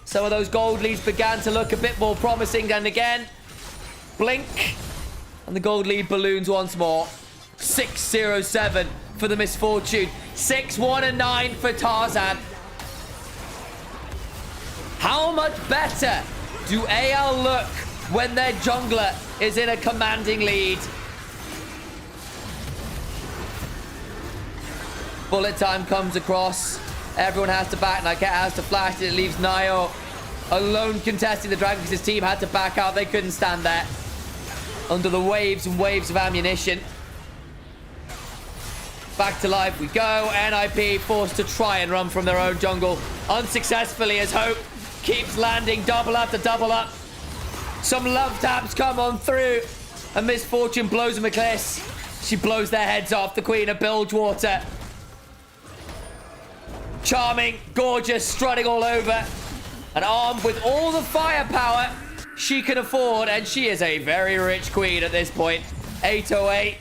Some of those gold leads began to look a bit more promising, and again, blink, and the gold lead balloons once more. 6-0-7 for the Misfortune. 6-1-9 for Tarzan. How much better do AL look when their jungler is in a commanding lead? Bullet time comes across. Everyone has to back. Nymaera has to flash. It leaves Nio alone contesting the dragon because his team had to back out. They couldn't stand there. Under the waves and waves of ammunition. Back to life we go. NIP forced to try and run from their own jungle. Unsuccessfully as Hope keeps landing double up to double up. Some love taps come on through. And Misfortune blows them a kiss. She blows their heads off. The Queen of Bilgewater. Charming, gorgeous, strutting all over. and armed with all the firepower she can afford, and she is a very rich queen at this point. 808.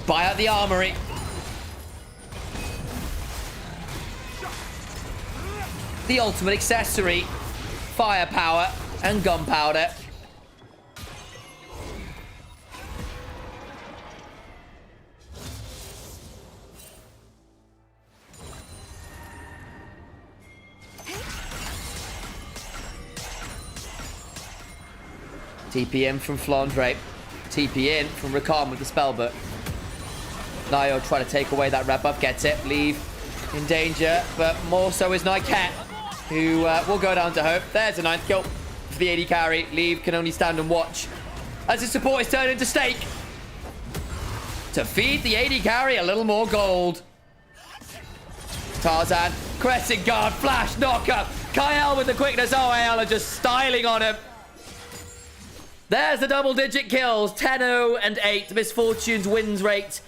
Buy out the armory. The ultimate accessory, firepower, and gunpowder. TP in from Flandre. TP in from Rakan with the spellbook. Nio trying to take away that red buff. Gets it. Leave in danger, but more so is Nyket, who will go down to hope. There's a 9th kill for the AD carry. Leave can only stand and watch as his support is turned into stake to feed the AD carry a little more gold. Tarzan, crescent guard, flash, knocker. Kyle with the quickness. Oh, AL are just styling on him. There's the double-digit kills. 10-0 and 8. Misfortune's wins rate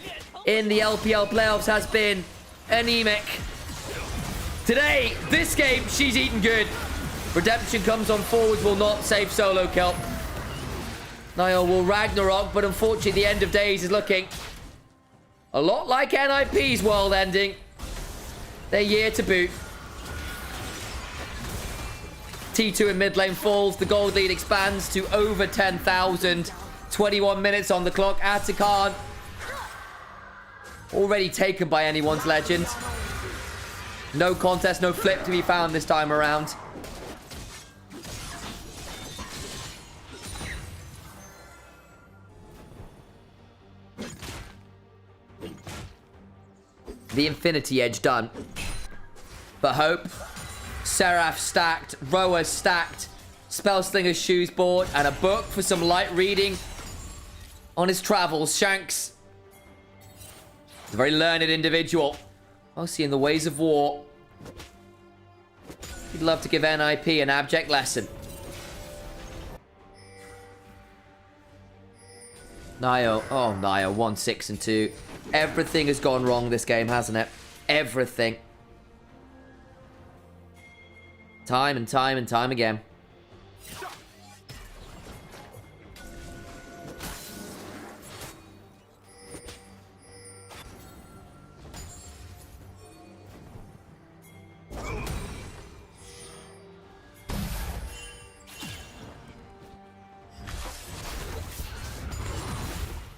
in the LPL playoffs has been anemic. Today, this game, she's eaten good. Redemption comes on forwards, will not save solo kill. Niall will Ragnarok, but unfortunately the end of days is looking a lot like NIP's world ending. Their year to boot. T2 in mid lane falls. The gold lead expands to over 10,000. 21 minutes on the clock. Atakan already taken by anyone's legend. No contest, no flip to be found this time around. The Infinity Edge done. But Hope, Seraph stacked, Roa stacked, Spellslinger's shoes board, and a book for some light reading on his travels. Shanks, a very learned individual, mostly in the ways of war. He'd love to give NIP an abject lesson. Nio, oh Nio, 1-6-2. Everything has gone wrong this game, hasn't it? Everything. Time and time and time again.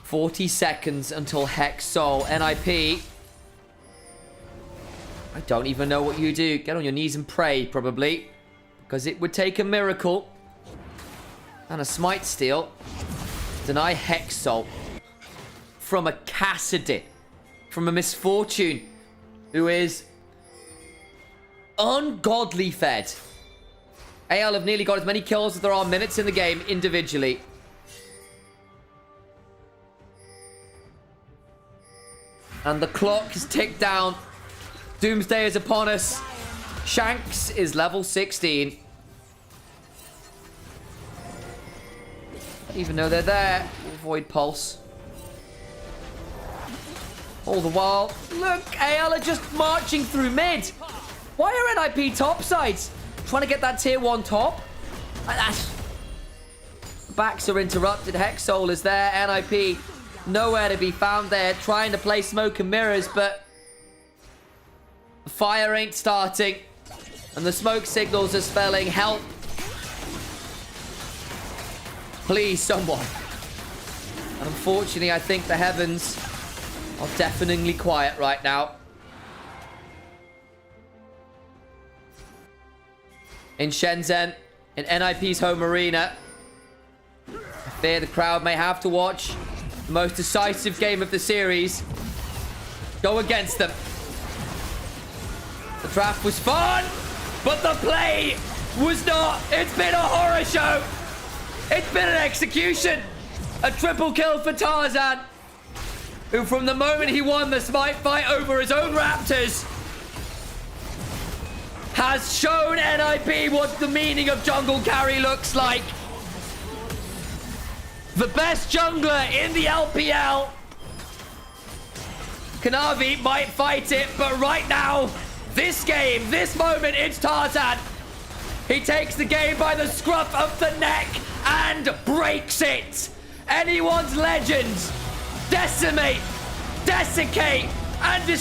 "40 seconds until Hex Soul." NIP. I don't even know what you do. Get on your knees and pray, probably. Because it would take a miracle. And a smite steal. Deny Hex Soul. From a Cassidy. From a Misfortune. Who is ungodly fed. AL have nearly got as many kills as there are minutes in the game individually. And the clock is ticked down. Doomsday is upon us. Shanks is level 16. Even though they're there, we'll avoid pulse. All the while, look, AL are just marching through mid. Why are NIP topsides? Trying to get that tier 1 top? Backs are interrupted. Hex Soul is there. NIP nowhere to be found there. Trying to play smoke and mirrors, but the fire ain't starting. And the smoke signals are spelling help. Please, someone. And unfortunately, I think the heavens are deafeningly quiet right now. In Shenzhen, in NIP's home arena, I fear the crowd may have to watch the most decisive game of the series go against them. The draft was fun, but the play was not. It's been a horror show. It's been an execution. A triple kill for Tarzan, who from the moment he won the smite fight over his own Raptors has shown NIP what the meaning of jungle carry looks like. The best jungler in the LPL. Kanavi might fight it, but right now, This game, this moment, it's Tarzan. He takes the game by the scruff of the neck and breaks it. Anyone's legends decimate, desiccate, and destroy.